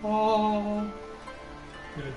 Oh. Good.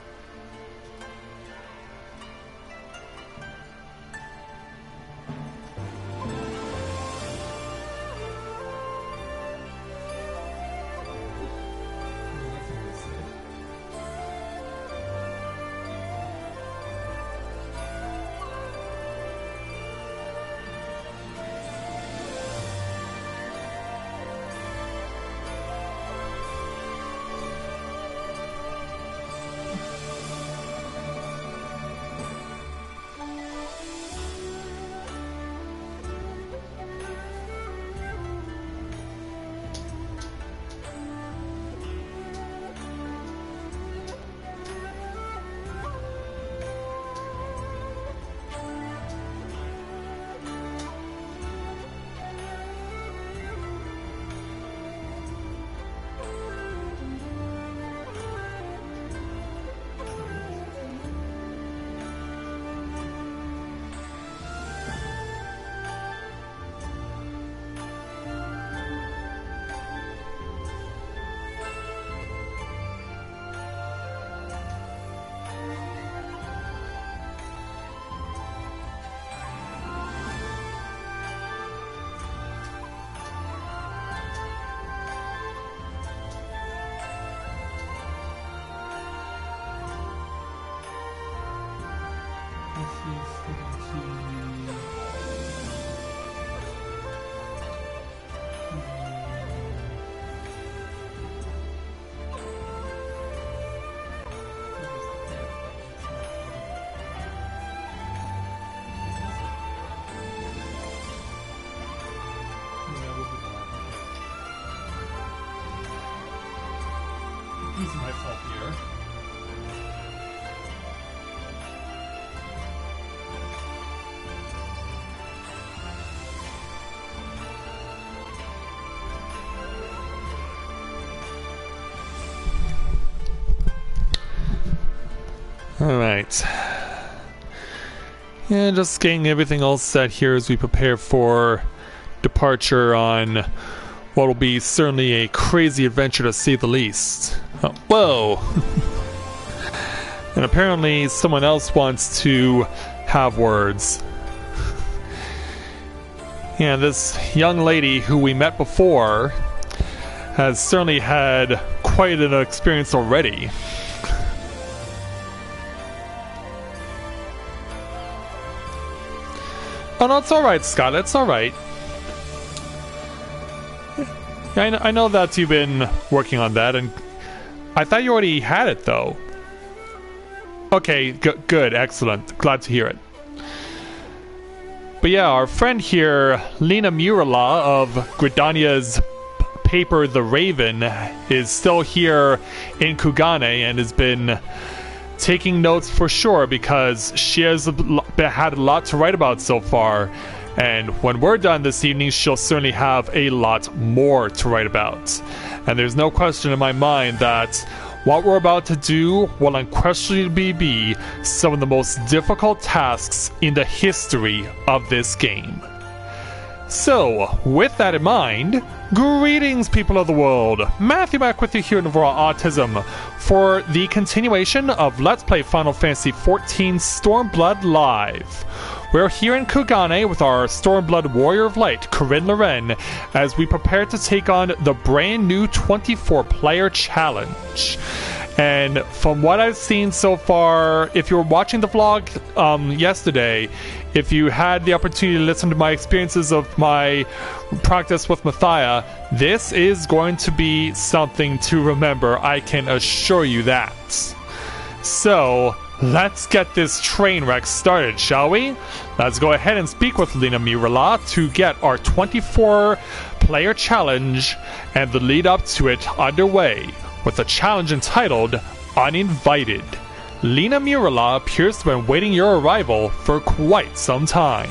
Using myself here. Alright. Yeah, just getting everything all set here as we prepare for departure on what will be certainly a crazy adventure to say the least. Oh, whoa! And apparently someone else wants to have words. Yeah, this young lady who we met before has certainly had quite an experience already. Oh no, it's alright, Scott, it's alright. I know that you've been working on that, and I thought you already had it, though. Okay, good, excellent. Glad to hear it. But yeah, our friend here, Lena Murala of Gridania's paper The Raven, is still here in Kugane and has been taking notes for sure because she has had a lot to write about so far. And when we're done this evening, she'll certainly have a lot more to write about. And there's no question in my mind that what we're about to do will unquestionably be some of the most difficult tasks in the history of this game. So, with that in mind, greetings people of the world! Matthew back with you here in Novaura Autism for the continuation of Let's Play Final Fantasy XIV Stormblood Live. We're here in Kugane with our Stormblood Warrior of Light, Corinne Loren, as we prepare to take on the brand new 24-player challenge. And from what I've seen so far, if you were watching the vlog yesterday, if you had the opportunity to listen to my experiences of my practice with Mathia, this is going to be something to remember, I can assure you that. So, let's get this train wreck started, shall we? Let's go ahead and speak with Lena Murala to get our 24-player challenge and the lead up to it underway, with a challenge entitled Uninvited. Lena Murala appears to have been waiting your arrival for quite some time.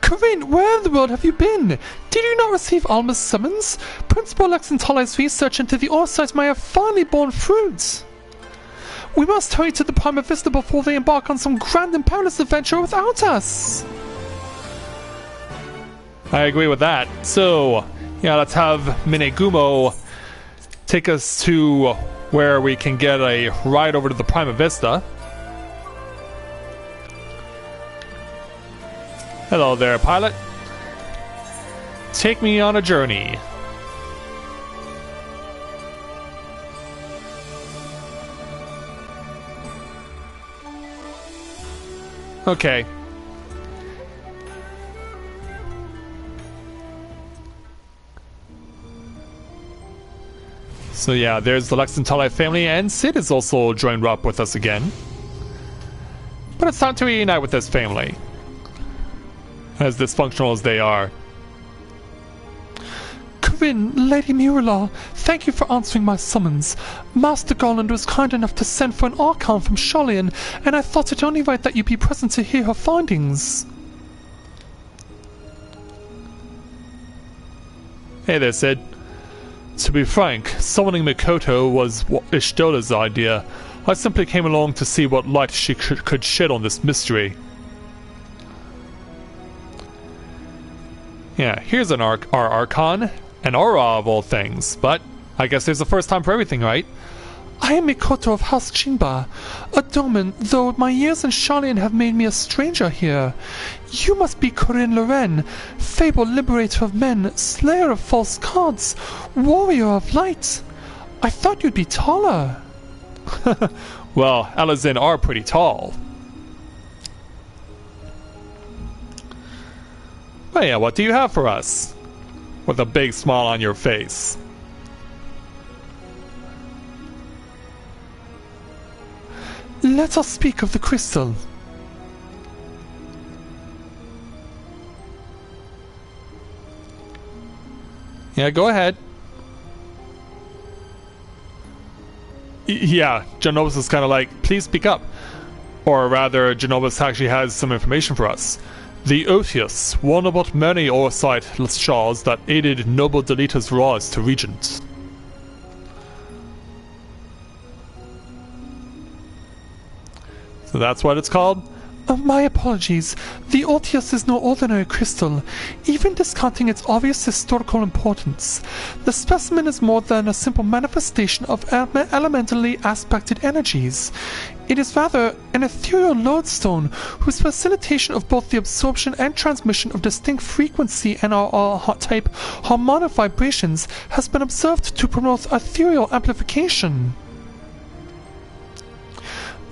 Corinne, where in the world have you been? Did you not receive Alma's summons? Principal Lexentoli's research into the ore site may have finally borne fruit. We must hurry to the Prima Vista before they embark on some grand and perilous adventure without us. I agree with that. So, yeah, let's have Minegumo take us to where we can get a ride over to the Prima Vista. Hello there, pilot. Take me on a journey. Okay. So yeah, there's the Lexentali family, and Sid is also joined up with us again. But it's time to reunite with this family, as dysfunctional as they are. Corinne, Lady Murala, thank you for answering my summons. Master Garland was kind enough to send for an Archon from Sharlayan, and I thought it only right that you be present to hear her findings. Hey there, Sid. To be frank, summoning Mikoto was Ishtola's idea. I simply came along to see what light she could shed on this mystery. Yeah, here's our Archon, an aura of all things, but I guess there's a first time for everything, right? I am Mikoto of House Jinba, a domin, though my years in Sharlayan have made me a stranger here. You must be Corinne Loren, fabled liberator of men, slayer of false gods, warrior of light. I thought you'd be taller. Well, Alazin are pretty tall. Oh yeah, what do you have for us? With a big smile on your face. Let us speak of the crystal. Yeah, go ahead. Yeah, Genovus is kind of like, please speak up. Or rather, Genovus actually has some information for us. The Otius, one about many Orsite Lashars that aided noble Delita's rise to regent. So that's what it's called? My apologies. The Ortius is no ordinary crystal, even discounting its obvious historical importance. The specimen is more than a simple manifestation of elementally aspected energies. It is rather an ethereal lodestone whose facilitation of both the absorption and transmission of distinct frequency and type harmonic vibrations has been observed to promote ethereal amplification.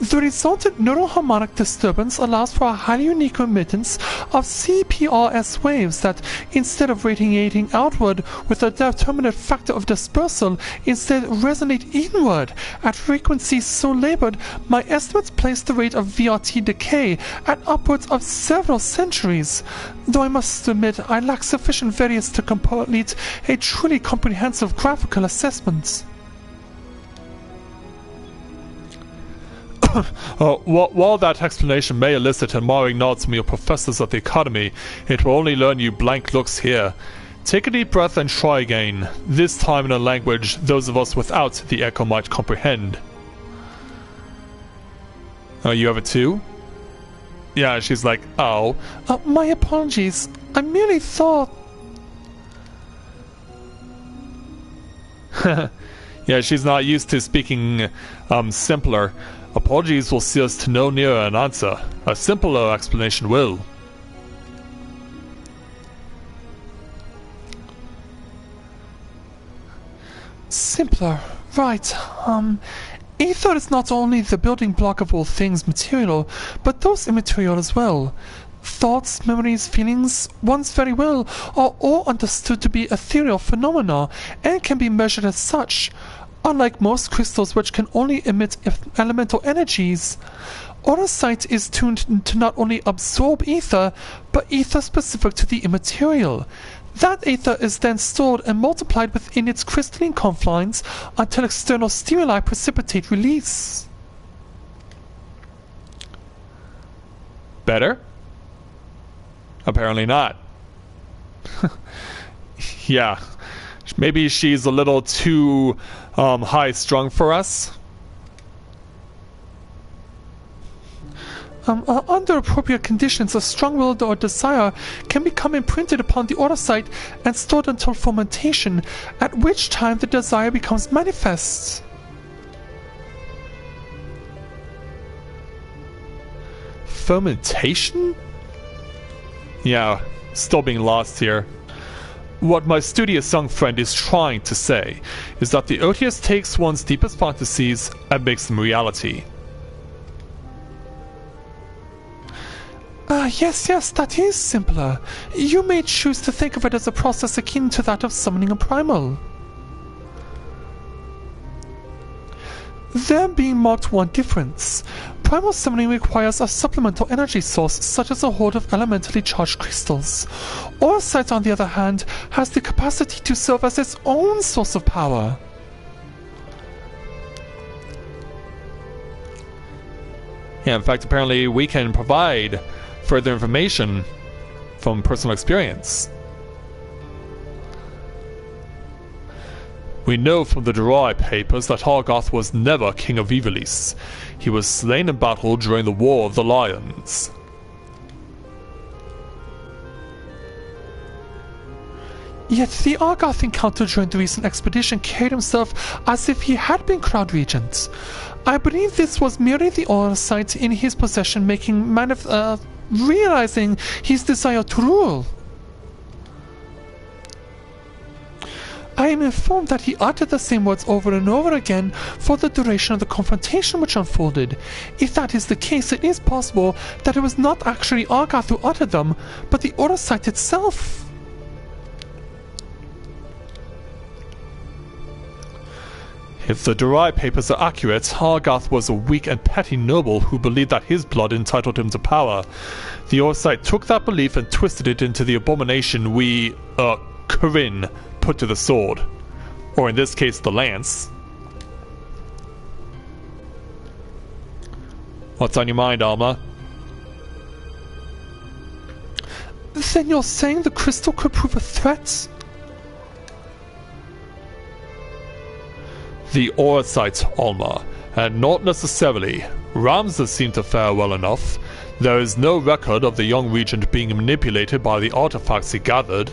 The resultant neuroharmonic disturbance allows for a highly unique emittance of CPRS waves that, instead of radiating outward with a determinate factor of dispersal, instead resonate inward at frequencies so labored my estimates place the rate of VRT decay at upwards of several centuries. Though I must admit I lack sufficient variance to complete a truly comprehensive graphical assessment. While that explanation may elicit admiring nods from your professors at the Academy, it will only learn you blank looks here. Take a deep breath and try again, this time in a language those of us without the echo might comprehend. Oh, you have it too? Yeah, she's like, oh. My apologies. I merely thought... Yeah, she's not used to speaking simpler. Apologies will see us to no nearer an answer. A simpler explanation will. Simpler, right. Ether is not only the building block of all things material, but those immaterial as well. Thoughts, memories, feelings, one's very will, are all understood to be ethereal phenomena and can be measured as such. Unlike most crystals which can only emit elemental energies, Aurosite is tuned to not only absorb ether, but ether specific to the immaterial. That ether is then stored and multiplied within its crystalline confines until external stimuli precipitate release. Better? Apparently not. Yeah. Maybe she's a little too high-strung for us. Under appropriate conditions, a strong will or desire can become imprinted upon the autocyte and stored until fermentation, at which time the desire becomes manifest. Fermentation? Yeah, still being lost here. What my studious young friend is trying to say is that the Otius takes one's deepest fantasies and makes them reality. Yes, that is simpler. You may choose to think of it as a process akin to that of summoning a primal. There being marked one difference. Primal summoning requires a supplemental energy source, such as a hoard of elementally charged crystals. Orsight, on the other hand, has the capacity to serve as its own source of power. Yeah, in fact, apparently we can provide further information from personal experience. We know from the Durai papers that Hargoth was never king of Ivalice. He was slain in battle during the War of the Lions. Yet the Argoth encounter during the recent expedition carried himself as if he had been crowned regent. I believe this was merely the Orsight in his possession realizing his desire to rule. I am informed that he uttered the same words over and over again for the duration of the confrontation which unfolded. If that is the case, it is possible that it was not actually Argoth who uttered them, but the Orsight itself. If the Durai papers are accurate, Hargoth was a weak and petty noble who believed that his blood entitled him to power. The Orsight took that belief and twisted it into the abomination we, Corinne, put to the sword. Or in this case, the lance. What's on your mind, Alma? Then you're saying the crystal could prove a threat? The Orsight, Alma, and not necessarily. Ramses seemed to fare well enough. There is no record of the young regent being manipulated by the artifacts he gathered.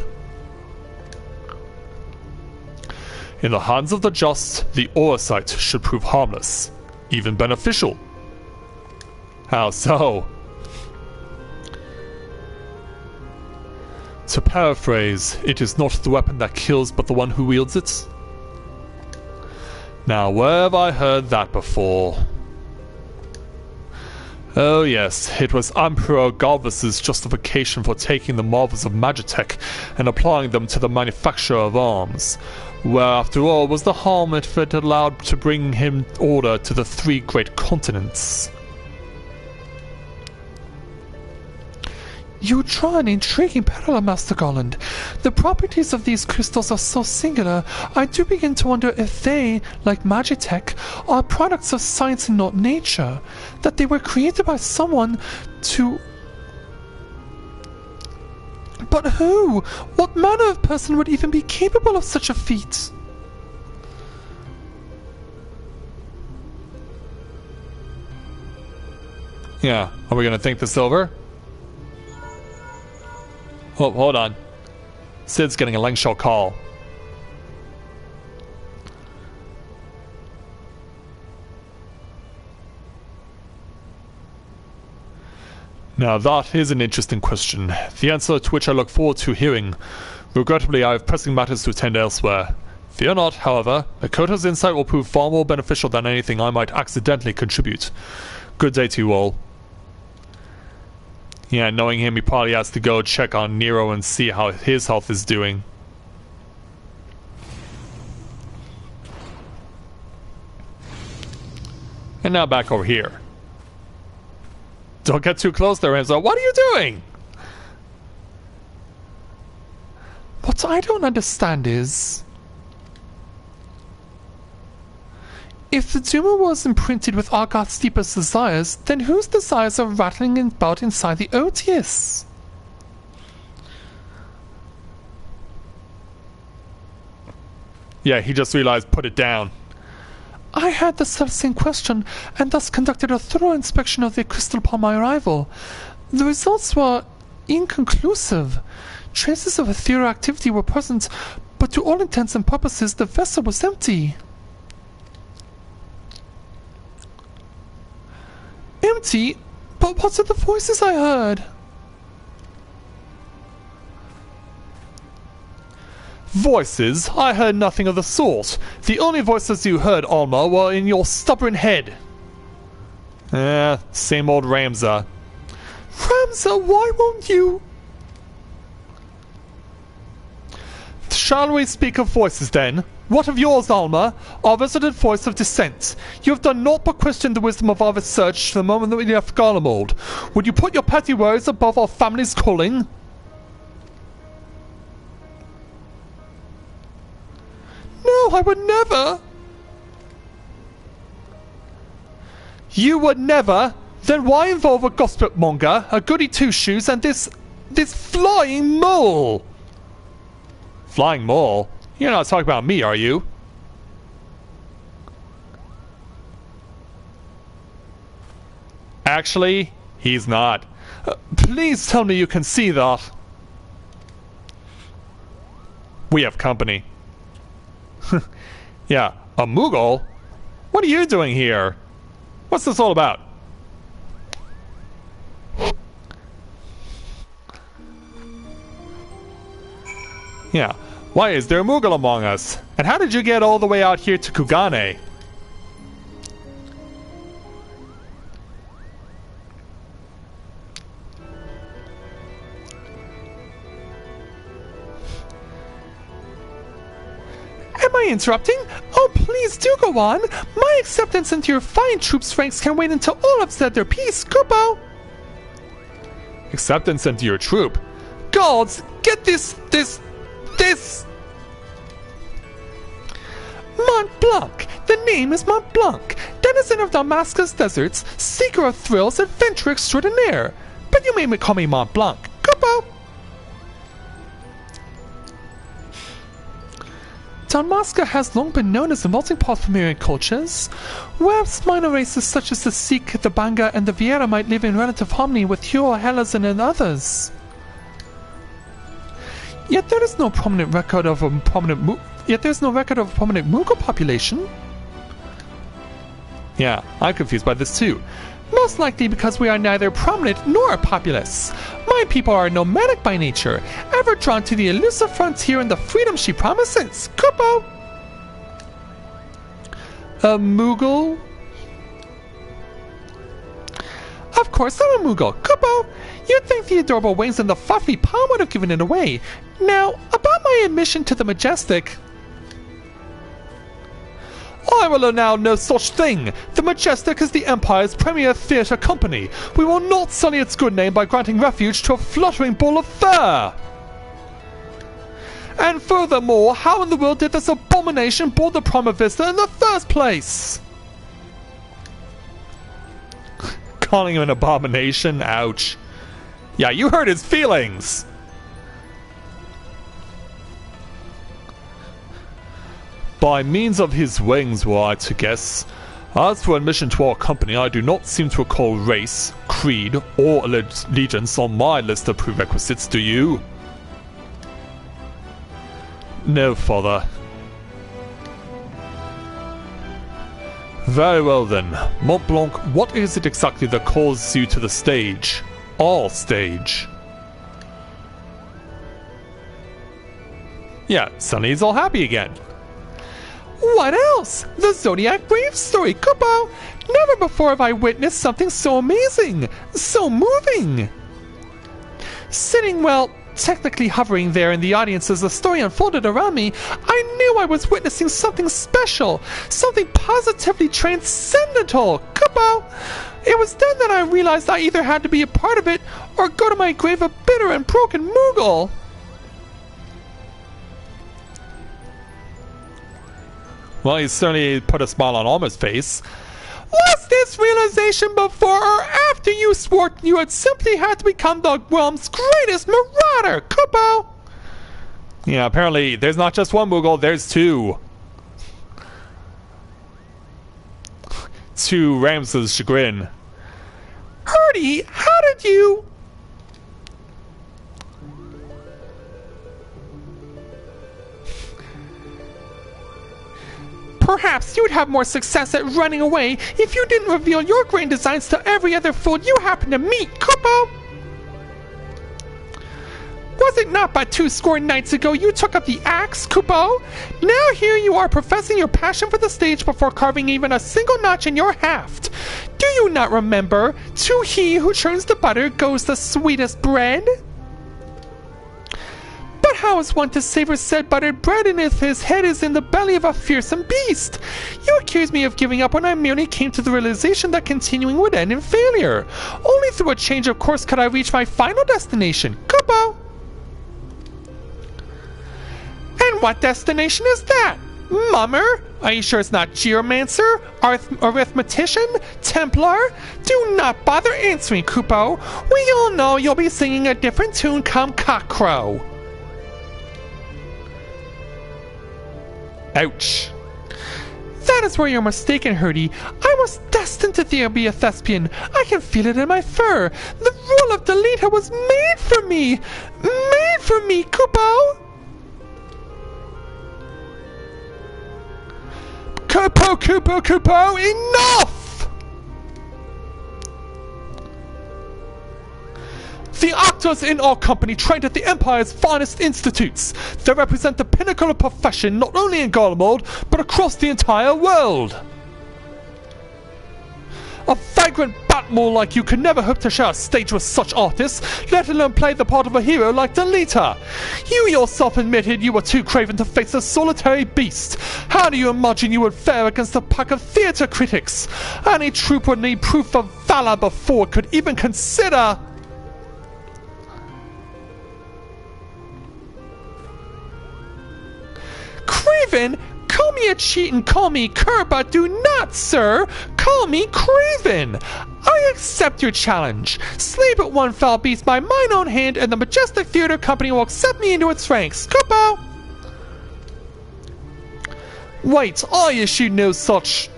In the hands of the just, the Orsight should prove harmless, even beneficial. How so? To paraphrase, it is not the weapon that kills but the one who wields it. Now, where have I heard that before? Oh yes, it was Emperor Galvus's justification for taking the marvels of Magitech and applying them to the manufacture of arms. Where, after all, was the harm if it allowed to bring him order to the 3 great continents? You draw an intriguing parallel, Master Garland. The properties of these crystals are so singular, I do begin to wonder if they, like Magitech, are products of science and not nature. That they were created by someone to... But who? What manner of person would even be capable of such a feat? Yeah, are we gonna think this over? Oh, hold on. Sid's getting a Lengshell call. Now that is an interesting question, the answer to which I look forward to hearing. Regrettably, I have pressing matters to attend elsewhere. Fear not, however, Makoto's insight will prove far more beneficial than anything I might accidentally contribute. Good day to you all. Yeah, knowing him, he probably has to go check on Nero and see how his health is doing. And now back over here. Don't get too close there, Enzo. What are you doing? What I don't understand is... If the Duma was imprinted with Argoth's deepest desires, then whose desires are rattling about inside the Otius? Yeah, he just realized, put it down. I had the self-same question, and thus conducted a thorough inspection of the crystal upon my arrival. The results were inconclusive. Traces of ethereal activity were present, but to all intents and purposes the vessel was empty. Empty? But what are the voices I heard? Voices? I heard nothing of the sort. The only voices you heard, Alma, were in your stubborn head. Same old Ramza. Ramza, why won't you? Shall we speak of voices then? What of yours, Alma? Our resident voice of dissent. You have done naught but question the wisdom of our research the moment that we left Garlemald. Would you put your petty worries above our family's calling? No, I would never! You would never? Then why involve a gossip monger, a goody two-shoes, and this flying mole? Flying mole? You're not talking about me, are you? Actually, he's not. Please tell me you can see that. We have company. Yeah, a Moogle? What are you doing here? What's this all about? Yeah, why is there a Moogle among us? And how did you get all the way out here to Kugane? Am I interrupting? Oh, please do go on. My acceptance into your fine troops ranks can wait until all have said their piece. Goodbye. Acceptance into your troop? Gods, get this... Mont Blanc. The name is Mont Blanc. Denizen of Damascus deserts, seeker of thrills, adventurer extraordinaire. But you may call me Mont Blanc. Goodbye. Dalmasca has long been known as a melting pot for myriad cultures. Whereas minor races such as the Sikh, the Banga, and the Vieira might live in relative harmony with Hua, Helazan, and others. Yet there is no prominent record of a prominent Moogle population. Yeah, I'm confused by this too. Most likely because we are neither prominent nor populous. My people are nomadic by nature, ever drawn to the elusive frontier and the freedom she promises. Kupo! A Moogle? Of course I'm a Moogle. Kupo! You'd think the adorable wings and the fluffy palm would have given it away. Now, about my admission to the Majestic... I will allow no such thing. The Majestic is the Empire's premier theatre company. We will not sully its good name by granting refuge to a fluttering ball of fur. And furthermore, how in the world did this abomination board the Prima Vista in the first place? Calling him an abomination? Ouch. Yeah, you hurt his feelings. By means of his wings, were I to guess. As for admission to our company, I do not seem to recall race, creed, or allegiance on my list of prerequisites, do you? No, father. Very well then. Mont Blanc, what is it exactly that calls you to the stage? Our stage. Yeah, Sunny's all happy again. What else? The Zodiac Grave story, Kupo! Never before have I witnessed something so amazing, so moving. Sitting, well, technically hovering there in the audience as the story unfolded around me, I knew I was witnessing something special, something positively transcendental, Kupo! It was then that I realized I either had to be a part of it or go to my grave a bitter and broken Moogle. Well, he certainly put a smile on Alma's face. Was this realization before or after you swore you had simply had to become the realm's greatest marauder, Kupo? Yeah, apparently there's not just one Moogle, there's two. to Ramses' chagrin. Hurdy, how did you... Perhaps you'd have more success at running away if you didn't reveal your grand designs to every other fool you happen to meet, Kupo! Was it not but 20 nights ago you took up the axe, Kupo? Now here you are professing your passion for the stage before carving even a single notch in your haft. Do you not remember, to he who churns the butter goes the sweetest bread? But how is one to savor said buttered bread and if his head is in the belly of a fearsome beast? You accuse me of giving up when I merely came to the realization that continuing would end in failure. Only through a change of course could I reach my final destination, Kupo! And what destination is that? Mummer? Are you sure it's not Geomancer? Arithmetician? Templar? Do not bother answering, Kupo. We all know you'll be singing a different tune come cockcrow. Ouch. That is where you're mistaken, Hurdy. I was destined to be a thespian. I can feel it in my fur. The role of Delita was made for me. Made for me, Kupo. Kupo, enough! The actors in our company trained at the Empire's finest institutes. They represent the pinnacle of profession not only in Garlemald, but across the entire world. A vagrant batmore like you can never hope to share a stage with such artists, let alone play the part of a hero like Delita. You yourself admitted you were too craven to face a solitary beast. How do you imagine you would fare against a pack of theatre critics? Any troop would need proof of valor before it could even consider... Craven? Call me a cheat and call me cur, but do not, sir, call me Craven. I accept your challenge. Slay but one foul beast by mine own hand, and the Majestic Theatre Company will accept me into its ranks. Kupo! Wait, I issue no such...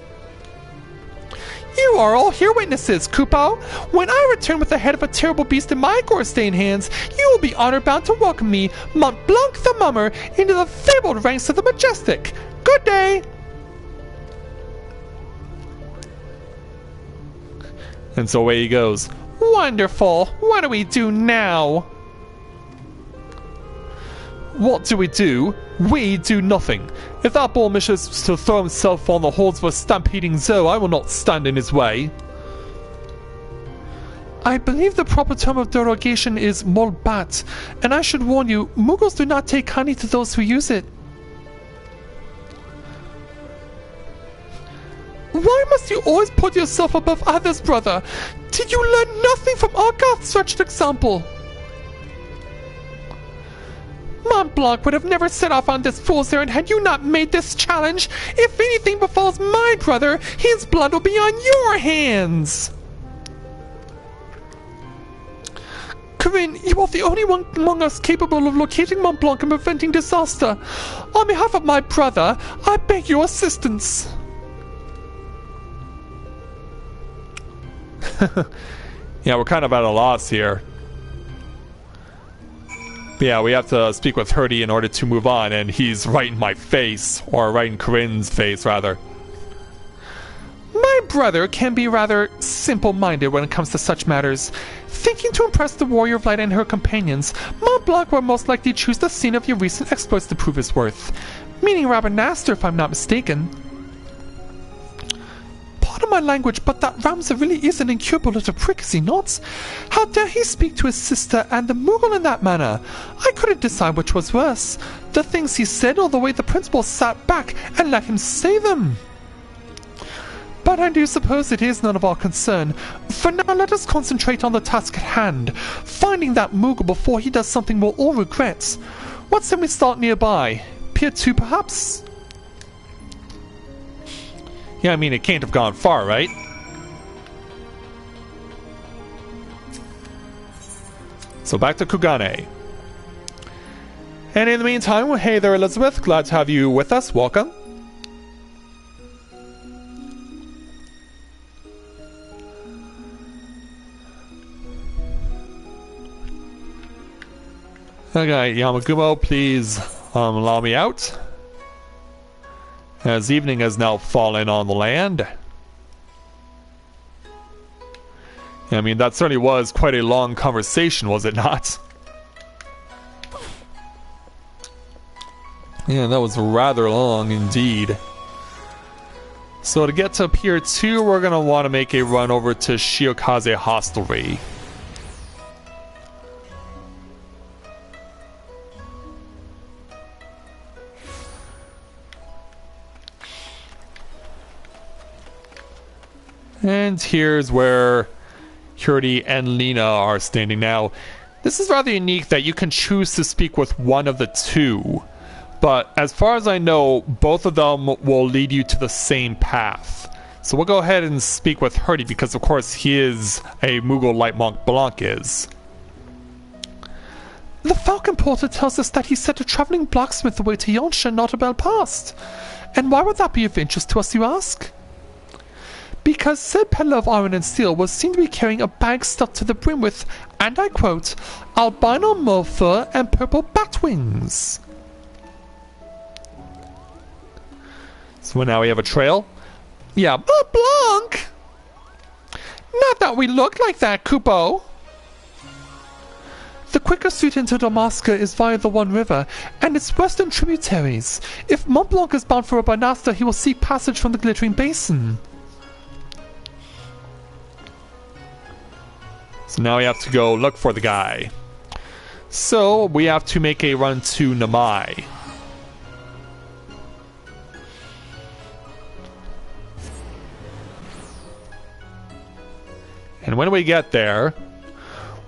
You are all here witnesses, Kupo. When I return with the head of a terrible beast in my gore-stained hands, you will be honor-bound to welcome me, Mont Blanc the Mummer, into the fabled ranks of the Majestic. Good day! And so away he goes. Wonderful. What do we do now? What do? We do nothing. If that bull wishes to throw himself on the hordes of a stampeding zoo, I will not stand in his way. I believe the proper term of derogation is molbat, and I should warn you, Muggles do not take kindly to those who use it. Why must you always put yourself above others, brother? Did you learn nothing from Argath's wretched example? Mont Blanc would have never set off on this fool's errand had you not made this challenge. If anything befalls my brother, his blood will be on your hands. Corinne, you are the only one among us capable of locating Mont Blanc and preventing disaster. On behalf of my brother, I beg your assistance. Yeah, we're kind of at a loss here. But yeah, we have to speak with Hurdy in order to move on, and he's right in my face. Or right in Corinne's face, rather. My brother can be rather simple-minded when it comes to such matters. Thinking to impress the Warrior of Light and her companions, Mont Blanc will most likely choose the scene of your recent exploits to prove his worth. Meaning Rabanastre, if I'm not mistaken. Pardon my language, but that Ramza really is an incurable little prick, is he not? How dare he speak to his sister and the Moogle in that manner? I couldn't decide which was worse. The things he said or the way the principal sat back and let him say them. But I do suppose it is none of our concern. For now, let us concentrate on the task at hand, finding that Moogle before he does something we'll all regret. What say we start nearby? Pier 2, perhaps? Yeah, I mean, it can't have gone far, right? So back to Kugane. And in the meantime, hey there, Elizabeth. Glad to have you with us. Welcome. Okay, Yamagumo, please allow me out. As evening has now fallen on the land. I mean, that certainly was quite a long conversation, was it not? Yeah, that was rather long indeed. So to get to Pier 2, we're going to want to make a run over to Shiokaze Hostelry. And here's where Hyuri and Lena are standing now. This is rather unique that you can choose to speak with one of the two. But as far as I know, both of them will lead you to the same path. So we'll go ahead and speak with Hyuri because of course he is a Moogle like Mont Blanc is. The Falcon Porter tells us that he sent a travelling blacksmith away to Yonsha not a bell past. And why would that be of interest to us, you ask? Because said peddler of iron and steel was seen to be carrying a bag stuffed to the brim with, and I quote, albino mole fur and purple bat wings. So now we have a trail? Yeah, but Blanc! Not that we look like that, Kupo. The quickest route into Damaska is via the One River and its western tributaries. If Mont Blanc is bound for Banasta, he will seek passage from the Glittering Basin. So now we have to go look for the guy. So we have to make a run to Namai. And when we get there,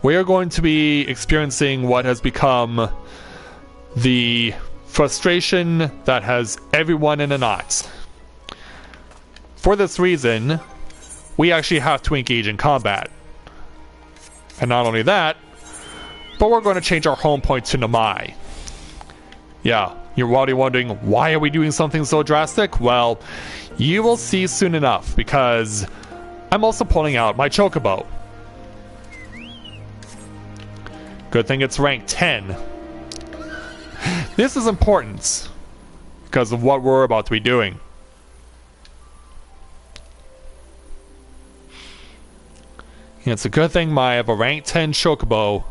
we are going to be experiencing what has become the frustration that has everyone in a knot. For this reason, we actually have to engage in combat. And not only that, but we're going to change our home point to Namai. Yeah, you're already wondering, why are we doing something so drastic? Well, you will see soon enough, because I'm also pulling out my Chocobo. Good thing it's rank 10. This is important, because of what we're about to be doing. It's a good thing I have a rank 10 Chocobo,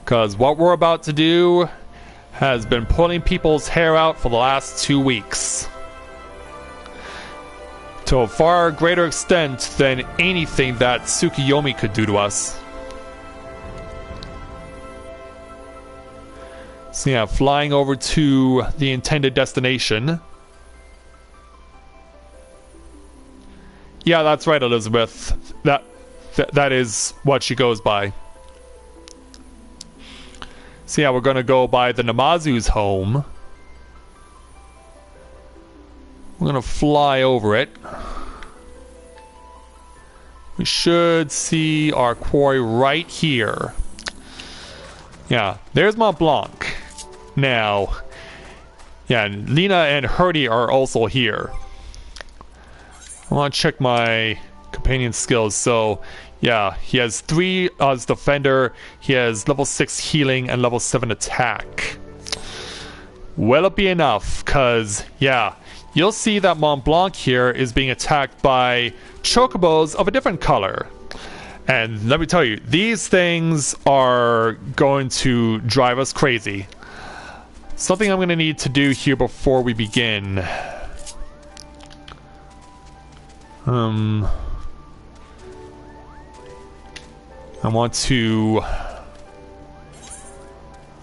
because what we're about to do has been pulling people's hair out for the last 2 weeks. To a far greater extent than anything that Tsukiyomi could do to us. So yeah, flying over to the intended destination. Yeah, that's right, Elizabeth. That is what she goes by. So yeah, we're gonna go by the Namazu's home. We're gonna fly over it. We should see our quarry right here. Yeah, there's Mont Blanc. Now, yeah, Lena and Hyuri are also here. I want to check my companion skills. So, yeah, he has 3 as defender. He has level 6 healing and level 7 attack. Will it be enough? Because, yeah, you'll see that Mont Blanc here is being attacked by chocobos of a different color. And let me tell you, these things are going to drive us crazy. Something I'm going to need to do here before we begin. I want to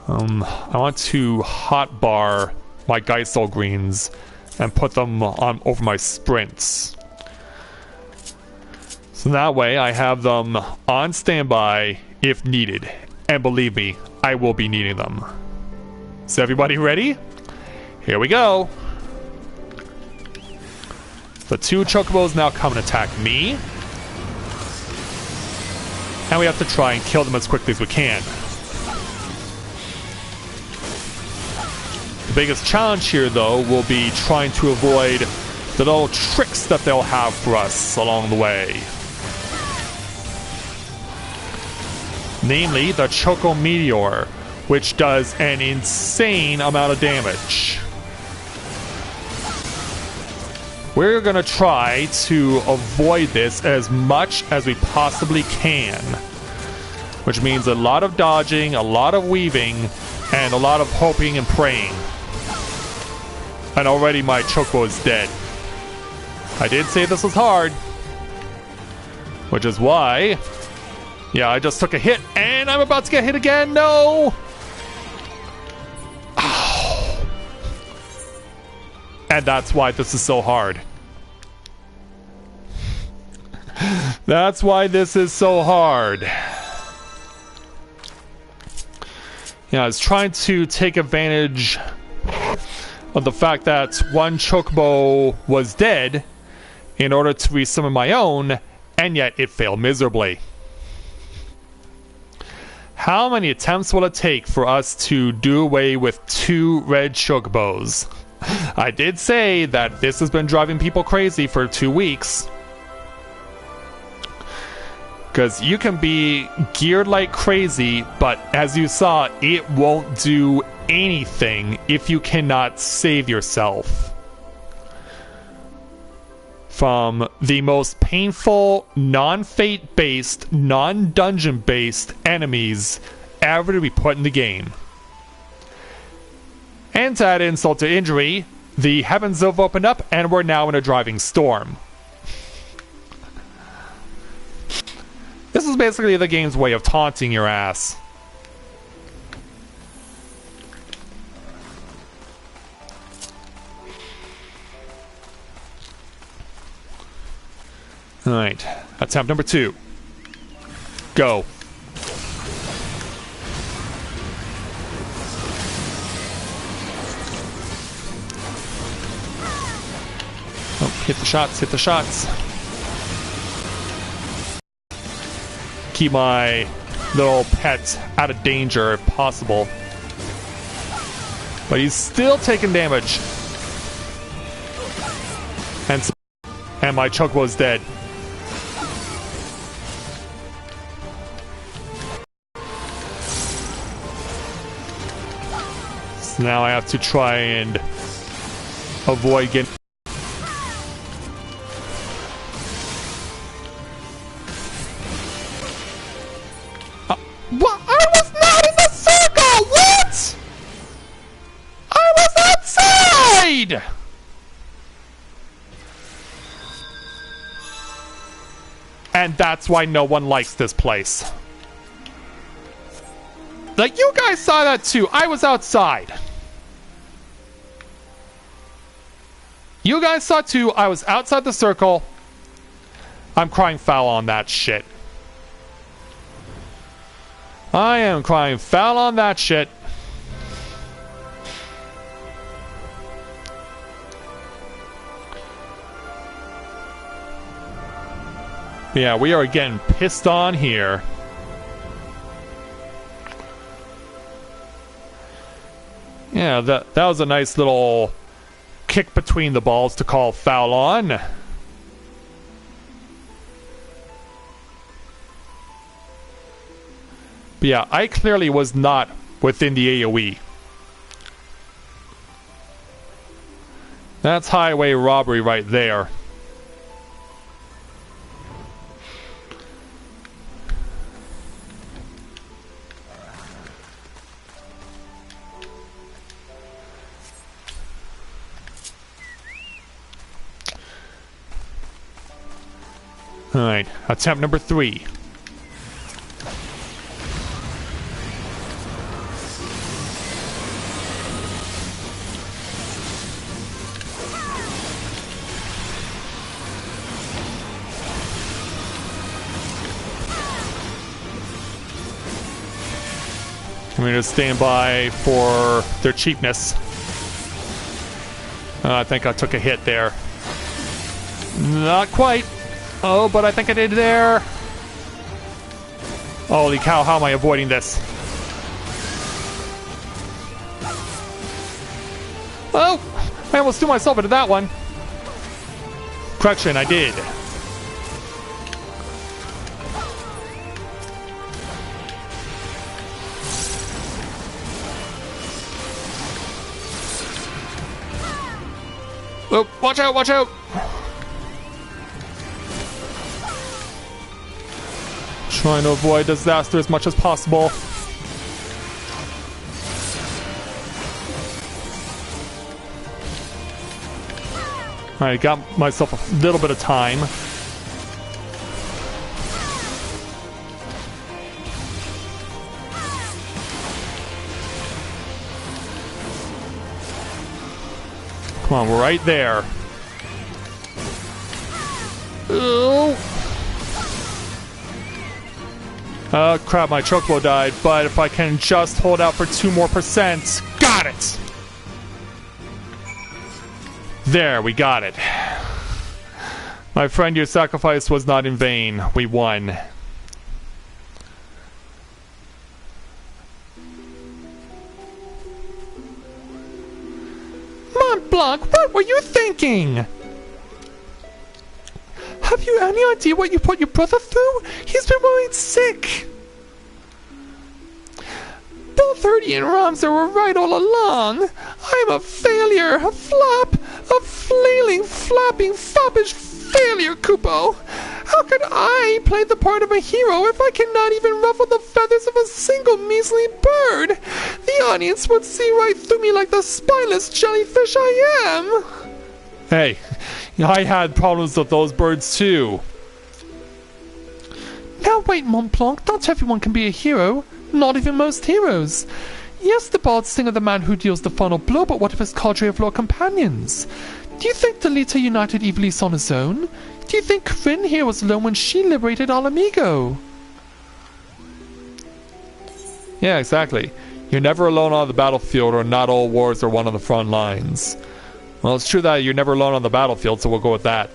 hotbar my Geisel greens and put them on over my sprints. So that way I have them on standby if needed. And believe me, I will be needing them. Is everybody ready? Here we go. The 2 chocobos now come and attack me. And we have to try and kill them as quickly as we can. The biggest challenge here, though, will be trying to avoid the little tricks that they'll have for us along the way. Namely, the Choco Meteor, which does an insane amount of damage. We're gonna try to avoid this as much as we possibly can, which means a lot of dodging, a lot of weaving, and a lot of hoping and praying. And already my Chocobo is dead. I did say this was hard, which is why, yeah, I just took a hit and I'm about to get hit again. No! Ow. And that's why this is so hard. That's why this is so hard. Yeah, I was trying to take advantage of the fact that one Chocobo was dead in order to resummon my own, and yet it failed miserably. How many attempts will it take for us to do away with 2 red Chocobos? I did say that this has been driving people crazy for 2 weeks. Because you can be geared like crazy, but as you saw, it won't do anything if you cannot save yourself from the most painful, non-fate based, non-dungeon based enemies ever to be put in the game. And to add insult to injury, the heavens have opened up and we're now in a driving storm. This is basically the game's way of taunting your ass. Alright, attempt number 2. Go. Oh, hit the shots, hit the shots. Keep my little pet out of danger if possible. But he's still taking damage. And my Chocobo's dead. So now I have to try and avoid getting... What? I was not in the circle! What? I was outside! And that's why no one likes this place. Like, you guys saw that too. I was outside. You guys saw too. I was outside the circle. I'm crying foul on that shit. I am crying foul on that shit. Yeah, we are getting pissed on here. Yeah, that was a nice little kick between the balls to call foul on. But yeah, I clearly was not within the AoE. That's highway robbery right there. Alright, attempt number 3. I'm going to stand by for their cheapness. I think I took a hit there. Not quite. Oh, but I think I did there. Holy cow, how am I avoiding this? Oh, I almost threw myself into that one. Correction, I did. Oh, watch out, watch out! Trying to avoid disaster as much as possible. Alright, got myself a little bit of time. Come on, we're right there. Oh! Crap, my chocobo died, but if I can just hold out for 2 more %. Got it! There, we got it. My friend, your sacrifice was not in vain. We won. Mont Blanc, what were you thinking? Have you any idea what you put your brother through? He's been worried sick. Both Ernie and Ramsar were right all along. I'm a failure, a flop, a flailing, flapping, foppish failure, Kupo. How could I play the part of a hero if I cannot even ruffle the feathers of a single measly bird? The audience would see right through me like the spineless jellyfish I am. Hey, I had problems with those birds too. Now wait, Mont Blanc, not everyone can be a hero. Not even most heroes. Yes, the bard singer, the man who deals the final blow, but what of his cadre of loyal companions? Do you think Delita united Ivalice on his own? Do you think Corinne here was alone when she liberated Alamigo? Yeah, exactly. You're never alone on the battlefield, or not all wars are won on the front lines. Well, it's true that you're never alone on the battlefield, so we'll go with that.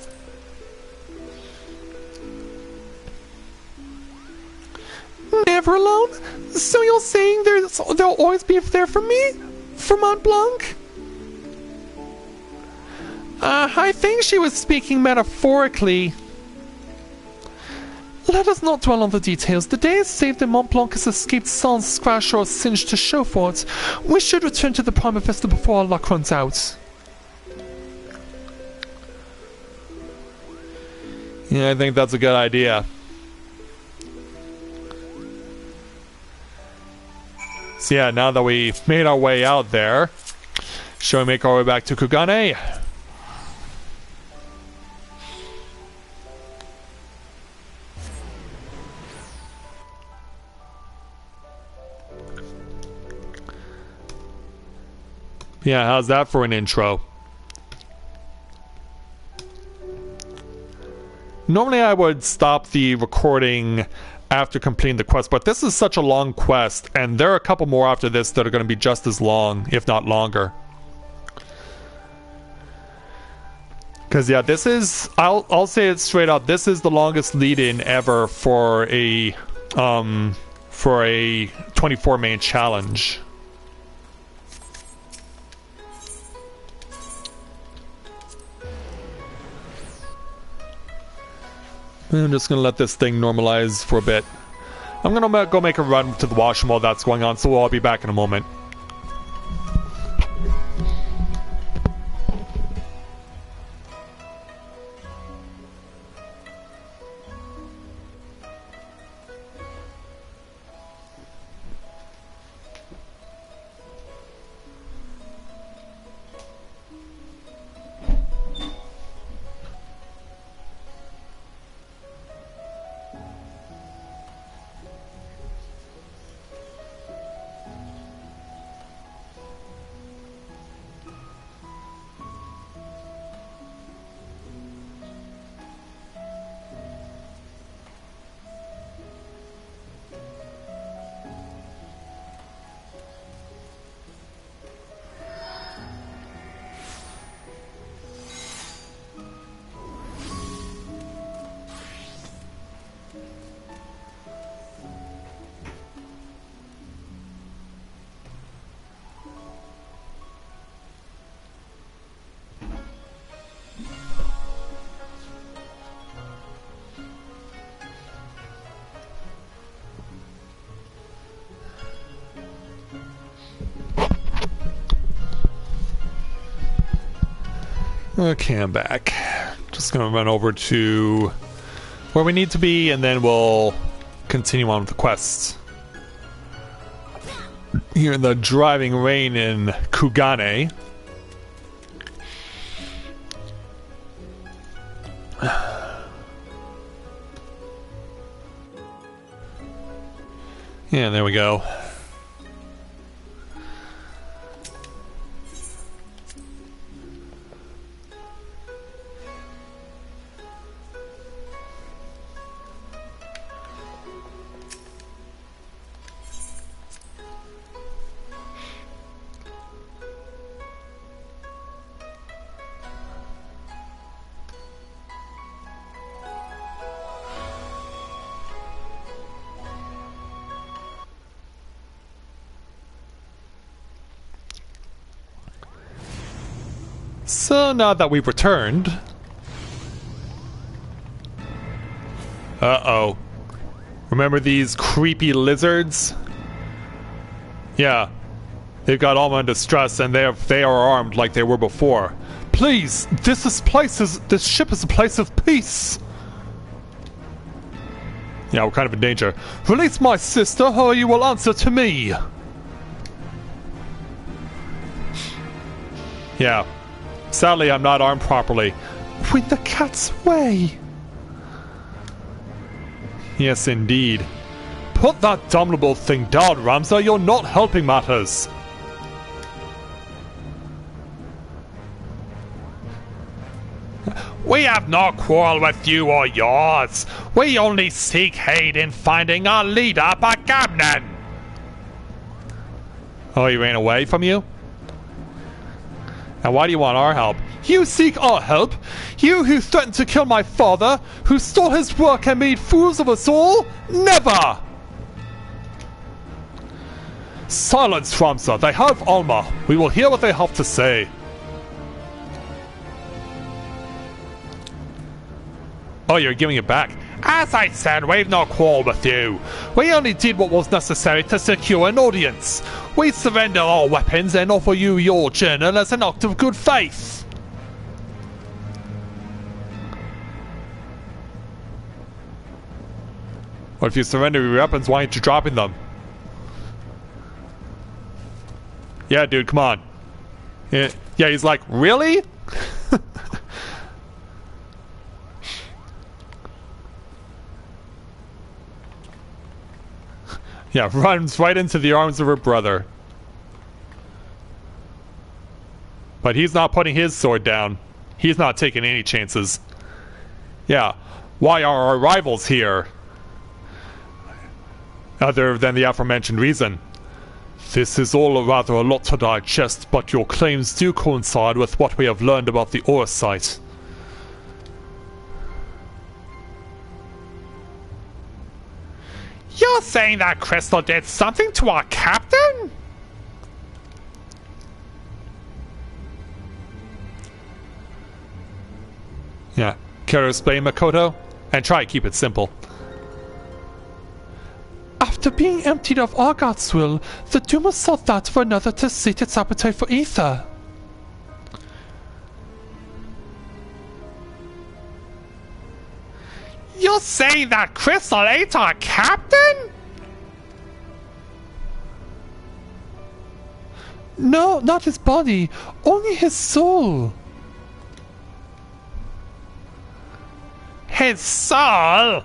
Never alone? So you're saying there'll always be there for me? For Mont Blanc? I think she was speaking metaphorically. Let us not dwell on the details. The day is saved and Mont Blanc has escaped sans scratch or singe to show for it. We should return to the Prima Vista before our luck runs out. Yeah, I think that's a good idea. So yeah, now that we've made our way out there, shall we make our way back to Kugane? Yeah, how's that for an intro? Normally I would stop the recording after completing the quest, but this is such a long quest, and there are a couple more after this that are going to be just as long, if not longer. Because yeah, this is, I'll say it straight out, this is the longest lead-in ever for a 24 main challenge. I'm just gonna let this thing normalize for a bit. I'm gonna go make a run to the washroom while that's going on, so I'll be back in a moment. Okay, I'm back. Just gonna run over to where we need to be, and then we'll continue on with the quests. Here in the driving rain in Kugane. Yeah, there we go. So now that we've returned... Uh-oh. Remember these creepy lizards? Yeah. They've got Alma in distress and they are armed like they were before. Please! This ship is a place of peace! Yeah, we're kind of in danger. Release my sister or you will answer to me! Yeah. Sadly, I'm not armed properly. With the cat's way. Yes, indeed. Put that damnable thing down, Ramza. You're not helping matters. We have no quarrel with you or yours. We only seek aid in finding our leader, Bagamnan. Oh, he ran away from you? And why do you want our help? You seek our help? You who threatened to kill my father, who stole his work and made fools of us all? Never! Silence, Ramza. They have Alma. We will hear what they have to say. Oh, you're giving it back. As I said, we've no quarrel with you. We only did what was necessary to secure an audience. We surrender our weapons and offer you your journal as an act of good faith. Well, if you surrender your weapons, why aren't you dropping them? Yeah, dude, come on. Yeah, he's like, really? Yeah, runs right into the arms of her brother. But he's not putting his sword down. He's not taking any chances. Yeah, why are our rivals here? Other than the aforementioned reason. This is all rather a lot to digest, but your claims do coincide with what we have learned about the ore site. You're saying that Crystal did something to our captain? Yeah. Care to explain, Makoto? And try to keep it simple. After being emptied of Argot's will, the Duma sought that of another to sate its appetite for ether. You're saying that Crystal ate our captain? No, not his body, only his soul. His soul?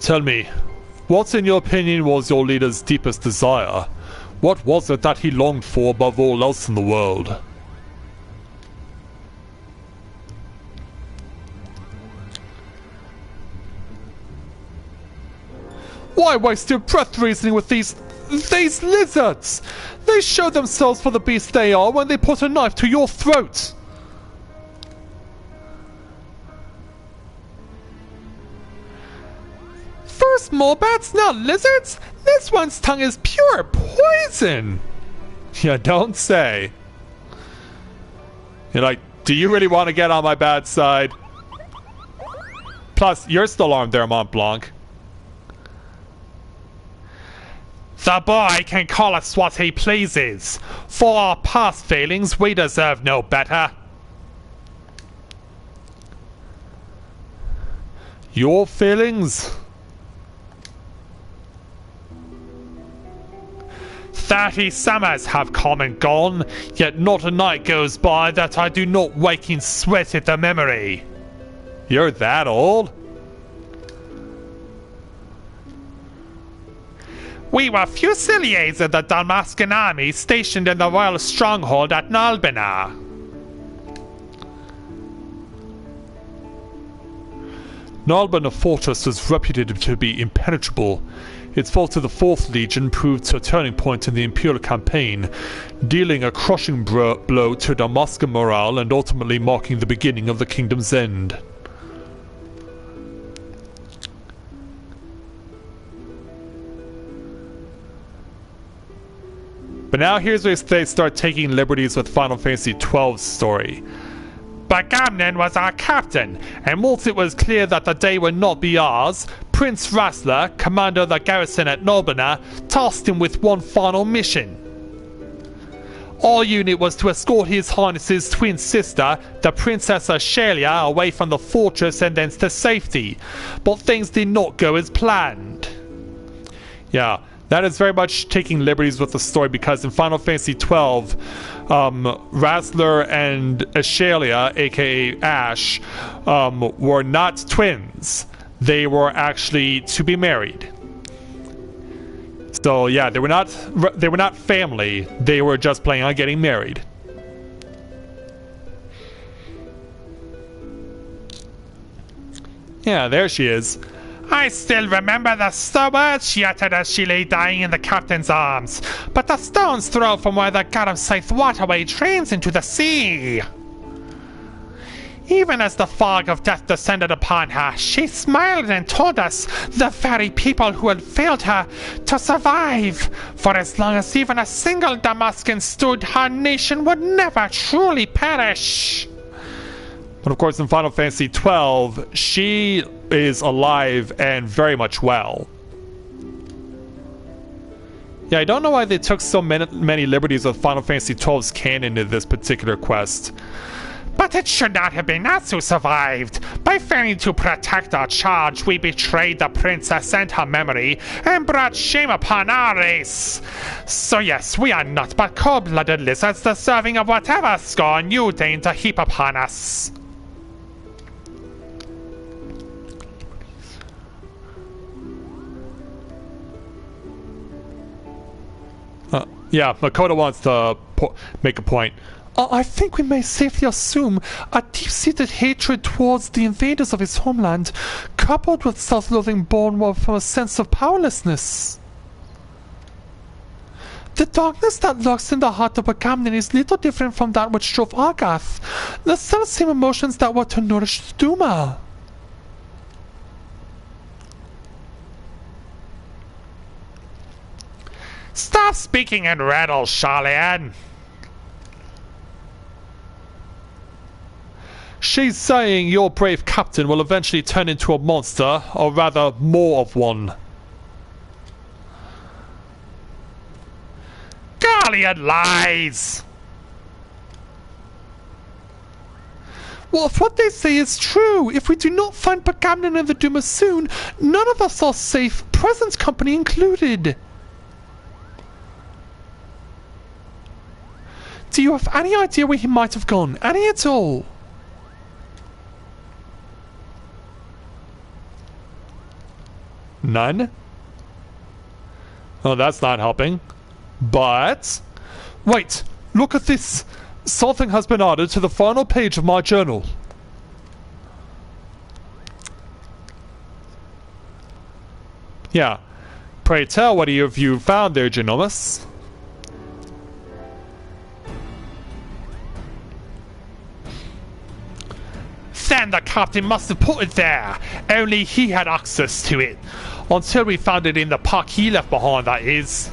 Tell me, what in your opinion was your leader's deepest desire? What was it that he longed for above all else in the world? Why waste your breath reasoning with these lizards? They show themselves for the beast they are when they put a knife to your throat. First morbats, now lizards? This one's tongue is pure poison. You don't say. You're like, do you really want to get on my bad side? Plus, you're still armed there, Mont Blanc. The boy can call us what he pleases. For our past failings, we deserve no better. Your feelings? 30 summers have come and gone, yet not a night goes by that I do not wake in sweat at the memory. You're that old? We were fusiliers of the Dalmascan army stationed in the royal stronghold at Nalbina. Nalbina fortress was reputed to be impenetrable. Its fall to the 4th Legion proved a turning point in the Imperial campaign, dealing a crushing blow to Dalmascan morale and ultimately marking the beginning of the kingdom's end. But now here's where they start taking liberties with Final Fantasy XII's story. Bagamnen was our captain, and once it was clear that the day would not be ours, Prince Rasler, commander of the garrison at Nobina, tasked him with one final mission. Our unit was to escort His Highness's twin sister, the Princess Ashelia, away from the fortress and thence to safety, but things did not go as planned. Yeah. That is very much taking liberties with the story, because in Final Fantasy XII, Rasler and Ashelia, aka Ash, were not twins. They were actually to be married. So yeah, they were not family. They were just planning on getting married. Yeah, there she is. I still remember the words she uttered as she lay dying in the captain's arms. But the stone's throw from where the god of Scythe waterway drains into the sea. Even as the fog of death descended upon her, she smiled and told us, the very people who had failed her, to survive. For as long as even a single Damascan stood, her nation would never truly perish. But of course, in Final Fantasy XII, she is alive and very much well. Yeah, I don't know why they took so many liberties with Final Fantasy XII's canon in this particular quest. But it should not have been us who survived. By failing to protect our charge, we betrayed the princess and her memory, and brought shame upon our race. So yes, we are not but cold-blooded lizards deserving of whatever scorn you deign to heap upon us. Yeah, Makoto wants to make a point. I think we may safely assume a deep-seated hatred towards the invaders of his homeland, coupled with self-loathing born from a sense of powerlessness. The darkness that lurks in the heart of Agamben is little different from that which drove Argath, the same emotions that were to nourish Duma. Stop speaking in riddles, Charlian. She's saying your brave captain will eventually turn into a monster, or rather more of one. Garlean lies! Well, if what they say is true, if we do not find Bagamnen and the Duma soon, none of us are safe, present company included. Do you have any idea where he might have gone? Any at all? None? Oh, that's not helping. But... wait! Look at this! Something has been added to the final page of my journal. Yeah. Pray tell, what have you found there, Genomus? Then the captain must have put it there. Only he had access to it. Until we found it in the pack he left behind, that is.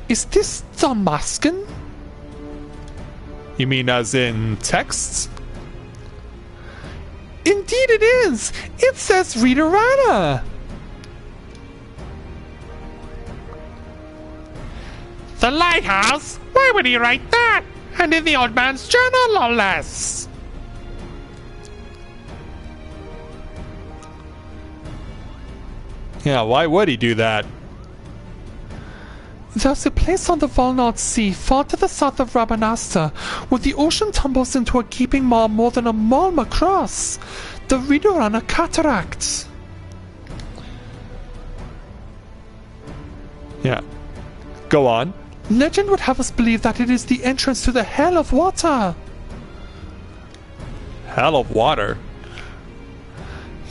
Is this Damascan? You mean as in texts? Indeed it is! It says Ridorana! The Lighthouse? Why would he write that? And in the old man's journal, no less. Yeah, why would he do that? There's a place on the Volnard Sea, far to the south of Rabanasta, where the ocean tumbles into a gaping maw more than a mile across. The Ridorana Cataract. Yeah. Go on. Legend would have us believe that it is the entrance to the Hell of Water. Hell of Water?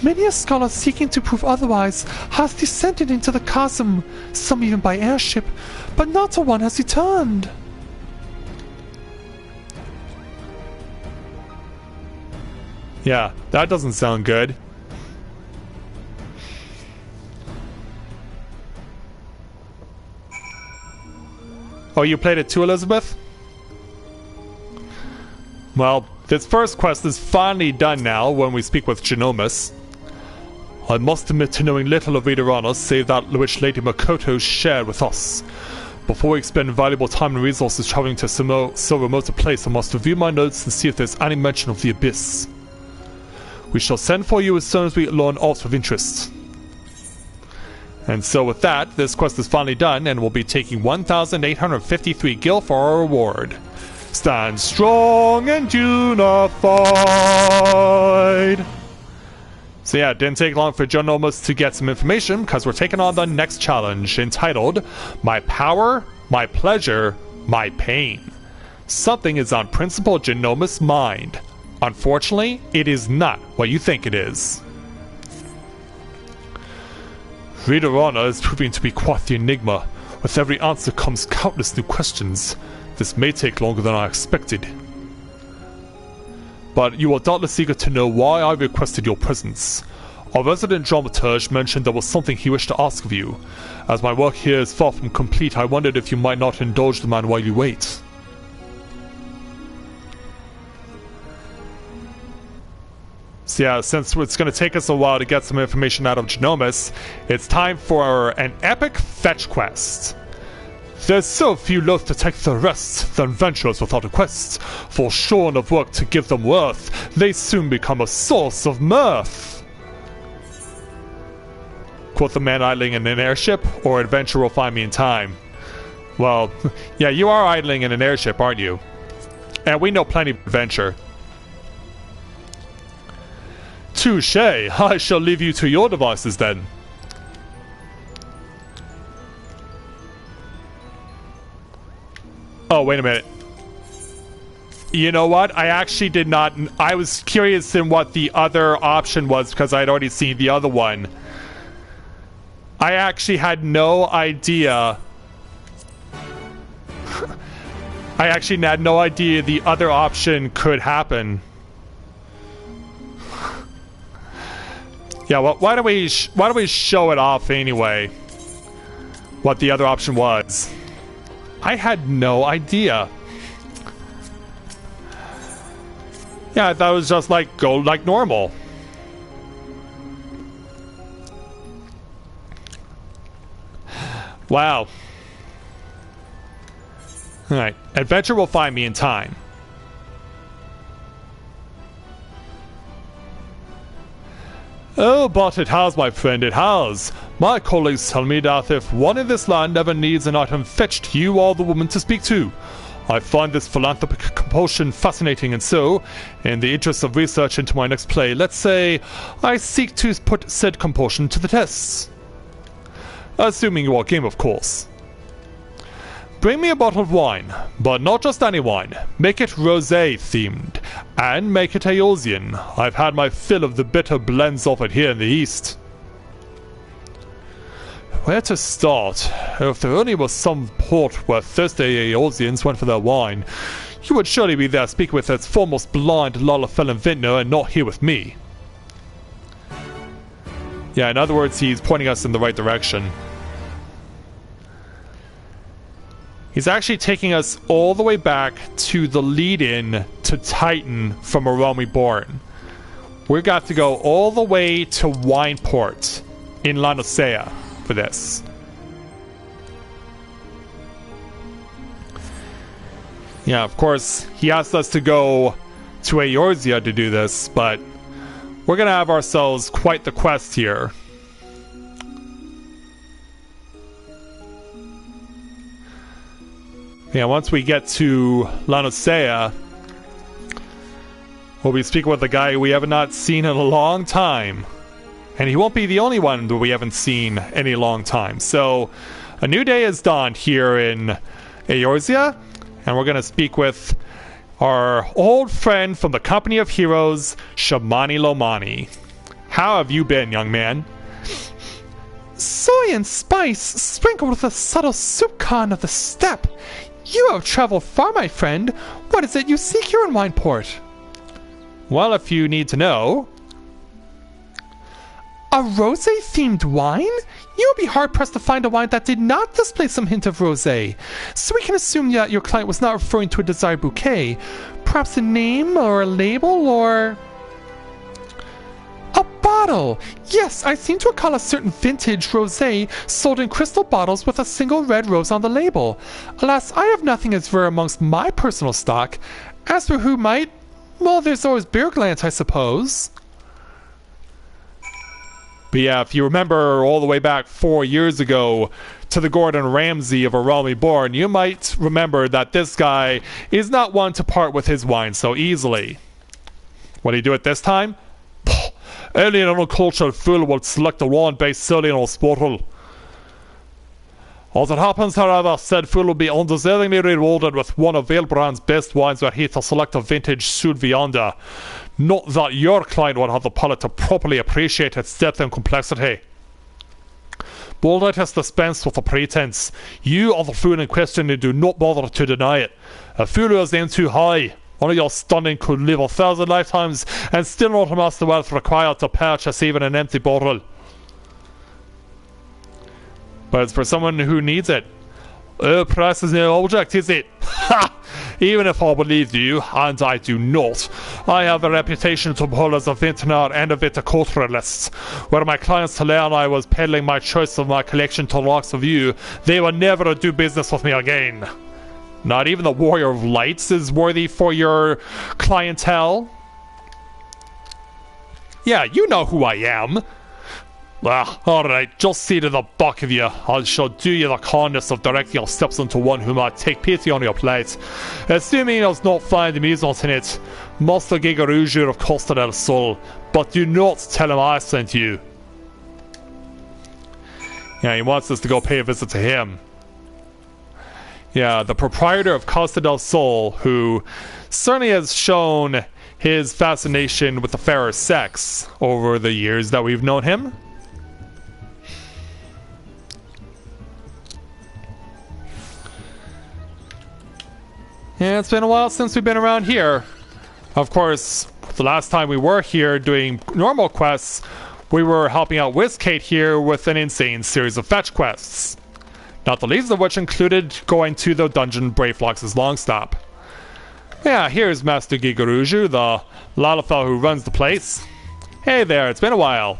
Many a scholar seeking to prove otherwise has descended into the chasm, some even by airship, but not a one has returned. Yeah, that doesn't sound good. Oh, you played it too, Elizabeth? Well, this first quest is finally done now when we speak with Geonomus. I must admit to knowing little of Ridorana save that which Lady Makoto shared with us. Before we expend valuable time and resources traveling to so remote a place, I must review my notes and see if there's any mention of the Abyss. We shall send for you as soon as we learn aught of interest. And so with that, this quest is finally done, and we'll be taking 1,853 gil for our reward. Stand strong and unified! So yeah, it didn't take long for Geonomus to get some information, because we're taking on the next challenge, entitled, My Power, My Pleasure, My Pain. Something is on Principal Geonomus' mind. Unfortunately, it is not what you think it is. Ridorana is proving to be quite the enigma. With every answer comes countless new questions. This may take longer than I expected. But you are doubtless eager to know why I requested your presence. Our resident dramaturge mentioned there was something he wished to ask of you. As my work here is far from complete, I wondered if you might not indulge the man while you wait. So yeah, since it's going to take us a while to get some information out of Geonomus, it's time for an epic fetch quest. There's so few loath to take the rest than venturers without a quest, for shorn of work to give them worth, they soon become a source of mirth. Quoth the man idling in an airship, or adventure will find me in time. Well, yeah, you are idling in an airship, aren't you? And we know plenty of adventure. Touche! I shall leave you to your devices then. Oh, wait a minute. You know what? I actually did not... I was curious in what the other option was because I had already seen the other one. I actually had no idea. I actually had no idea the other option could happen. Yeah, well, why don't we show it off anyway? What the other option was. I had no idea. Yeah, I thought it was just like go like normal. Wow. Alright, adventure will find me in time. Oh, but it has, my friend, it has. My colleagues tell me that if one in this land ever needs an item fetched, you are the woman to speak to. I find this philanthropic compulsion fascinating, and so, in the interest of research into my next play, let's say I seek to put said compulsion to the test. Assuming you are game, of course. Bring me a bottle of wine, but not just any wine. Make it rosé themed, and make it Aeolian. I've had my fill of the bitter blends of it here in the East. Where to start? If there only was some port where thirsty Aeolians went for their wine, you would surely be there speaking with its foremost blind Lalafell and vintner and not here with me. Yeah, in other words, he's pointing us in the right direction. He's actually taking us all the way back to the lead-in to Titan from A Realm Reborn, we got to go all the way to Wineport in Laodicea for this. Yeah, of course, he asked us to go to Eorzea to do this, but we're gonna have ourselves quite the quest here. Yeah, once we get to Laodicea, we'll be speaking with a guy we have not seen in a long time. And he won't be the only one that we haven't seen in a long time. So, a new day has dawned here in Eorzea, and we're going to speak with our old friend from the Company of Heroes, Shamani Lomani. How have you been, young man? Soy and spice, sprinkled with a subtle soup con of the steppe. You have traveled far, my friend. What is it you seek here in Wineport? Well, if you need to know... A rosé-themed wine? You would be hard-pressed to find a wine that did not display some hint of rosé. So we can assume that your client was not referring to a desired bouquet. Perhaps a name or a label or... A bottle! Yes, I seem to recall a certain vintage rosé sold in crystal bottles with a single red rose on the label. Alas, I have nothing as rare amongst my personal stock. As for who might... Well, there's always Berglant, I suppose. But yeah, if you remember all the way back 4 years ago to the Gordon Ramsay of A Realm Reborn, you might remember that this guy is not one to part with his wine so easily. What did he do it this time? Only an uncultured fool would select a wine based solely on a bottle. As it happens, however, said fool will be undeservingly rewarded with one of Valebrand's best wines were he to select a vintage Sud Vianda. Not that your client would have the palate to properly appreciate its depth and complexity. But let us dispense with the pretense. You are the fool in question and do not bother to deny it. A fool who has aimed too high. Only your stunning could live 1,000 lifetimes and still not amass the wealth required to purchase even an empty bottle. But it's for someone who needs it. Price is no object, is it? Ha! Even if I believed you, and I do not, I have a reputation to uphold as a vintner and a viticulturalist. Were my clients to learn I was peddling my choice of my collection to the likes of you, they would never do business with me again. Not even the Warrior of Lights is worthy for your clientele. Yeah, you know who I am. Alright, just see to the back of you. I shall do you the kindness of directing your steps into one who might take pity on your plight. Assuming he does not find amusement in it, Master Gigaruju of Costa del Sol, but do not tell him I sent you. Yeah, he wants us to go pay a visit to him. Yeah, the proprietor of Costa del Sol, who certainly has shown his fascination with the fairer sex over the years that we've known him. Yeah, it's been a while since we've been around here. Of course, the last time we were here doing normal quests, we were helping out Wizkate here with an insane series of fetch quests. Not the least of which included going to the dungeon Bravelox's long stop. Yeah, here's Master Gigaruju, the Lalafell who runs the place. Hey there, it's been a while.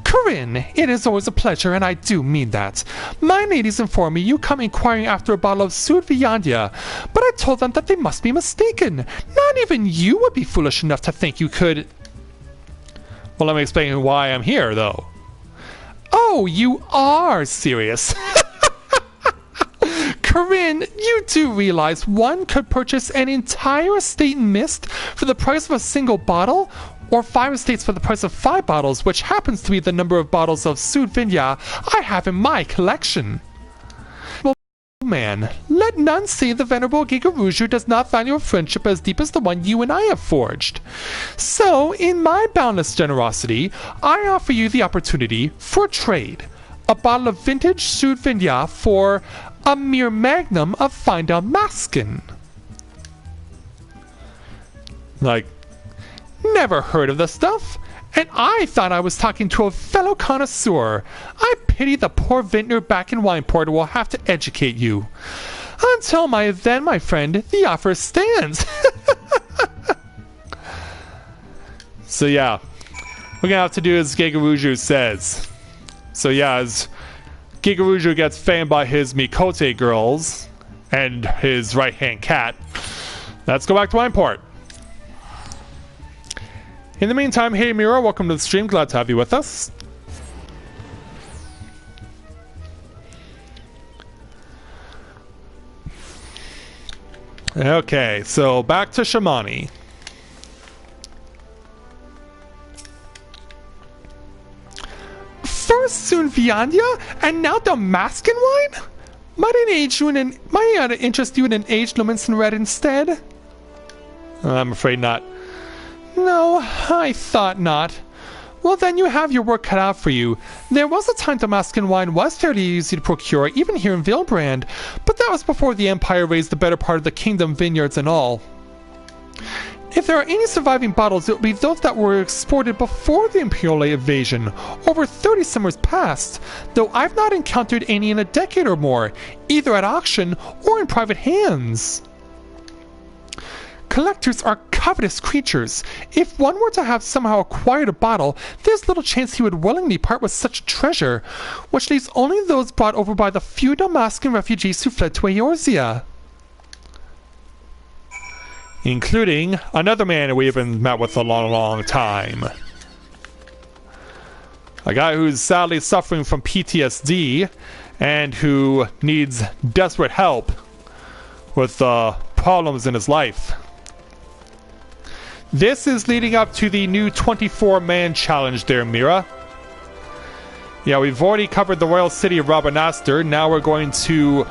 Corinne, it is always a pleasure, and I do mean that. My ladies inform me you come inquiring after a bottle of Sud Viandia, but I told them that they must be mistaken. Not even you would be foolish enough to think you could... Well, let me explain why I'm here, though. Oh, you are serious. Corinne, you do realize one could purchase an entire estate in mist for the price of a single bottle? Or 5 estates for the price of 5 bottles, which happens to be the number of bottles of Sud Vinya I have in my collection. Well, man, let none say the venerable Gigaruju does not value a friendship as deep as the one you and I have forged. So, in my boundless generosity, I offer you the opportunity for trade. A bottle of vintage Sud Vinya for a mere magnum of Findel Maskin. Like, never heard of the stuff, and I thought I was talking to a fellow connoisseur. I pity the poor vintner back in Wineport who will have to educate you. Until then, my friend, the offer stands. So yeah, we're gonna have to do as Gigaruju says. So yeah, as Gigaruju gets famed by his Mikote girls and his right-hand cat, let's go back to Wineport. In the meantime, hey Mira, welcome to the stream. Glad to have you with us. Okay, so back to Shamani. First soon Viandia, and now Damascus wine? Might I interest you in an aged Lominson Red instead? I'm afraid not. No, I thought not. Well, then you have your work cut out for you. There was a time Damascus wine was fairly easy to procure, even here in Vilbrand, but that was before the Empire raised the better part of the kingdom, vineyards and all. If there are any surviving bottles, it will be those that were exported before the Imperial invasion, over 30 summers past, though I've not encountered any in a decade or more, either at auction or in private hands. Collectors are covetous creatures. If one were to have somehow acquired a bottle, there's little chance he would willingly part with such a treasure, which leaves only those brought over by the few Damascus refugees who fled to Eorzea. Including another man we haven't met with a long time. A guy who's sadly suffering from PTSD and who needs desperate help with problems in his life. This is leading up to the new 24-man challenge there, Mira. Yeah, we've already covered the royal city of Rabanastre. Now we're going to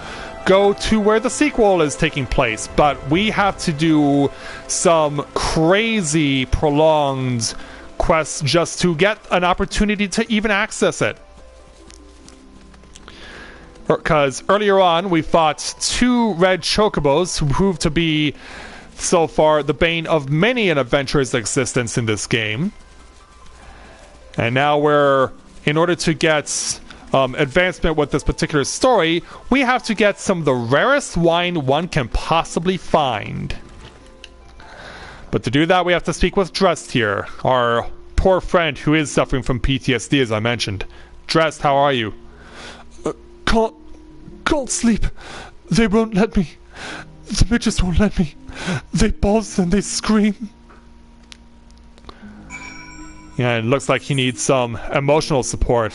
go to where the sequel is taking place, but we have to do some crazy prolonged quests just to get an opportunity to even access it. Because earlier on we fought 2 red chocobos who proved to be so far the bane of many an adventurer's existence in this game, and now we're, in order to get advancement with this particular story, we have to get some of the rarest wine one can possibly find. But to do that, we have to speak with Drest here, our poor friend who is suffering from PTSD, as I mentioned. Drest, how are you? Can't sleep. They won't let me. The bitches won't let me. They buzz and they scream. Yeah, it looks like he needs some emotional support.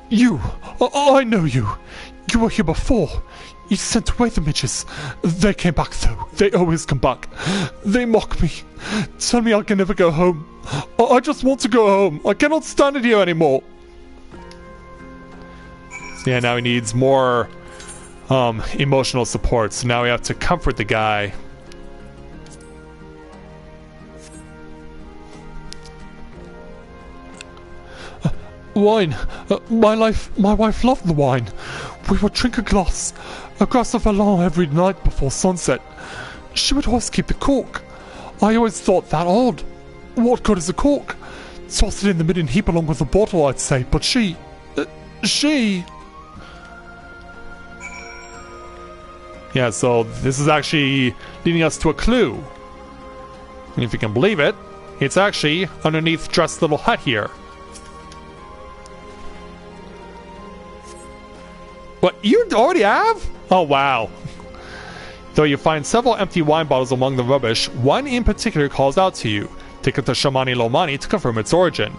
You! I know you! You were here before! You sent away the midges. They came back though. They always come back. They mock me. Tell me I can never go home. I just want to go home. I cannot stand it here anymore. So yeah, now he needs more emotional support. So now we have to comfort the guy. Wine. My wife loved the wine. We would drink a glass of Vallon every night before sunset. She would always keep the cork. I always thought that odd. What good is a cork? Toss it in the midden heap along with the bottle, I'd say, but she... Yeah, so this is actually leading us to a clue. And if you can believe it, it's actually underneath Drest's little hut here. What, you already have? Oh, wow. Though you find several empty wine bottles among the rubbish, one in particular calls out to you. Take it to Shamani Lomani to confirm its origin.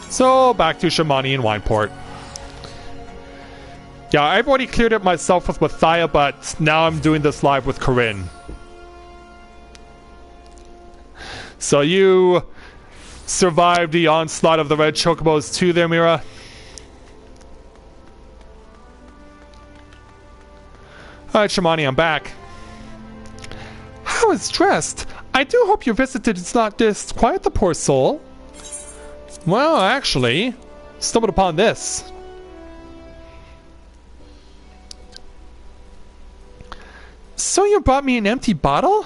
So, back to Shamani and Wineport. Yeah, I've already cleared it myself with Mathia, but now I'm doing this live with Corinne. So you survived the onslaught of the red chocobos too there, Mira? Alright, Shamani, I'm back. How is Drest? I do hope your visit did not disquiet the poor soul. Well, actually, stumbled upon this. So you brought me an empty bottle?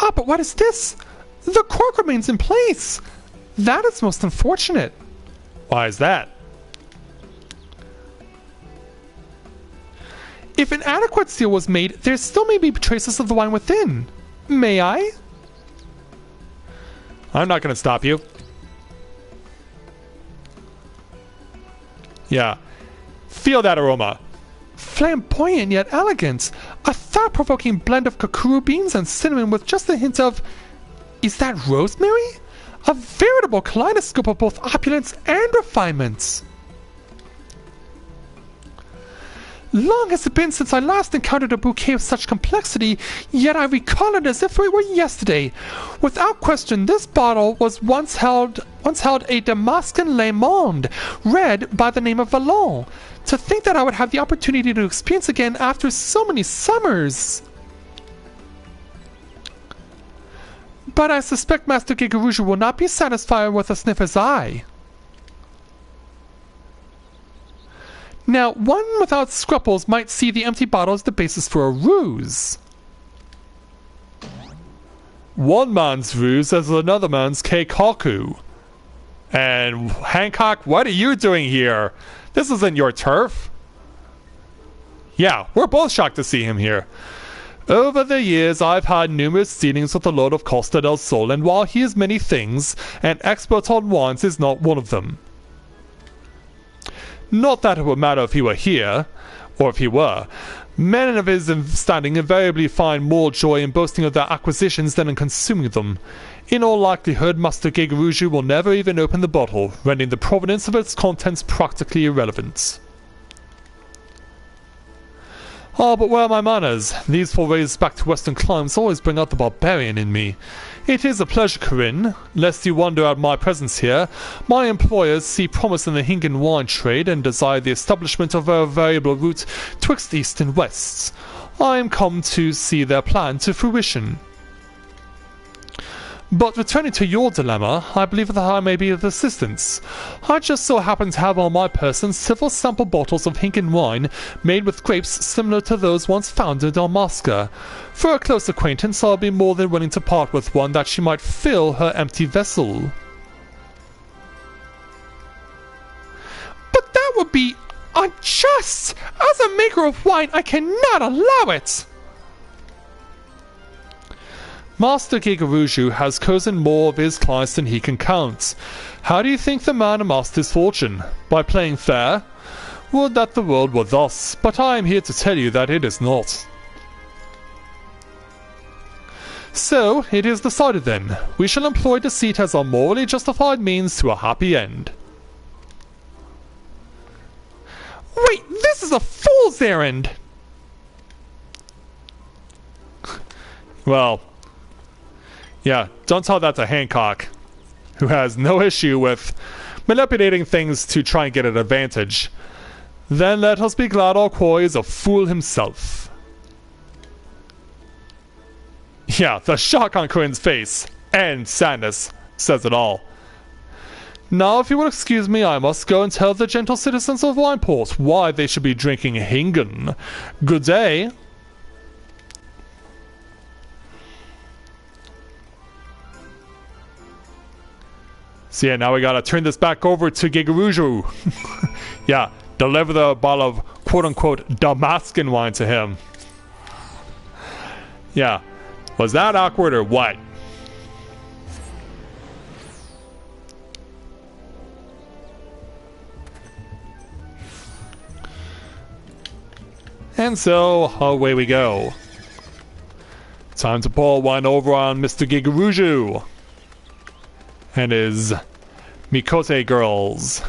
Ah, but what is this? The cork remains in place. That is most unfortunate. Why is that? If an adequate seal was made, there still may be traces of the wine within. May I? I'm not going to stop you. Yeah. Feel that aroma. Flamboyant yet elegant. A thought-provoking blend of kakuru beans and cinnamon with just a hint of... Is that rosemary? A veritable kaleidoscope of both opulence and refinement. Long has it been since I last encountered a bouquet of such complexity, yet I recall it as if it were yesterday. Without question, this bottle was once held a Damascus Le Monde, read by the name of Vallon. To think that I would have the opportunity to experience again after so many summers. But I suspect Master Gigaruja will not be satisfied with a sniffer's eye. Now, one without scruples might see the empty bottle as the basis for a ruse. One man's ruse is another man's keikaku. And Hancock, what are you doing here? This isn't your turf. Yeah, we're both shocked to see him here. Over the years, I've had numerous dealings with the Lord of Costa del Sol, and while he is many things, an expert on wines is not one of them. Not that it would matter if he were here, or if he were. Men of his standing invariably find more joy in boasting of their acquisitions than in consuming them. In all likelihood, Master Gigaruju will never even open the bottle, rendering the provenance of its contents practically irrelevant. Ah, but where are my manners? These forays back to western climes always bring out the barbarian in me. It is a pleasure, Corinne. Lest you wonder at my presence here, my employers see promise in the Hingan wine trade and desire the establishment of a variable route twixt east and west. I am come to see their plan to fruition. But returning to your dilemma, I believe that I may be of assistance. I just so happen to have on my person several sample bottles of Hinken wine made with grapes similar to those once found in Dalmasca. For a close acquaintance, I'll be more than willing to part with one that she might fill her empty vessel. But that would be unjust! As a maker of wine, I cannot allow it! Master Gigaruju has chosen more of his clients than he can count. How do you think the man amassed his fortune? By playing fair? Would that the world were thus, but I am here to tell you that it is not. So, it is decided then. We shall employ deceit as our morally justified means to a happy end. Wait, this is a fool's errand! Well... yeah, don't tell that to Hancock, who has no issue with manipulating things to try and get an advantage. Then let us be glad our quarry is a fool himself. Yeah, the shock on Corinne's face, and sadness, says it all. Now, if you will excuse me, I must go and tell the gentle citizens of Wineport why they should be drinking Hingen. Good day. So yeah, now we gotta turn this back over to Gigaruju. Yeah, deliver the bottle of quote-unquote Damascan wine to him. Yeah, was that awkward or what? And so, away we go. Time to pour wine over on Mr. Gigaruju and his Mikote girls.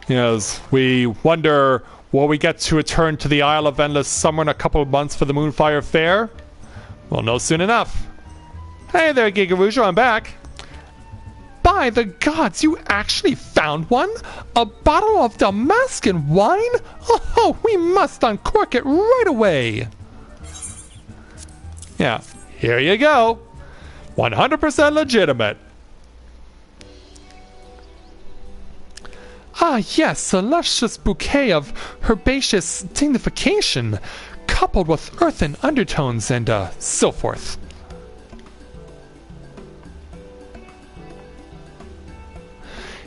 Yes, we wonder, will we get to return to the Isle of Endless Summer in a couple of months for the Moonfire Fair? We'll know soon enough. Hey there, Gigaruju, I'm back. By the gods, you actually found one? A bottle of Damascan wine? Oh, we must uncork it right away. Yeah, here you go. 100% legitimate. Ah yes, a luscious bouquet of herbaceous dignification, coupled with earthen undertones and so forth.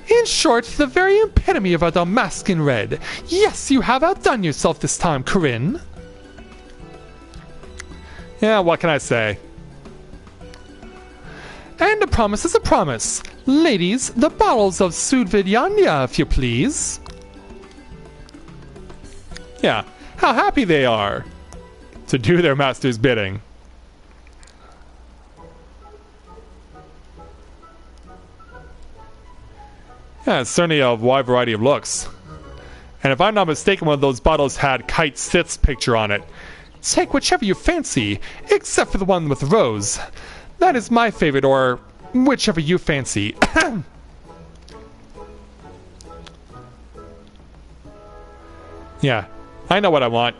In short, the very epitome of a Damascus red. Yes, you have outdone yourself this time, Corinne. Yeah, what can I say? And a promise is a promise. Ladies, the bottles of Sudvidyanya, if you please. Yeah, how happy they are to do their master's bidding. Yeah, it's certainly a wide variety of looks. And if I'm not mistaken, one of those bottles had Kite Sith's picture on it. Take whichever you fancy, except for the one with the rose. That is my favorite, or whichever you fancy. Yeah, I know what I want.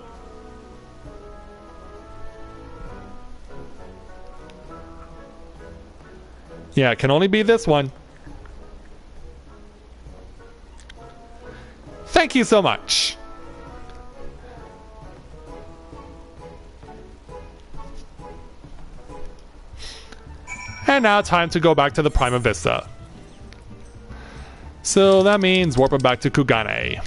Yeah, it can only be this one. Thank you so much. And now time to go back to the Prima Vista. So that means warping back to Kugane.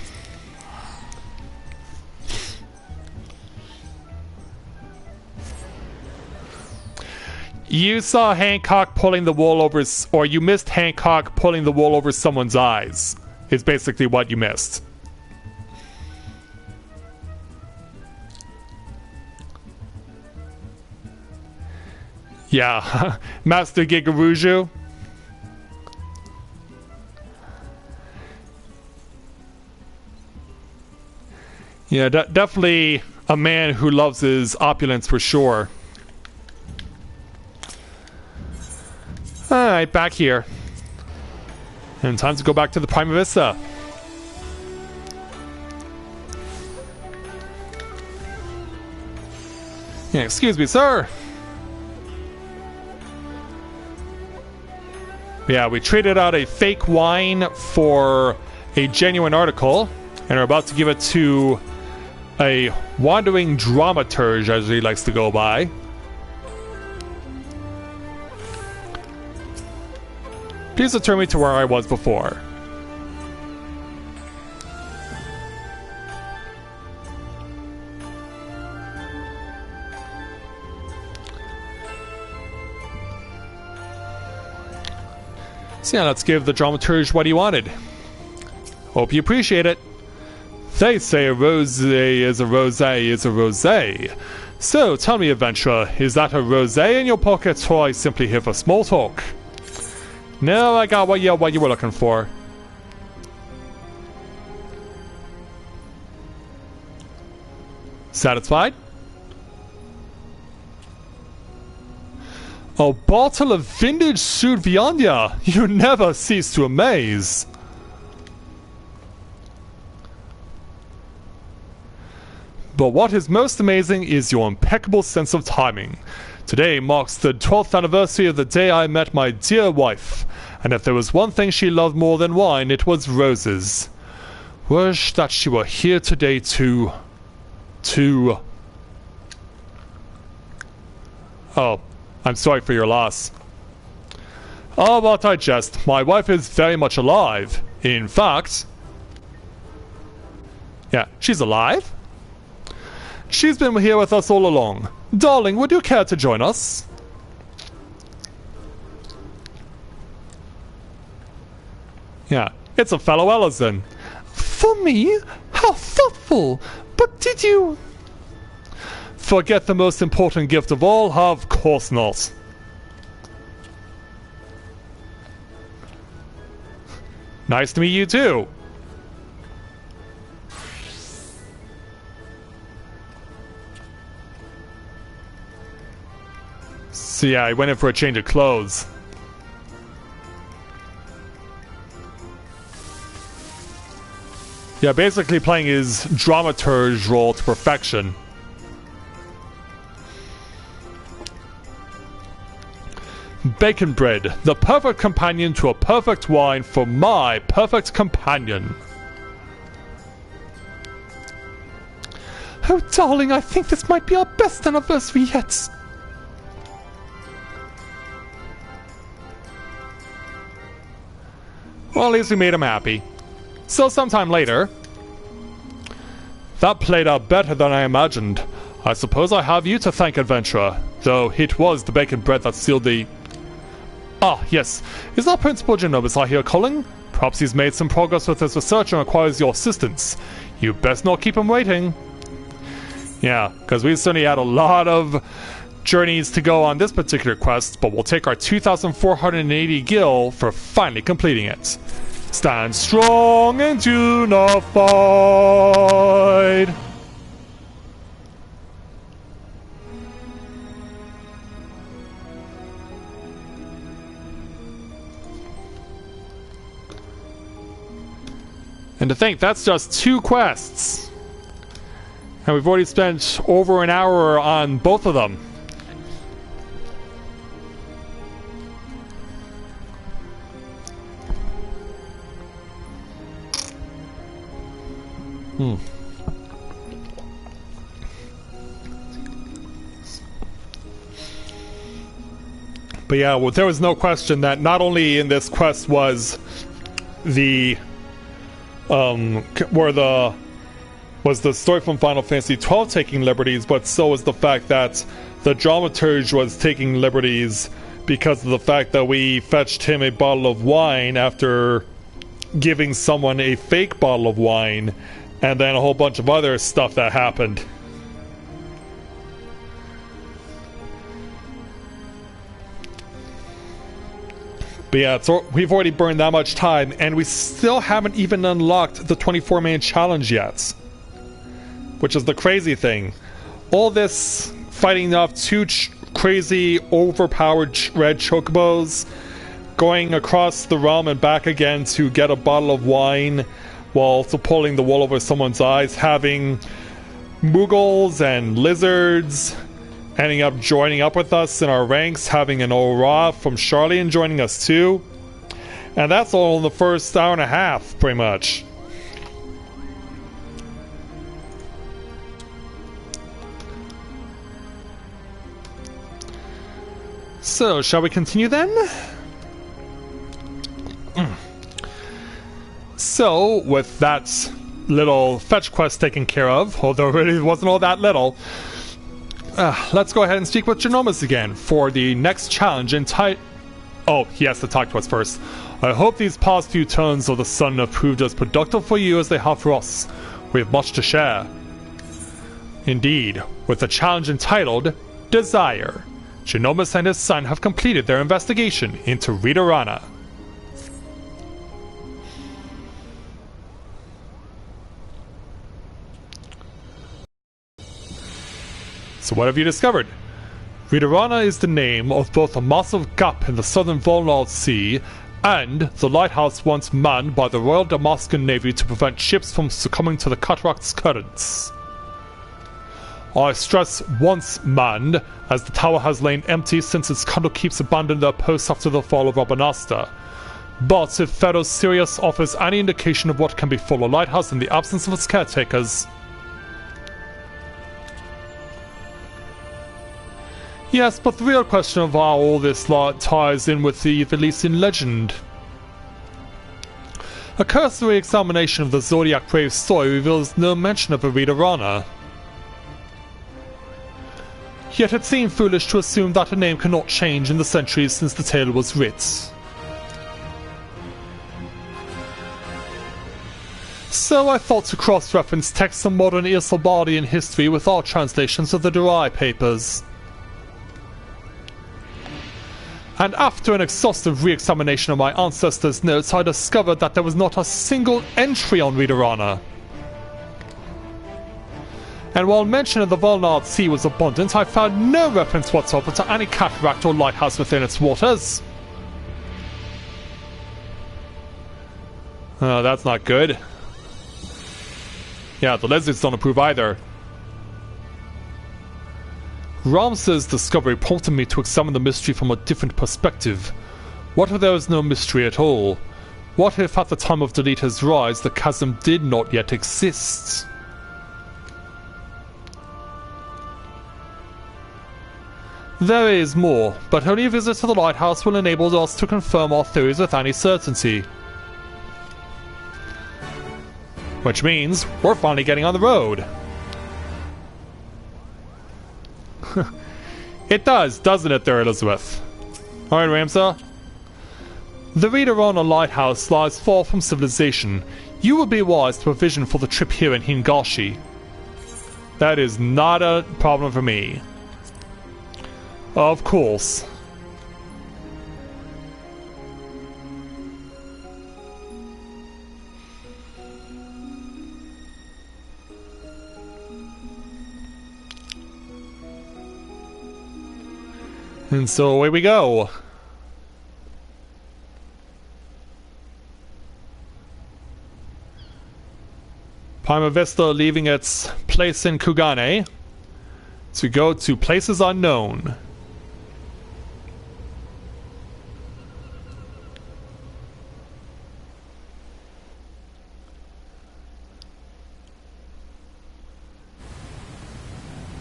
You saw Hancock pulling the wool over, or you missed Hancock pulling the wool over someone's eyes. Is basically what you missed. Yeah, Master Gigaruju. Yeah, definitely a man who loves his opulence for sure. Alright, back here. And time to go back to the Prima Vista. Yeah, excuse me, sir. Yeah, we traded out a fake wine for a genuine article, and are about to give it to a wandering dramaturge, as he likes to go by. Please return me to where I was before. So yeah, let's give the dramaturge what he wanted. Hope you appreciate it. They say a rosé is a rosé is a rosé. So tell me, adventurer, is that a rosé in your pocket, or are you simply here for small talk? No, I got what you were looking for. Satisfied? A bottle of vintage Sudvianya! You never cease to amaze! But what is most amazing is your impeccable sense of timing. Today marks the 12th anniversary of the day I met my dear wife, and if there was one thing she loved more than wine, it was roses. Wish that she were here today to... Oh, I'm sorry for your loss. Oh, but I jest. My wife is very much alive. In fact... Yeah, she's alive? She's been here with us all along. Darling, would you care to join us? Yeah, it's a fellow Ellison. For me? How thoughtful! But did you... Forget the most important gift of all? Of course not. Nice to meet you too. So yeah, I went in for a change of clothes. Yeah, basically playing his dramaturge role to perfection. Bacon bread, the perfect companion to a perfect wine for my perfect companion. Oh, darling, I think this might be our best anniversary yet. Well, at least we made him happy. So sometime later... That played out better than I imagined. I suppose I have you to thank, adventurer. Though it was the bacon bread that sealed the... Ah, yes. Is that Principal Genovus I hear calling? Perhaps he's made some progress with his research and requires your assistance. You best not keep him waiting. Yeah, because we certainly had a lot of journeys to go on this particular quest, but we'll take our 2,480 gil for finally completing it. Stand strong and do not fight. And to think, that's just 2 quests. And we've already spent over an hour on both of them. But yeah, well, there was no question that not only in this quest was the was the story from Final Fantasy XII taking liberties, but so was the fact that the dramaturge was taking liberties because of the fact that we fetched him a bottle of wine after giving someone a fake bottle of wine, and then a whole bunch of other stuff that happened. But yeah, so we've already burned that much time, and we still haven't even unlocked the 24-man challenge yet. Which is the crazy thing. All this fighting off 2 crazy, overpowered red chocobos, going across the realm and back again to get a bottle of wine, while also pulling the wool over someone's eyes, having Moogles and lizards ending up joining up with us in our ranks, having an Aura from Charlian joining us too. And that's all in the first hour and a half, pretty much. So, shall we continue then? So, with that little fetch quest taken care of, although it really wasn't all that little, let's go ahead and speak with Genovus again for the next challenge in Oh, he has to talk to us first. I hope these past few turns of the sun have proved as productive for you as they have for us. We have much to share. Indeed, with the challenge entitled Desire, Genovus and his son have completed their investigation into Ridorana. So what have you discovered? Ridorana is the name of both a massive gap in the southern Volnald Sea and the lighthouse once manned by the Royal Damascan Navy to prevent ships from succumbing to the cataract's currents. I stress once manned, as the tower has lain empty since its candlekeeps abandoned their posts after the fall of Rabanasta. But if Pharaoh Sirius offers any indication of what can befall a lighthouse in the absence of its caretakers... Yes, but the real question of how all this ties in with the Velician legend. A cursory examination of the Zodiac Brave's story reveals no mention of a Ridorana. Yet it seemed foolish to assume that a name cannot change in the centuries since the tale was writ. So I thought to cross-reference texts of modern Isilbardian history with our translations of the Durai papers. And after an exhaustive re-examination of my ancestors' notes, I discovered that there was not a single entry on Ridorana. And while mention of the Volnard Sea was abundant, I found no reference whatsoever to any cataract or lighthouse within its waters. Oh, that's not good. Yeah, the lizards don't approve either. Rams's discovery prompted me to examine the mystery from a different perspective. What if there was no mystery at all? What if at the time of Delita's rise the chasm did not yet exist? There is more, but only a visit to the lighthouse will enable us to confirm our theories with any certainty. Which means we're finally getting on the road. It does, doesn't it there, Elizabeth? Alright, Ramsa. The Ridorana Lighthouse lies far from civilization. You will be wise to provision for the trip here in Hingashi. That is not a problem for me. Of course. And so away we go. Prima Vista leaving its place in Kugane to go to places unknown.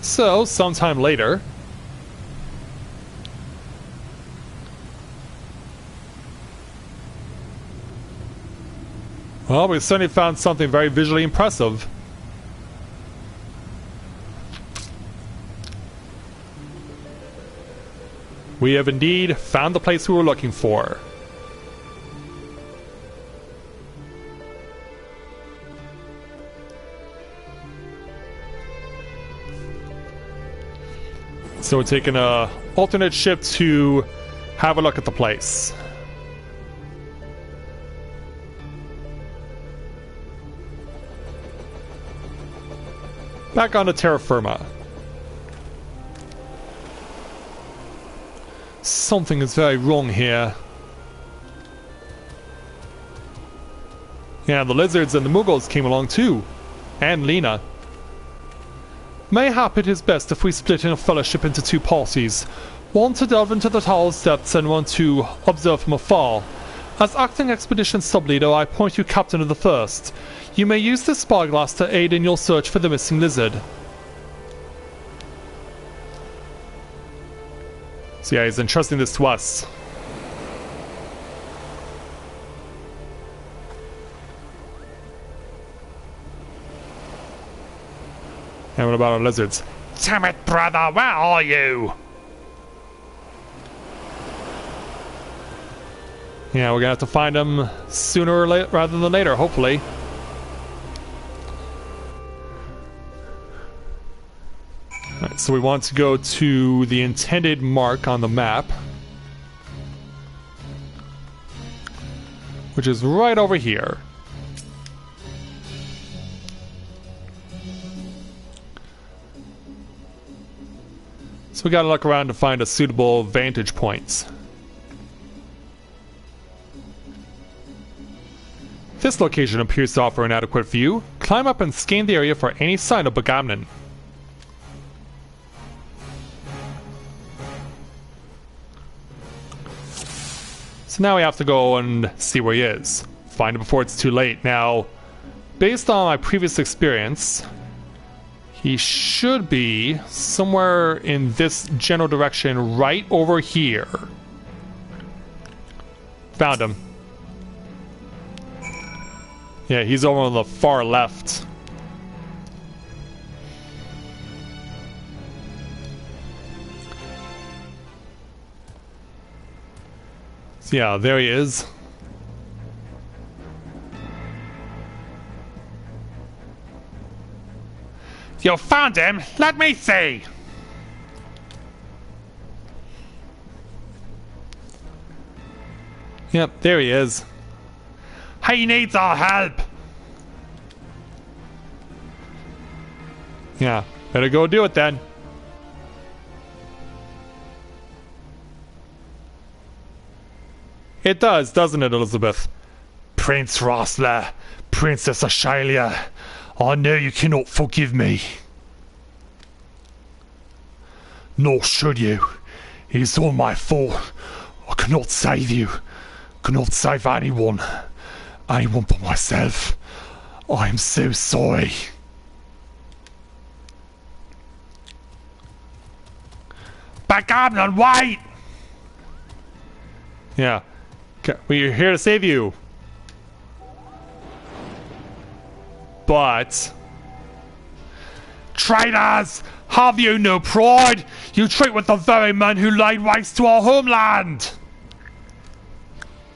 So, sometime later, well, we certainly found something very visually impressive. We have indeed found the place we were looking for. So we're taking an alternate ship to have a look at the place. Back on to terra firma. Something is very wrong here. Yeah, the lizards and the Muggles came along too. And Lena. Mayhap it is best if we split in a fellowship into two parties. One to delve into the tower's depths and one to observe from afar. As acting expedition sub-leader, I appoint you captain of the first. You may use this spyglass to aid in your search for the missing lizard. So yeah, he's entrusting this to us. And what about our lizards? Damn it, brother, where are you? Yeah, we're gonna have to find them sooner or rather than later, hopefully. Alright, so we want to go to the intended mark on the map, which is right over here. So we gotta look around to find a suitable vantage points. This location appears to offer an adequate view. Climb up and scan the area for any sign of Bagamnon. So now we have to go and see where he is. Find him before it's too late. Now, based on my previous experience, he should be somewhere in this general direction right over here. Found him. Yeah, he's over on the far left. So yeah, there he is. You found him? Let me see! Yep, there he is. He needs our help! Yeah, better go do it then. It does, doesn't it, Elizabeth? Prince Rossler, Princess Ashalia, I know you cannot forgive me. Nor should you. It is all my fault. I cannot save you. Cannot save anyone. Anyone but myself. I am so sorry. Bagamnon, wait! Yeah. We're here to save you. but... Traitors! Have you no pride? You treat with the very men who laid waste to our homeland!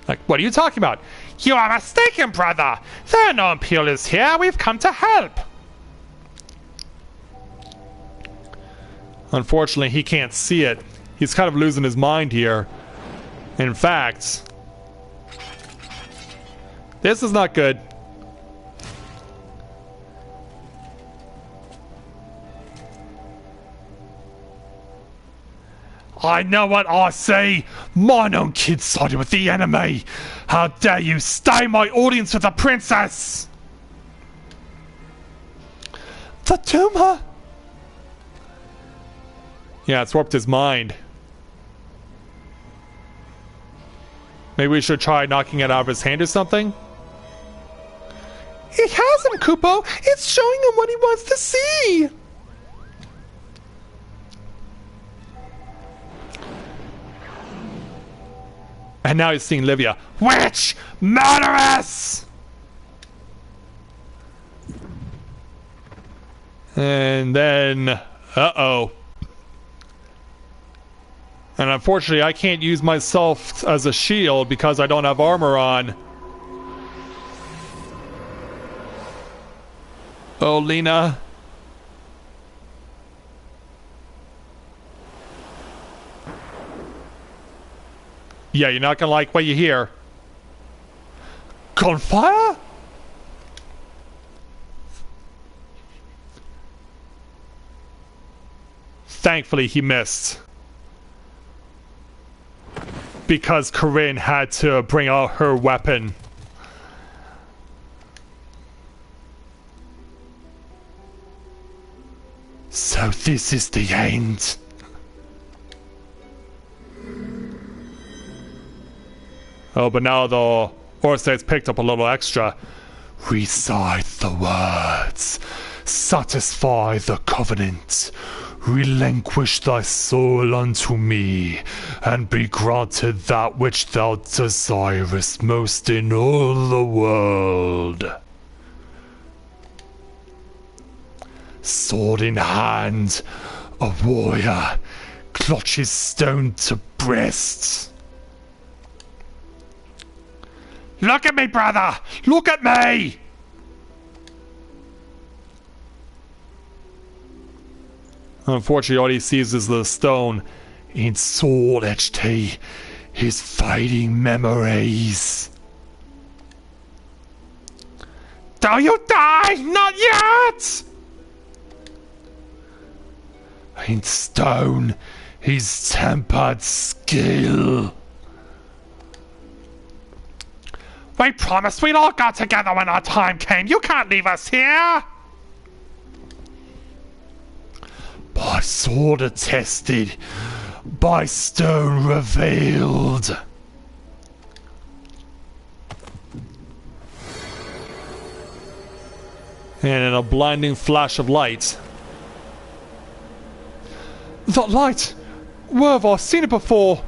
Like, what are you talking about? You are mistaken, brother! There are no Imperials here, we've come to help! Unfortunately, he can't see it. He's kind of losing his mind here. In fact... This is not good. I know what I see! Mine own kid sided with the enemy! How dare you stay my audience with the princess! The tumor! Yeah, it's warped his mind. Maybe we should try knocking it out of his hand or something? It has him, Kupo! It's showing him what he wants to see! And now he's seeing Livia. Witch! Murderess! And then... Uh-oh. And unfortunately, I can't use myself as a shield because I don't have armor on. Oh, Lena. Yeah, you're not gonna like what you hear. Gunfire? Thankfully, he missed. Because Corinne had to bring out her weapon. So this is the end. Oh, but now the Orstate's picked up a little extra. Recite the words. Satisfy the covenant. Relinquish thy soul unto me, and be granted that which thou desirest most in all the world. Sword in hand, a warrior clutches stone to breast. Look at me, brother! Look at me! Unfortunately, all he sees is the stone. In sword etched he, his fading memories. Do you die? Not yet! In stone, his tempered skill. We promised we'd all go together when our time came. You can't leave us here! By sword attested, by stone revealed. And in a blinding flash of light. That light! Where have I seen it before?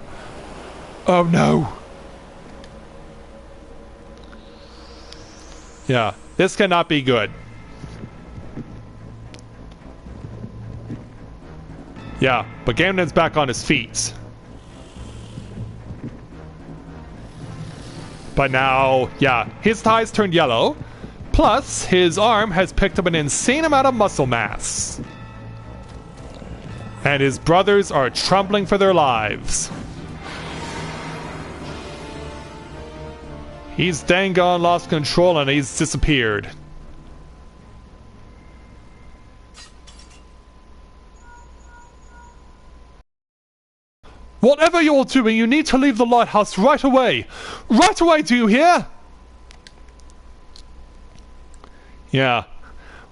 Oh no. Yeah, this cannot be good. Yeah, but Gamden's back on his feet. But now, yeah, his thighs turned yellow. Plus, his arm has picked up an insane amount of muscle mass. And his brothers are trembling for their lives. He's dang gone lost control and he's disappeared. Whatever you're doing, you need to leave the lighthouse right away. Right away, do you hear? Yeah,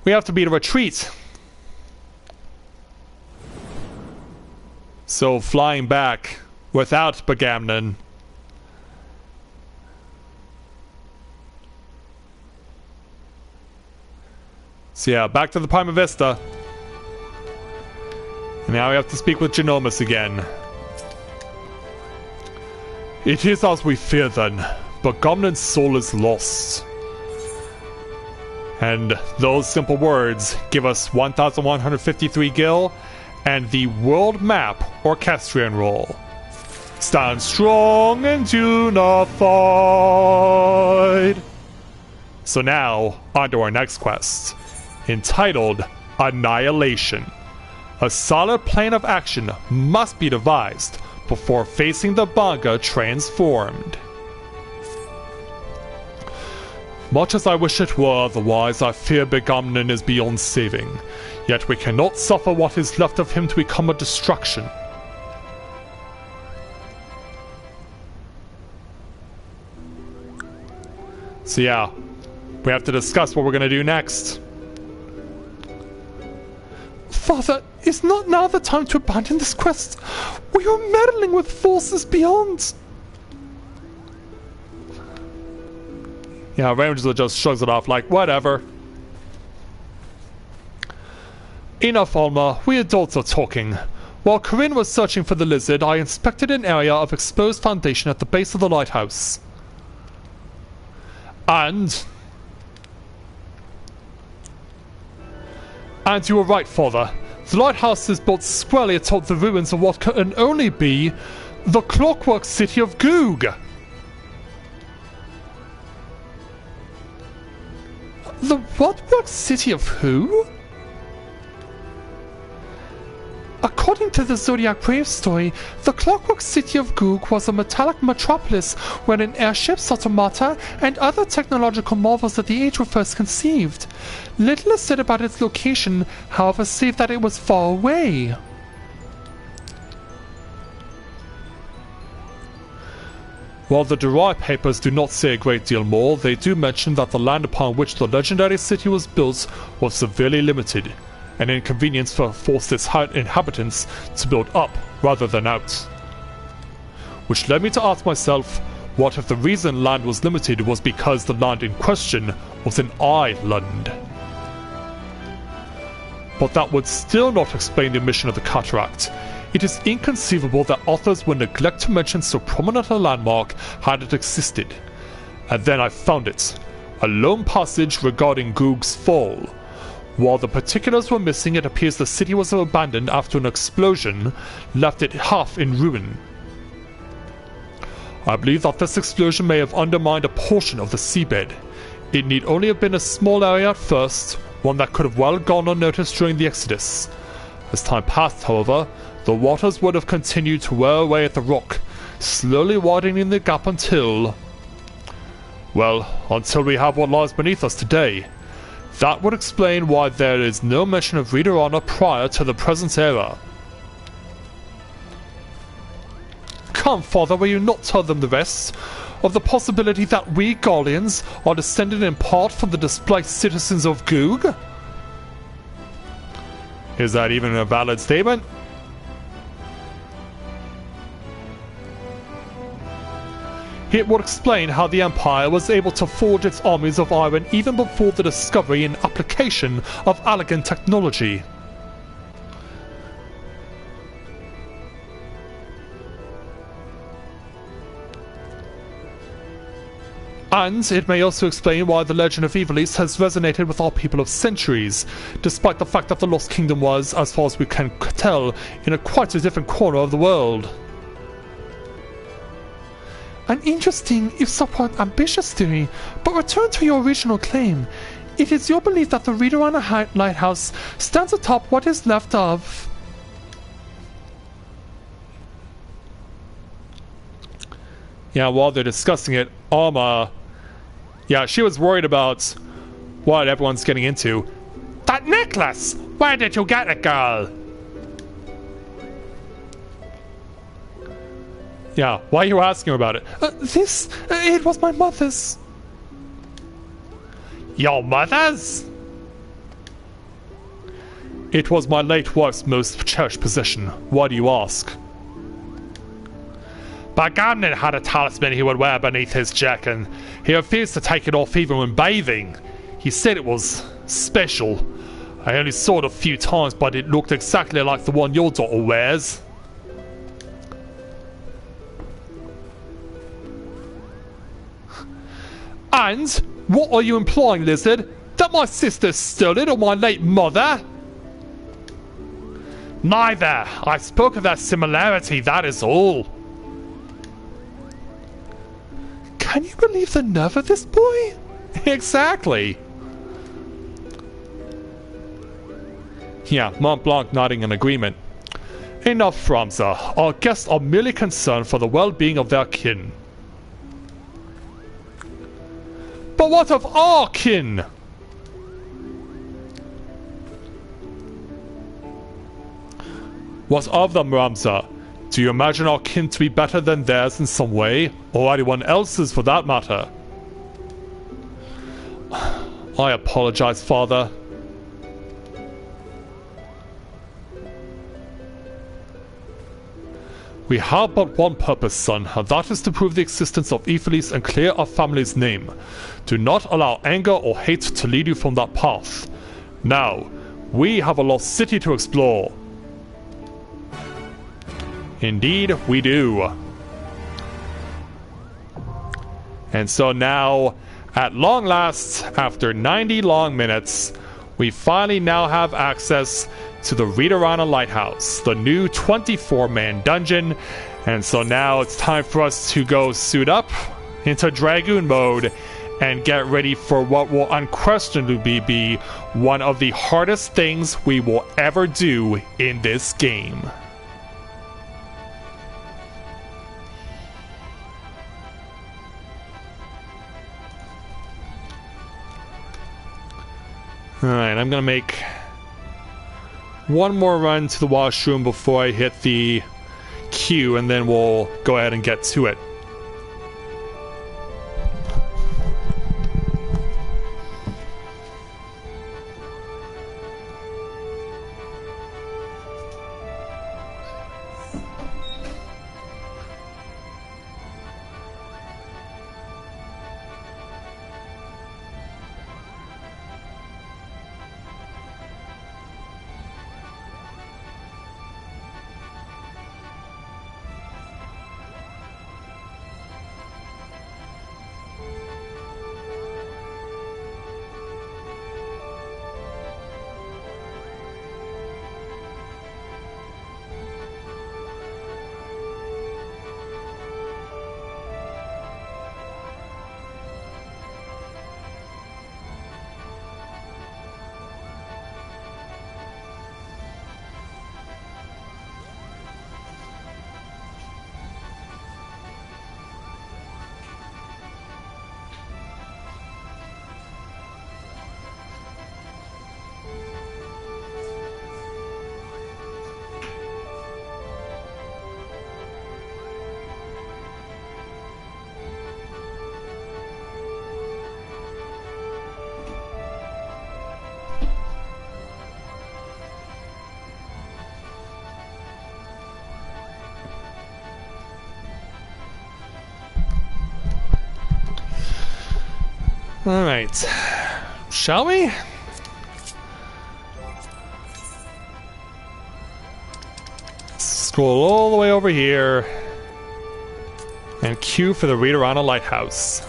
we have to beat a retreat. So flying back without Bagamnon. So yeah, back to the Prima Vista. And now we have to speak with Genomus again. It is as we fear then, but Gomnon's soul is lost. And those simple words give us 1,153 gil and the world map orchestrion roll. Stand strong and do not fight. So now, on to our next quest, entitled Annihilation. A solid plan of action must be devised before facing the Banga transformed. Much as I wish it were otherwise, I fear Begamnon is beyond saving. Yet we cannot suffer what is left of him to become a destruction. So yeah, we have to discuss what we're gonna do next. Father, is not now the time to abandon this quest? We are meddling with forces beyond. Yeah, Ranger just shrugs it off like, whatever. Enough, Alma. We adults are talking. While Corinne was searching for the lizard, I inspected an area of exposed foundation at the base of the lighthouse. And you were right, Father. The lighthouse is built squarely atop the ruins of what can only be the clockwork city of Goog. The what city of who? According to the Zodiac Brave story, the Clockwork City of Goog was a metallic metropolis wherein airships, automata, and other technological marvels of the age were first conceived. Little is said about its location, however, save that it was far away. While the Durai papers do not say a great deal more, they do mention that the land upon which the legendary city was built was severely limited, an inconvenience forced its inhabitants to build up rather than out. Which led me to ask myself, what if the reason land was limited was because the land in question was an island? But that would still not explain the mission of the cataract. It is inconceivable that authors would neglect to mention so prominent a landmark had it existed. And then I found it, a lone passage regarding Goog's fall. While the particulars were missing, it appears the city was abandoned after an explosion left it half in ruin. I believe that this explosion may have undermined a portion of the seabed. It need only have been a small area at first, one that could have well gone unnoticed during the Exodus. As time passed, however, the waters would have continued to wear away at the rock, slowly widening the gap until we have what lies beneath us today. That would explain why there is no mention of Ridorana prior to the present era. Come, Father, will you not tell them the rest? Of the possibility that we Garleans are descended in part from the displaced citizens of Goog? Is that even a valid statement? It would explain how the Empire was able to forge its armies of iron even before the discovery and application of elegant technology. And it may also explain why the legend of Ivalice has resonated with our people of centuries, despite the fact that the Lost Kingdom was, as far as we can tell, in quite a different corner of the world. An interesting, if somewhat ambitious theory, but return to your original claim. It is your belief that the Ridorana Lighthouse stands atop what is left of... Yeah, while they're discussing it, Alma... Yeah, she was worried about what everyone's getting into. That necklace! Where did you get it, girl? Yeah, why are you asking about it? It was my mother's. Your mother's? It was my late wife's most cherished possession. Why do you ask? Begamnon had a talisman he would wear beneath his jacket. He refused to take it off even when bathing. He said it was special. I only saw it a few times, but it looked exactly like the one your daughter wears. And what are you implying, Lizard? That my sister stole it or my late mother? Neither. I spoke of that similarity, that is all. Can you believe the nerve of this boy? Exactly. Yeah, Mont Blanc nodding in agreement. Enough, Framza. Our guests are merely concerned for the well-being of their kin. But what of our kin? What of them, Ramza? Do you imagine our kin to be better than theirs in some way? Or anyone else's for that matter? I apologize, Father. We have but one purpose, son, and that is to prove the existence of Iphilis and clear our family's name. Do not allow anger or hate to lead you from that path. Now, we have a lost city to explore. Indeed, we do. And so now, at long last, after 90 long minutes, we finally now have access to the Ridorana Lighthouse, the new 24-man dungeon. And so now it's time for us to go suit up into Dragoon mode and get ready for what will unquestionably be one of the hardest things we will ever do in this game. Alright, I'm gonna make one more run to the washroom before I hit the queue, and then we'll go ahead and get to it. Alright, shall we? Scroll all the way over here and queue for the Ridorana Lighthouse.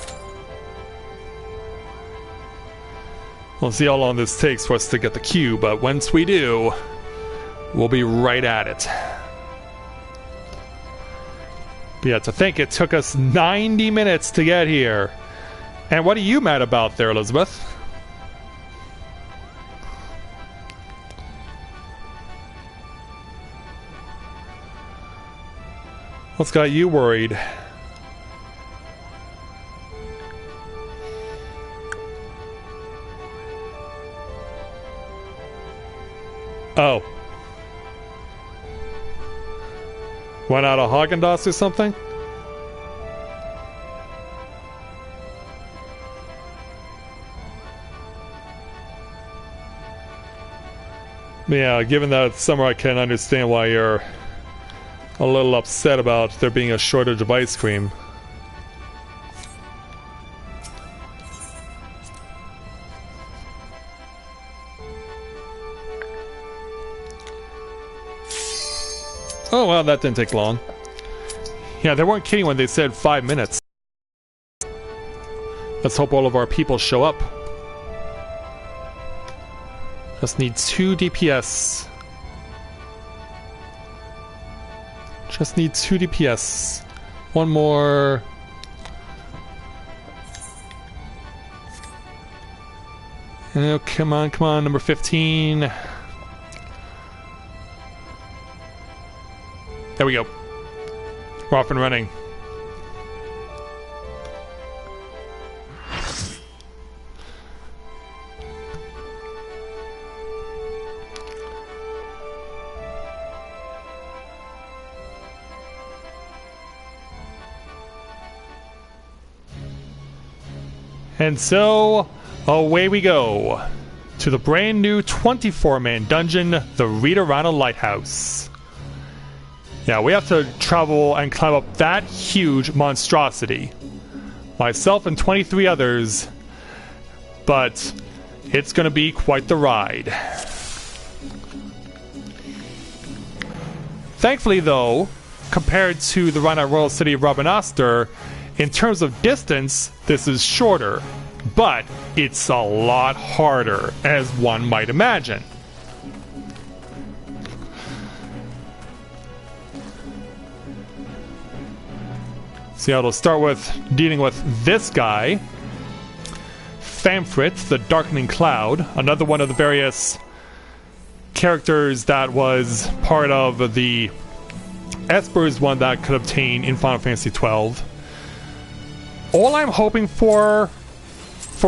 We'll see how long this takes for us to get the queue, but once we do, we'll be right at it. But yeah, to think it took us 90 minutes to get here. And what are you mad about there, Elizabeth? What's got you worried? Oh. Went out of Haagen-Dazs or something? Yeah, given that it's summer, I can understand why you're a little upset about there being a shortage of ice cream. Oh well, that didn't take long. Yeah, they weren't kidding when they said 5 minutes. Let's hope all of our people show up. Just need 2 DPS. Just need 2 DPS. One more. Oh, come on, come on, number 15. There we go. We're off and running. And so, away we go to the brand new 24-man dungeon, the Ridorana Lighthouse. Yeah, we have to travel and climb up that huge monstrosity. Myself and 23 others, but it's gonna be quite the ride. Thankfully though, compared to the run at Royal City of Rabanastre, in terms of distance, this is shorter, but it's a lot harder, as one might imagine. So yeah, we'll start with dealing with this guy, Famfrit, the Darkening Cloud, another one of the various characters that was part of the Esper's one that could obtain in Final Fantasy XII. All I'm hoping for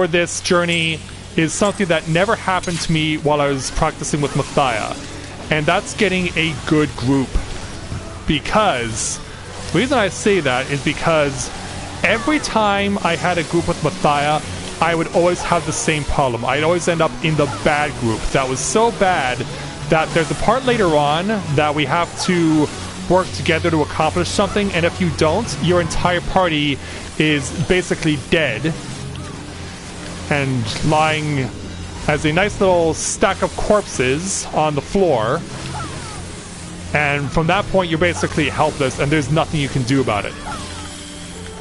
this journey is something that never happened to me while I was practicing with Mathia, and that's getting a good group. Because the reason I say that is because every time I had a group with Mathia, I would always have the same problem. I'd always end up in the bad group. That was so bad that there's a part later on that we have to work together to accomplish something, and if you don't, your entire party is basically dead and lying as a nice little stack of corpses on the floor, and from that point you're basically helpless and there's nothing you can do about it.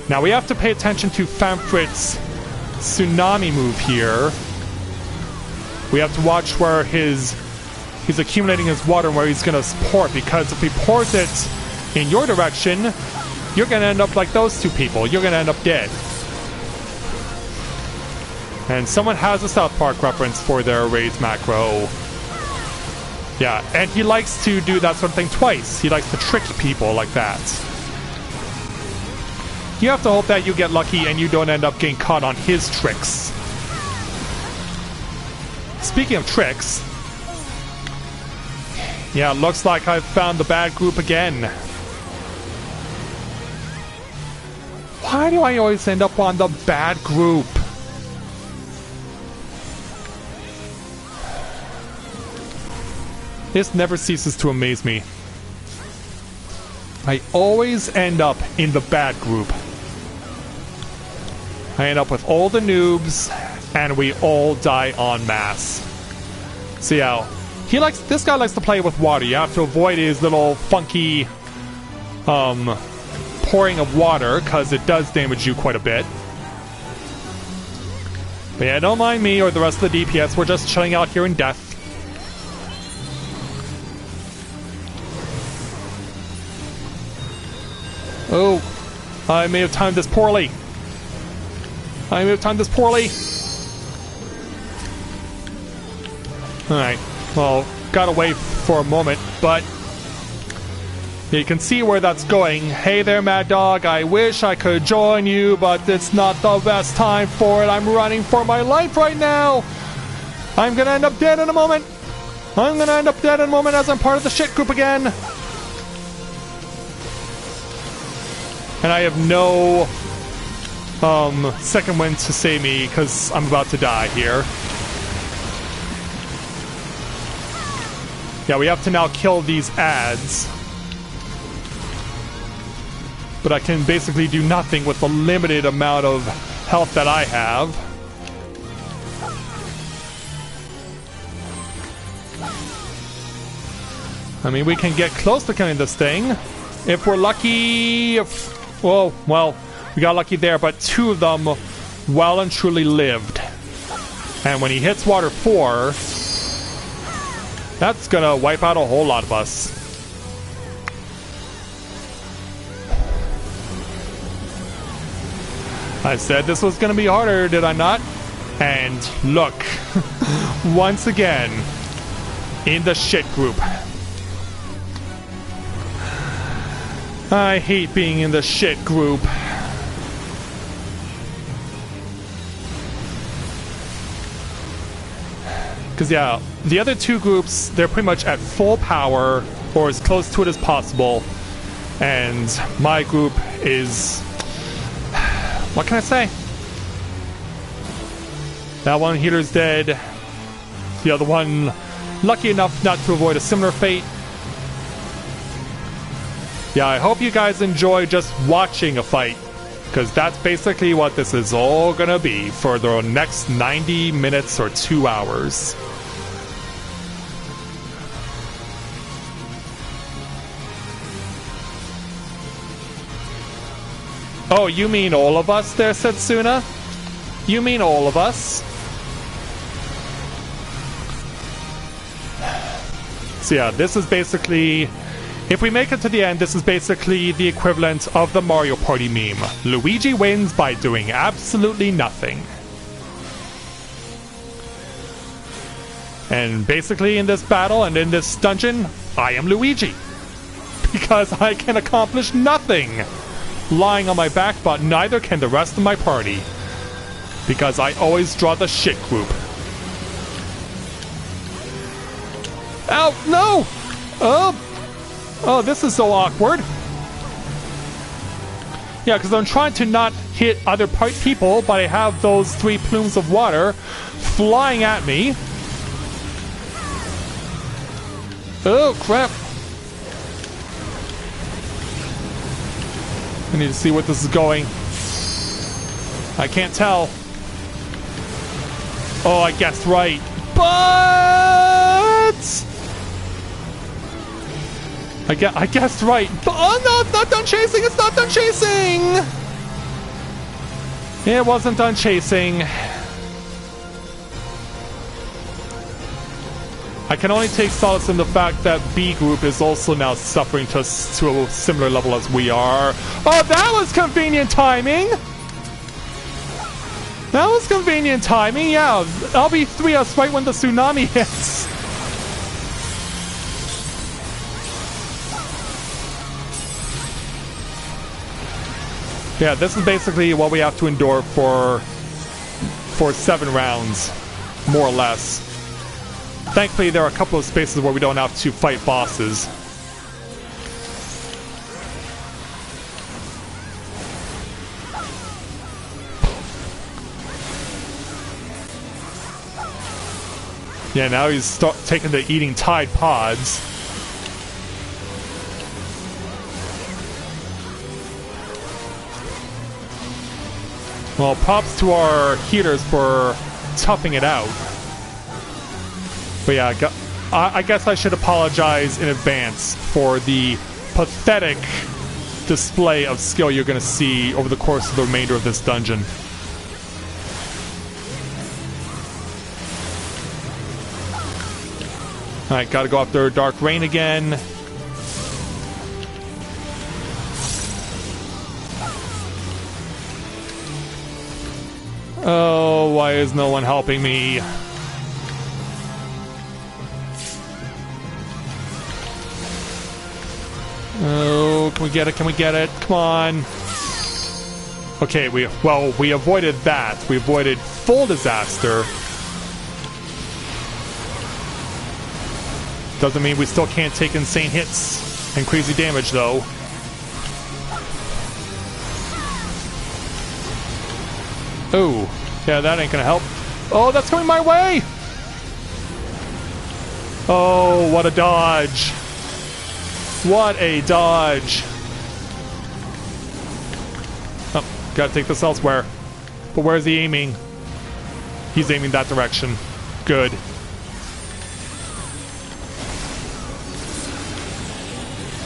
Now we have to pay attention to Famfrit's tsunami move here. We have to watch where he's accumulating his water and where he's going to pour it, because if he pours it in your direction, you're going to end up like those two people. You're going to end up dead. And someone has a South Park reference for their raids macro. Yeah, and he likes to do that sort of thing twice. He likes to trick people like that. You have to hope that you get lucky and you don't end up getting caught on his tricks. Speaking of tricks, yeah, looks like I've found the bad group again. Why do I always end up on the bad group? This never ceases to amaze me. I always end up in the bad group. I end up with all the noobs, and we all die en masse. So yeah, this guy likes to play with water. You have to avoid his little funky pouring of water, because it does damage you quite a bit. But yeah, don't mind me or the rest of the DPS. We're just chilling out here in death. Oh, I may have timed this poorly. Alright, well, got away for a moment, but you can see where that's going. Hey there, Mad Dog, I wish I could join you, but it's not the best time for it. I'm running for my life right now. I'm gonna end up dead in a moment. As I'm part of the shit group again. And I have no second wind to save me, because I'm about to die here. Yeah, we have to now kill these ads. But I can basically do nothing with the limited amount of health that I have. I mean, we can get close to killing this thing. If we're lucky... well, we got lucky there, but 2 of them well and truly lived. And when he hits water 4, That's gonna wipe out a whole lot of us. I said this was gonna be harder, did I not? And look, once again, in the shit group. I hate being in the shit group. Because yeah, the other two groups, they're pretty much at full power, or as close to it as possible. And my group is... what can I say? That one healer's dead. The other one, lucky enough not to avoid a similar fate. Yeah, I hope you guys enjoy just watching a fight, because that's basically what this is all gonna be for the next 90 minutes or 2 hours. Oh, you mean all of us there, Setsuna? You mean all of us? So yeah, this is basically... if we make it to the end, this is basically the equivalent of the Mario Party meme. Luigi wins by doing absolutely nothing. And basically in this battle and in this dungeon, I am Luigi. Because I can accomplish nothing lying on my back, but neither can the rest of my party. Because I always draw the shit group. Ow, no! Oh, this is so awkward. Yeah, because I'm trying to not hit other people, but I have those 3 plumes of water flying at me. Oh, crap. I need to see what this is going. I can't tell. Oh, I guessed right. But... I guessed right. Oh no, it's not done chasing! It's not done chasing! It wasn't done chasing. I can only take solace in the fact that B group is also now suffering to a similar level as we are. Oh, that was convenient timing! That was convenient timing, yeah. I'll be 3 us right when the tsunami hits. Yeah, this is basically what we have to endure for 7 rounds, more or less. Thankfully, there are a couple of spaces where we don't have to fight bosses. Yeah, now he's taking the eating Tide Pods. Well, props to our healers for toughing it out. But yeah, I guess I should apologize in advance for the pathetic display of skill you're going to see over the course of the remainder of this dungeon. Alright, gotta go after Dark Rain again. Oh, why is no one helping me? Oh, can we get it? Can we get it? Come on. Okay, we avoided that. We avoided full disaster. Doesn't mean we still can't take insane hits and crazy damage, though. Oh, yeah, that ain't gonna help. Oh, that's coming my way! Oh, what a dodge. What a dodge. Oh, gotta take this elsewhere. But where's he aiming? He's aiming that direction. Good.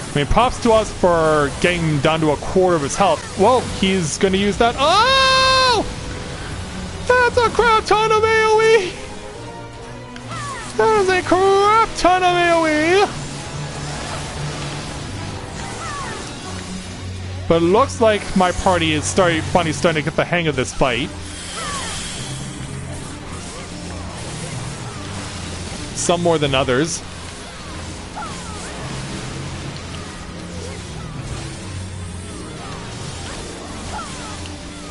I mean, props to us for getting down to a quarter of his health. Well, he's gonna use that. Oh! That's a crap ton of AoE! That is a crap ton of AoE! But it looks like my party is finally starting to get the hang of this fight. Some more than others.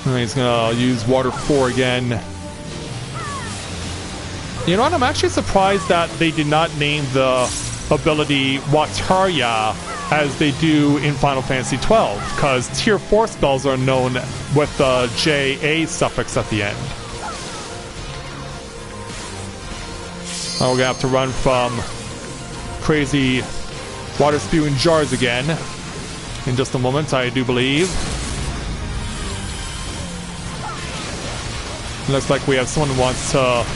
And he's gonna use Water 4 again. You know what? I'm actually surprised that they did not name the ability Watarya as they do in Final Fantasy XII, because Tier 4 spells are known with the JA suffix at the end. Oh, we're gonna have to run from crazy water spewing jars again in just a moment, I do believe. Looks like we have someone who wants to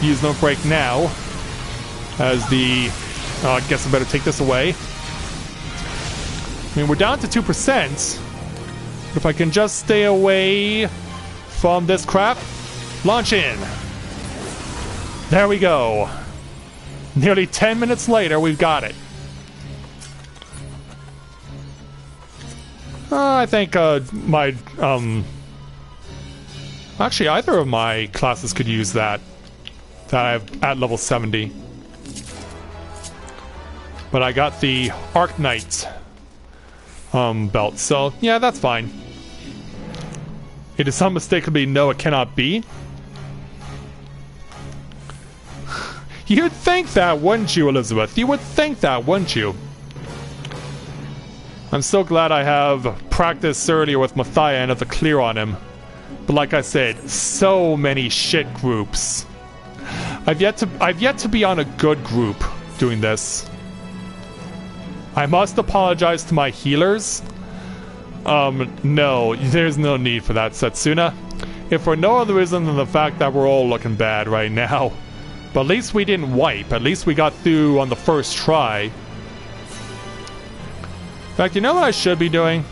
use no break now. As the... I guess I better take this away. I mean, we're down to 2%. But if I can just stay away from this crap. Launch in. There we go. Nearly 10 minutes later, we've got it. I think my... Actually, either of my classes could use that. That I have at level 70. But I got the Arc Knight belt, so yeah, that's fine. It is unmistakably no, it cannot be. You'd think that, wouldn't you, Elizabeth? You would think that, wouldn't you? I'm so glad I have practiced earlier with Mathia and have the clear on him. But like I said, so many shit groups. I've yet to be on a good group doing this. I must apologize to my healers. No, there's no need for that, Setsuna. If for no other reason than the fact that we're all looking bad right now. But at least we didn't wipe. At least we got through on the first try. In fact, you know what I should be doing?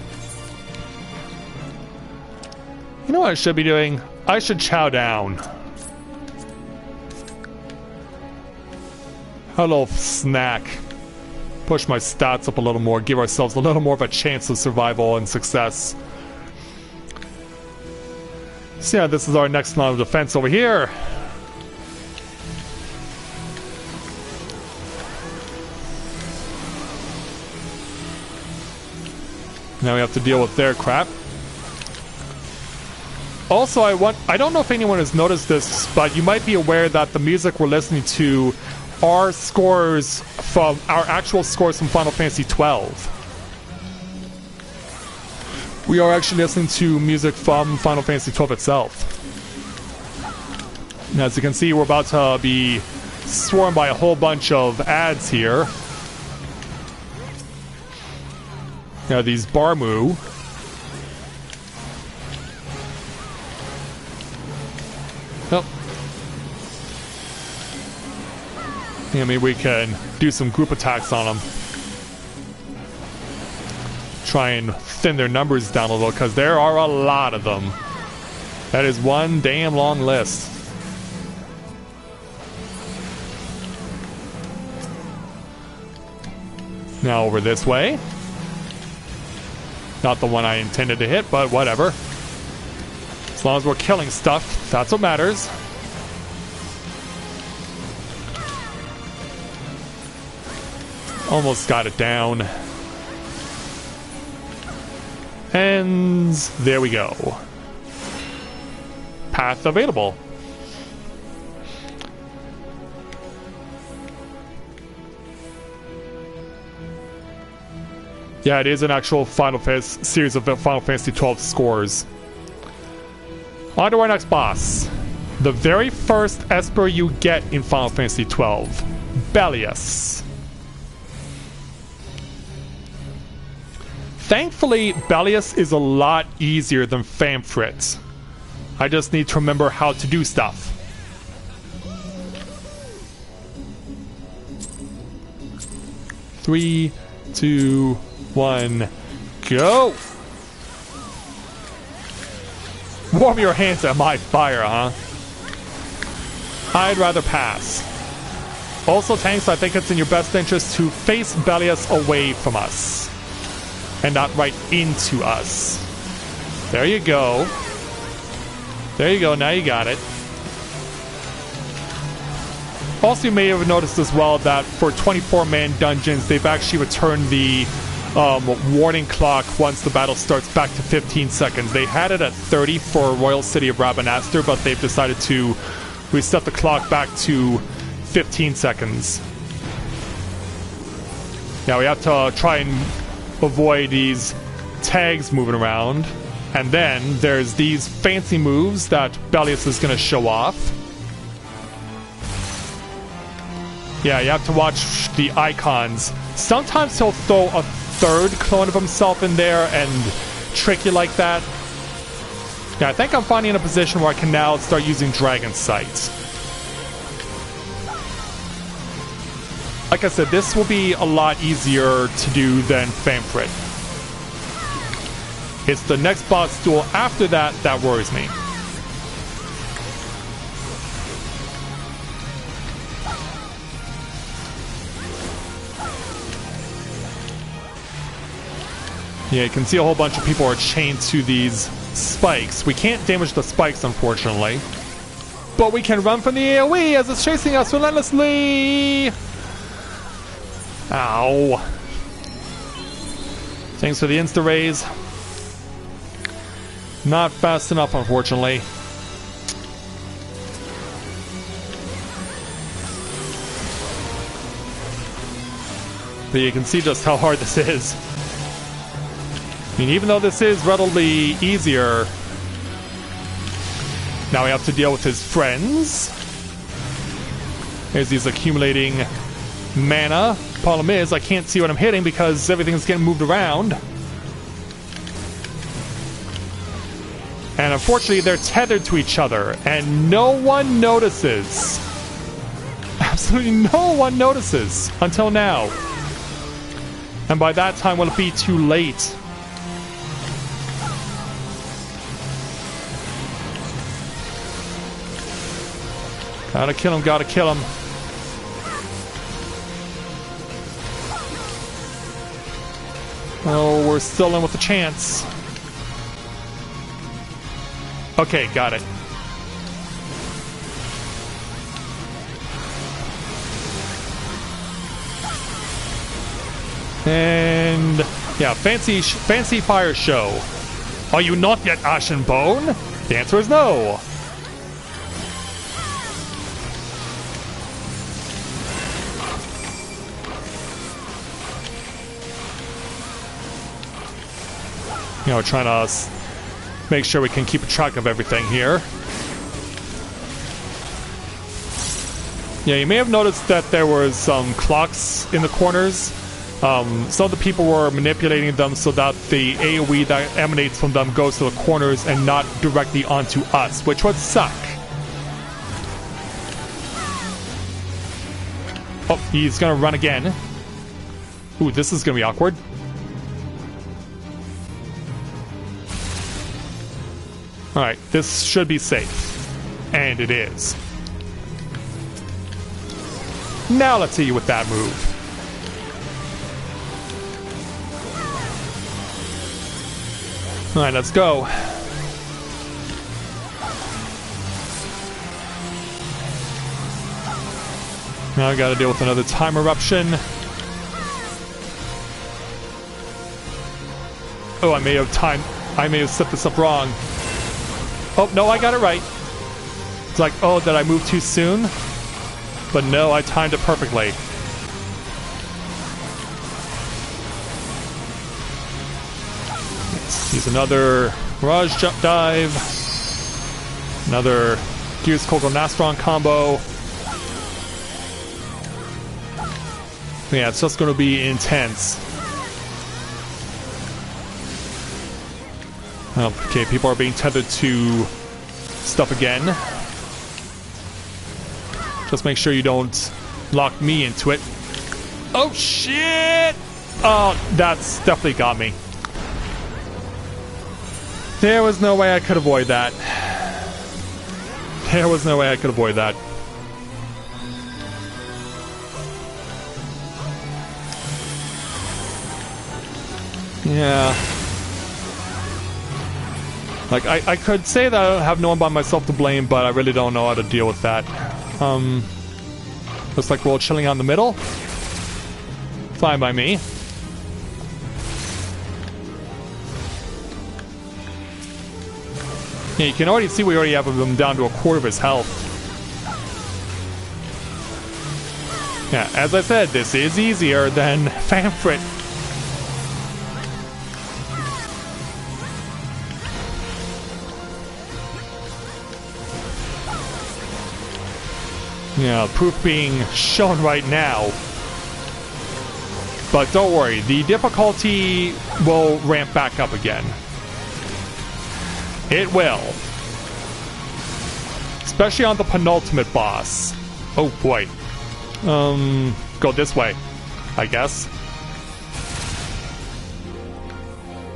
You know what I should be doing? I should chow down. A little snack. Push my stats up a little more. Give ourselves a little more of a chance of survival and success. So yeah, this is our next line of defense over here. Now we have to deal with their crap. Also, I don't know if anyone has noticed this, but you might be aware that the music we're listening to are scores from our actual scores from Final Fantasy XII. We are actually listening to music from Final Fantasy XII itself. And as you can see, we're about to be swarmed by a whole bunch of ads here. Now these Barmu. Oh. I mean, we can do some group attacks on them. Try and thin their numbers down a little, because there are a lot of them. That is one damn long list. Now over this way. Not the one I intended to hit, but whatever. As long as we're killing stuff, that's what matters. Almost got it down. And there we go. Path available. Yeah, it is an actual series of Final Fantasy XII scores. On to our next boss. The very first Esper you get in Final Fantasy XII. Bellius. Thankfully, Bellius is a lot easier than Famfrit. I just need to remember how to do stuff. Three, two, one, go! Warm your hands at my fire, huh? I'd rather pass. Also, tanks, I think it's in your best interest to face Belias away from us. And not right into us. There you go. There you go, now you got it. Also, you may have noticed as well that for 24-man dungeons, they've actually returned the warning clock once the battle starts back to 15 seconds. They had it at 30 for Royal City of Rabanastre, but they've decided to reset the clock back to 15 seconds. Now we have to try and avoid these tags moving around. And then there's these fancy moves that Belias is going to show off. Yeah, you have to watch the icons. Sometimes he'll throw a third clone of himself in there and trick you like that. Yeah, I think I'm finally in a position where I can now start using Dragon Sight. Like I said, this will be a lot easier to do than Famfrit. It's the next boss duel after that that worries me. Yeah, you can see a whole bunch of people are chained to these spikes. We can't damage the spikes, unfortunately. But we can run from the AoE as it's chasing us relentlessly! Ow. Thanks for the insta-raise. Not fast enough, unfortunately. But you can see just how hard this is. I mean, even though this is relatively easier, now we have to deal with his friends. As he's accumulating mana. Problem is, I can't see what I'm hitting because everything's getting moved around. And unfortunately, they're tethered to each other, and no one notices. Absolutely no one notices until now. And by that time, will it be too late? Gotta kill him, gotta kill him. Oh, we're still in with a chance. Okay, got it. And yeah, fancy fire show. Are you not yet Ashen Bone? The answer is no. You know, trying to make sure we can keep track of everything here. Yeah, you may have noticed that there was some clocks in the corners. Some of the people were manipulating them so that the AoE that emanates from them goes to the corners and not directly onto us, which would suck. Oh, he's gonna run again. Ooh, this is gonna be awkward. Alright, this should be safe. And it is. Now let's hit you with that move. Alright, let's go. Now I gotta deal with another time eruption. Oh, I may have set this up wrong. Oh, no, I got it right. It's like, oh, did I move too soon? But no, I timed it perfectly. Let's use another Mirage Jump Dive. Another Gears Kogel Nastron combo. Yeah, it's just going to be intense. Okay, people are being tethered to stuff again. Just make sure you don't lock me into it. Oh, shit! Oh, that's definitely got me. There was no way I could avoid that. There was no way I could avoid that. Yeah. Like, I could say that I have no one but myself to blame, but I really don't know how to deal with that. Looks like we're all chilling out in the middle. Fine by me. Yeah, you can already see we already have him down to a quarter of his health. Yeah, as I said, this is easier than Famfrit. Yeah, proof being shown right now. But don't worry, the difficulty will ramp back up again. It will. Especially on the penultimate boss. Oh boy. Go this way, I guess.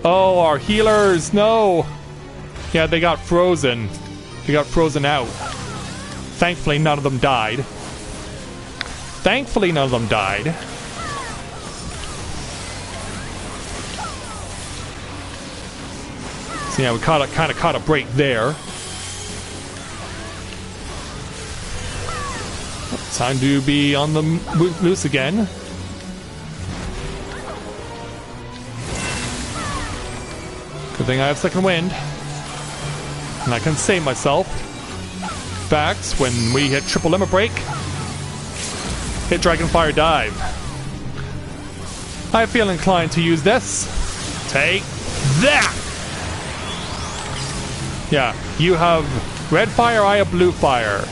Oh, our healers, no! Yeah, they got frozen. They got frozen out. Thankfully, none of them died. Thankfully, none of them died. So yeah, we kind of caught a break there. Time to be on the loose again. Good thing I have second wind. And I can save myself. In fact, when we hit triple limit break, hit Dragonfire Dive. I feel inclined to use this. Take that! Yeah, you have red fire, I have blue fire.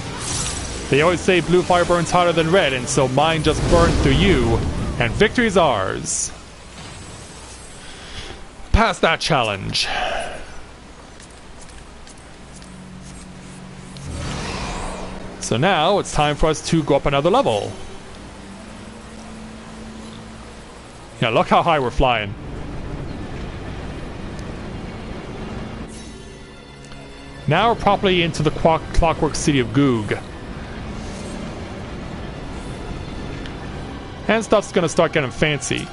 They always say blue fire burns hotter than red, and so mine just burned through you, and victory's ours. Pass that challenge. So now it's time for us to go up another level. Yeah, look how high we're flying. Now we're properly into the clockwork city of Goog. And stuff's gonna start getting fancy.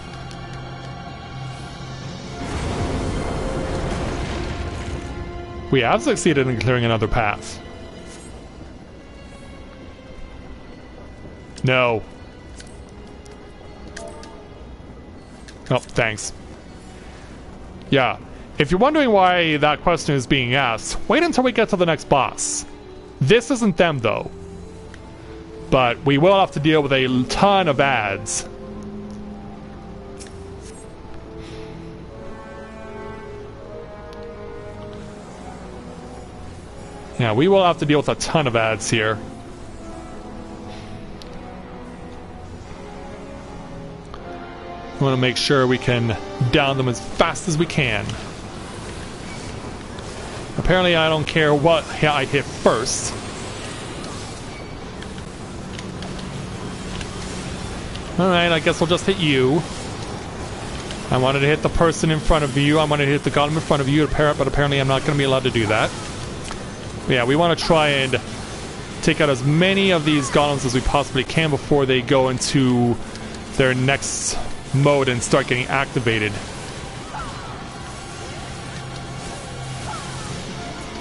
We have succeeded in clearing another path. No. Oh, thanks. Yeah. If you're wondering why that question is being asked, wait until we get to the next boss. This isn't them, though. But we will have to deal with a ton of ads. Yeah, we will have to deal with a ton of ads here. We want to make sure we can down them as fast as we can. Apparently I don't care what I hit first. Alright, I guess I'll just hit you. I wanted to hit the person in front of you. I wanted to hit the golem in front of you, but apparently I'm not going to be allowed to do that. But yeah, we want to try and take out as many of these golems as we possibly can before they go into their next mode and start getting activated.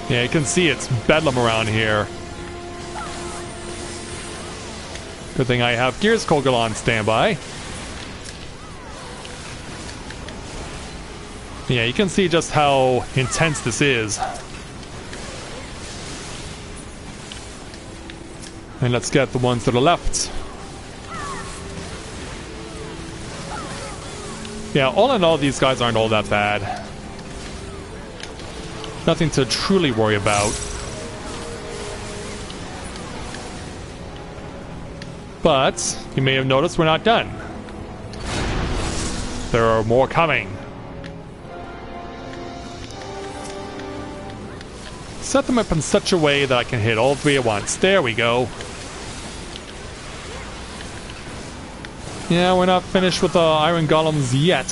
Yeah, you can see it's bedlam around here. Good thing I have Gears Kogel on standby. Yeah, you can see just how intense this is. And let's get the ones to the left. Yeah, all in all, these guys aren't all that bad. Nothing to truly worry about. But you may have noticed we're not done. There are more coming. Set them up in such a way that I can hit all three at once. There we go. Yeah, we're not finished with the iron golems yet.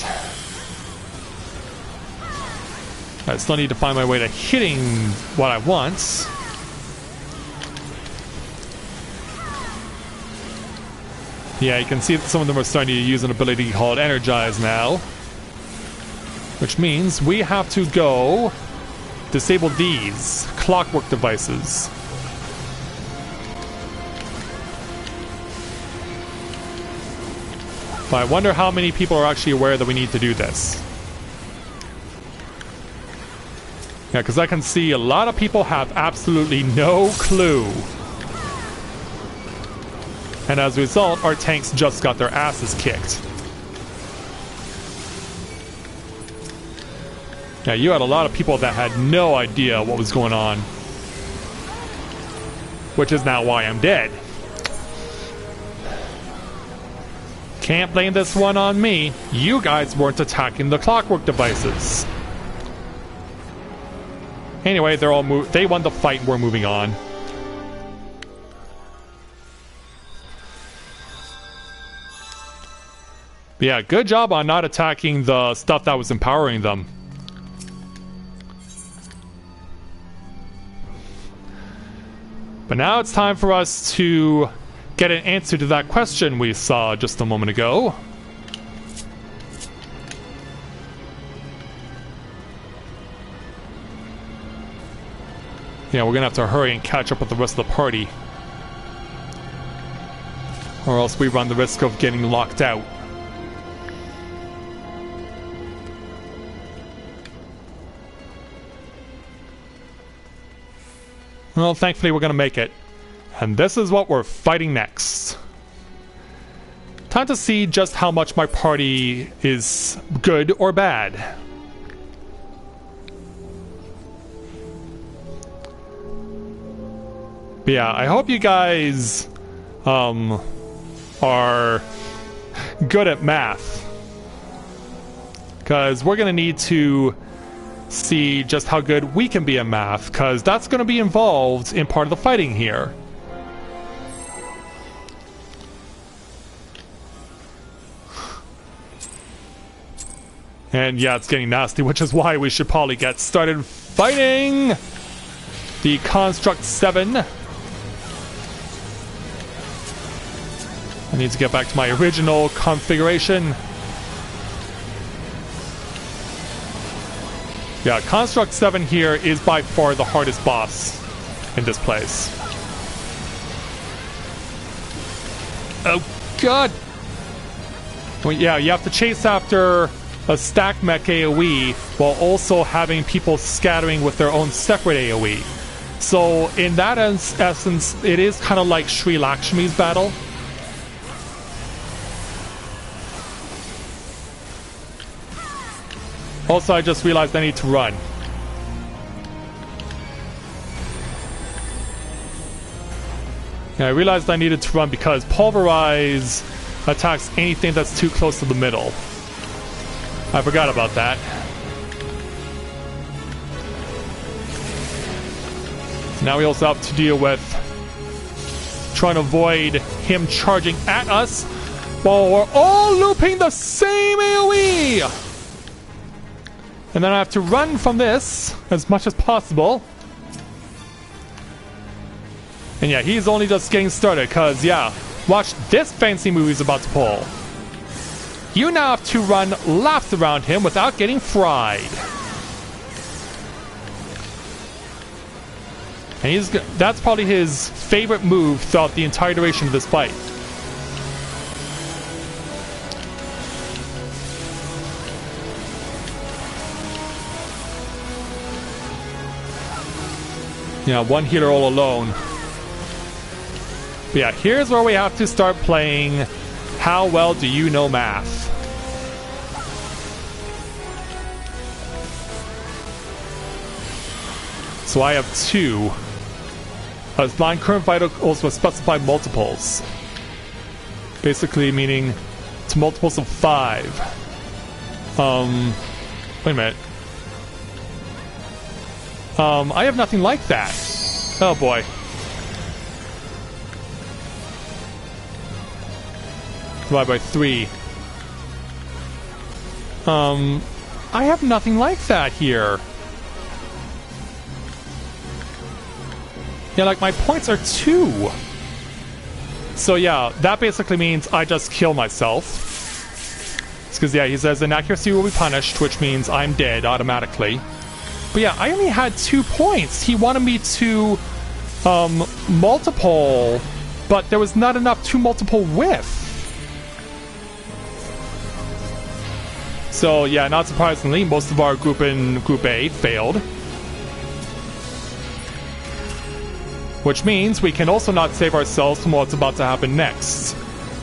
I still need to find my way to hitting what I want. Yeah, you can see that some of them are starting to use an ability called Energize now. Which means we have to go disable these clockwork devices. But I wonder how many people are actually aware that we need to do this. Yeah, because I can see a lot of people have absolutely no clue. And as a result, our tanks just got their asses kicked. Yeah, you had a lot of people that had no idea what was going on. Which is now why I'm dead. Can't blame this one on me. You guys weren't attacking the clockwork devices. Anyway, they're all they won the fight and we're moving on. But yeah, good job on not attacking the stuff that was empowering them. But now it's time for us to get an answer to that question we saw just a moment ago. Yeah, we're gonna have to hurry and catch up with the rest of the party. Or else we run the risk of getting locked out. Well, thankfully we're gonna make it. And this is what we're fighting next. Time to see just how much my party is good or bad. But yeah, I hope you guys are good at math. Because we're gonna need to see just how good we can be at math, because that's going to be involved in part of the fighting here. And yeah, it's getting nasty, which is why we should probably get started fighting the Construct 7. I need to get back to my original configuration. Yeah, Construct 7 here is by far the hardest boss in this place. Oh, God! Well, yeah, you have to chase after a stack mech AoE while also having people scattering with their own separate AoE. So, in that essence, it is kind of like Sri Lakshmi's battle. Also, I just realized I need to run. Yeah, I realized I needed to run because Pulverize attacks anything that's too close to the middle. I forgot about that. Now we also have to deal with trying to avoid him charging at us while we're all looping the same AoE! And then I have to run from this as much as possible. And yeah, he's only just getting started, because yeah, watch this fancy move he's about to pull. You now have to run laps around him without getting fried. And that's probably his favorite move throughout the entire duration of this fight. Yeah, one healer all alone. But yeah, here's where we have to start playing How Well Do You Know Math? So I have 2. Blind Current Vital also specify multiples. Basically meaning it's multiples of 5. Wait a minute. I have nothing like that. Oh boy. Divide by 3. I have nothing like that here. Yeah, like my points are 2. So yeah, that basically means I just kill myself. because, yeah, he says inaccuracy will be punished, which means I'm dead automatically. But yeah, I only had 2 points. He wanted me to multiple, but there was not enough to multiple with. So yeah, not surprisingly, most of our group in Group A failed. Which means we can also not save ourselves from what's about to happen next.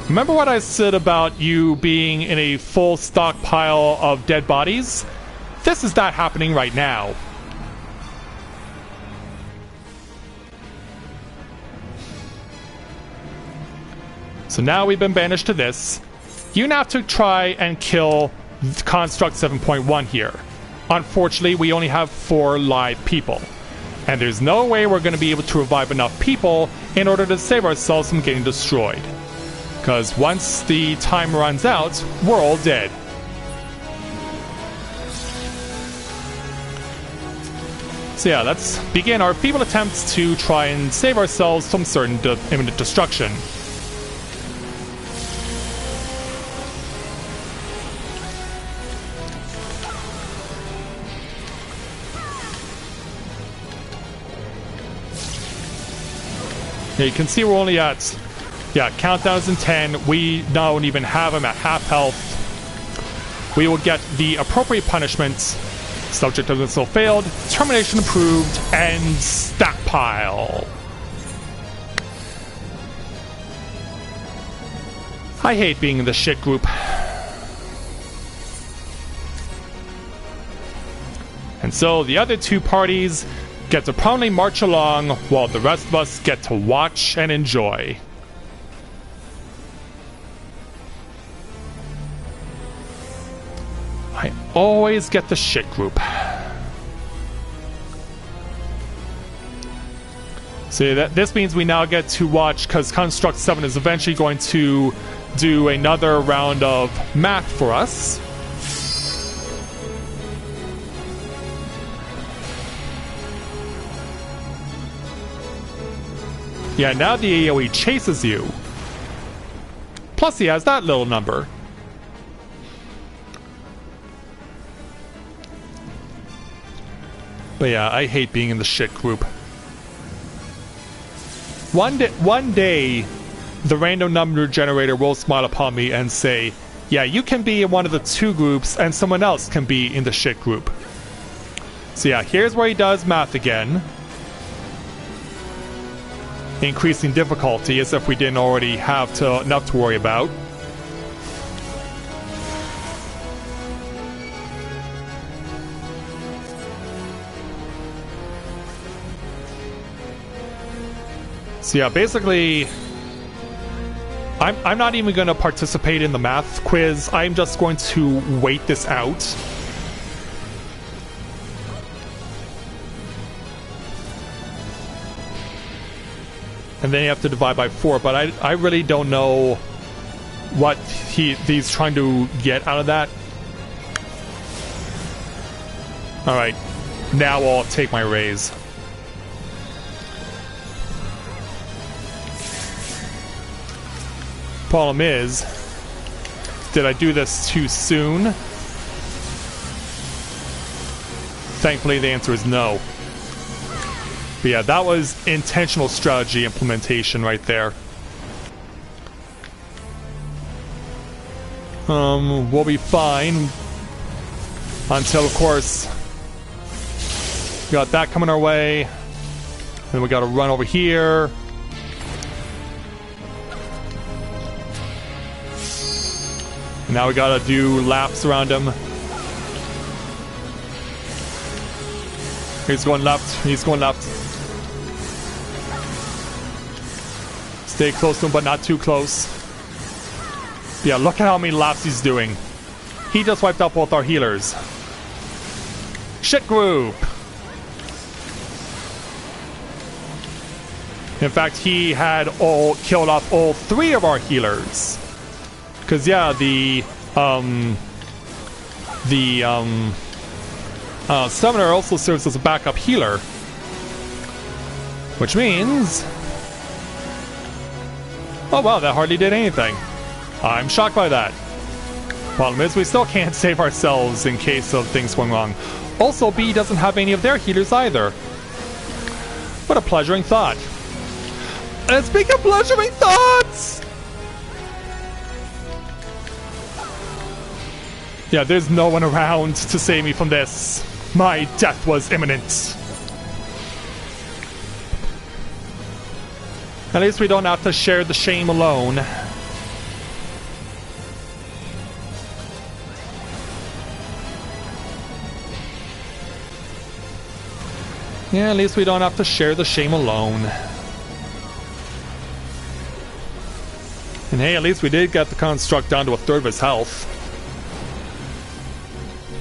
Remember what I said about you being in a full stockpile of dead bodies? This is that happening right now. So now we've been banished to this. You now have to try and kill Construct 7.1 here. Unfortunately, we only have 4 live people. And there's no way we're going to be able to revive enough people in order to save ourselves from getting destroyed. Because once the time runs out, we're all dead. So yeah, let's begin our feeble attempts to try and save ourselves from certain imminent destruction. Yeah, you can see we're only at, yeah, countdowns in 10. We don't even have him at half health. We will get the appropriate punishments. Subject of missile failed, termination approved, and stockpile. I hate being in the shit group. And so the other 2 parties get to proudly march along while the rest of us get to watch and enjoy. I always get the shit group. So this means we now get to watch, because Construct 7 is eventually going to do another round of math for us. Yeah, now the AoE chases you. Plus he has that little number. But yeah, I hate being in the shit group. One day, the random number generator will smile upon me and say, yeah, you can be in one of the 2 groups and someone else can be in the shit group. So yeah, here's where he does math again. Increasing difficulty as if we didn't already have enough to worry about. So yeah, basically, I'm not even going to participate in the math quiz. I'm just going to wait this out. And then you have to divide by 4, but I really don't know what he's trying to get out of that. Alright, now I'll take my raise. Problem is, did I do this too soon? Thankfully the answer is no. But yeah, that was intentional strategy implementation right there. We'll be fine. Until, of course, we got that coming our way. Then we gotta run over here. And now we gotta do laps around him. He's going left, he's going left. Stay close to him, but not too close. Yeah, look at how many laps he's doing. He just wiped out both our healers. Shit group! In fact, he had killed off all 3 of our healers. Because, yeah, the Summoner also serves as a backup healer. Which means... oh wow, that hardly did anything. I'm shocked by that. Problem is, we still can't save ourselves in case of things going wrong. Also, B doesn't have any of their healers either. What a pleasuring thought. And speaking of pleasuring thoughts! Yeah, there's no one around to save me from this. My death was imminent. At least we don't have to share the shame alone. Yeah, at least we don't have to share the shame alone. And hey, at least we did get the construct down to a third of his health.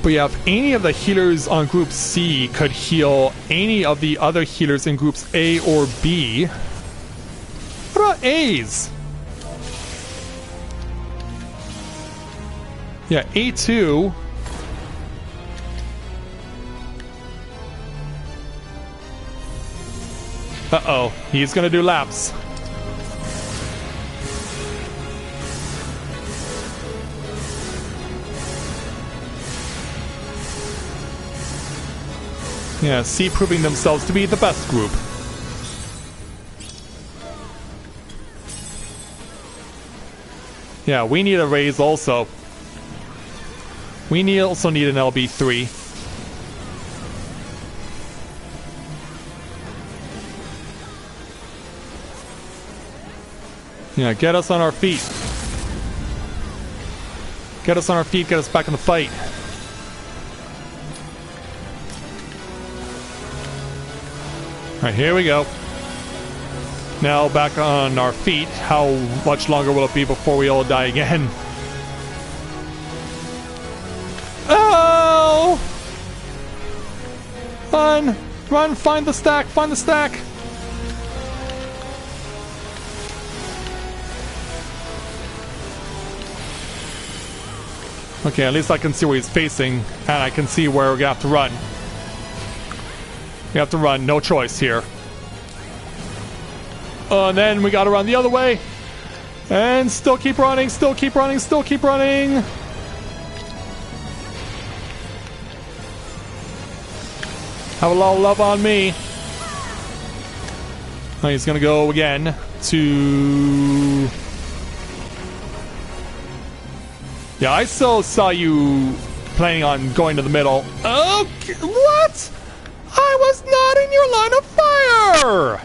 But yeah, if any of the healers on Group C could heal any of the other healers in Groups A or B... What about A's? Yeah, A2... Uh-oh, he's gonna do laps. Yeah, C proving themselves to be the best group. Yeah, we need a raise also. We also need an LB3. Yeah, get us on our feet. Get us on our feet, get us back in the fight. Alright, here we go. Now back on our feet. How much longer will it be before we all die again? Oh! Run! Run! Find the stack! Find the stack! Okay, at least I can see where he's facing, and I can see where we're gonna have to run. We have to run, no choice here. And then we gotta run the other way. And still keep running, still keep running, still keep running. Have a lot of love on me. Oh, he's gonna go again to... Yeah, I still saw you planning on going to the middle. Okay, what? I was not in your line of fire!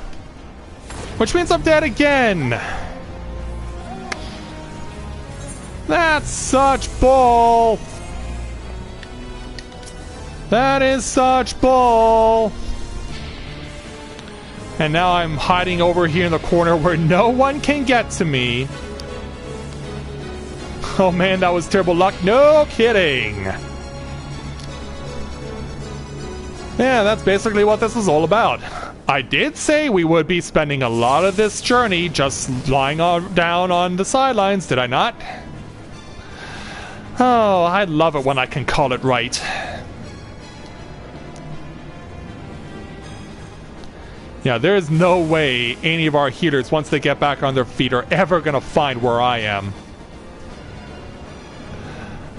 Which means I'm dead again. That's such bull. That is such bull. And now I'm hiding over here in the corner where no one can get to me. Oh man, that was terrible luck. No kidding. Yeah, that's basically what this is all about. I did say we would be spending a lot of this journey just lying down on the sidelines, did I not? Oh, I love it when I can call it right. Yeah, there is no way any of our healers, once they get back on their feet, are ever gonna find where I am.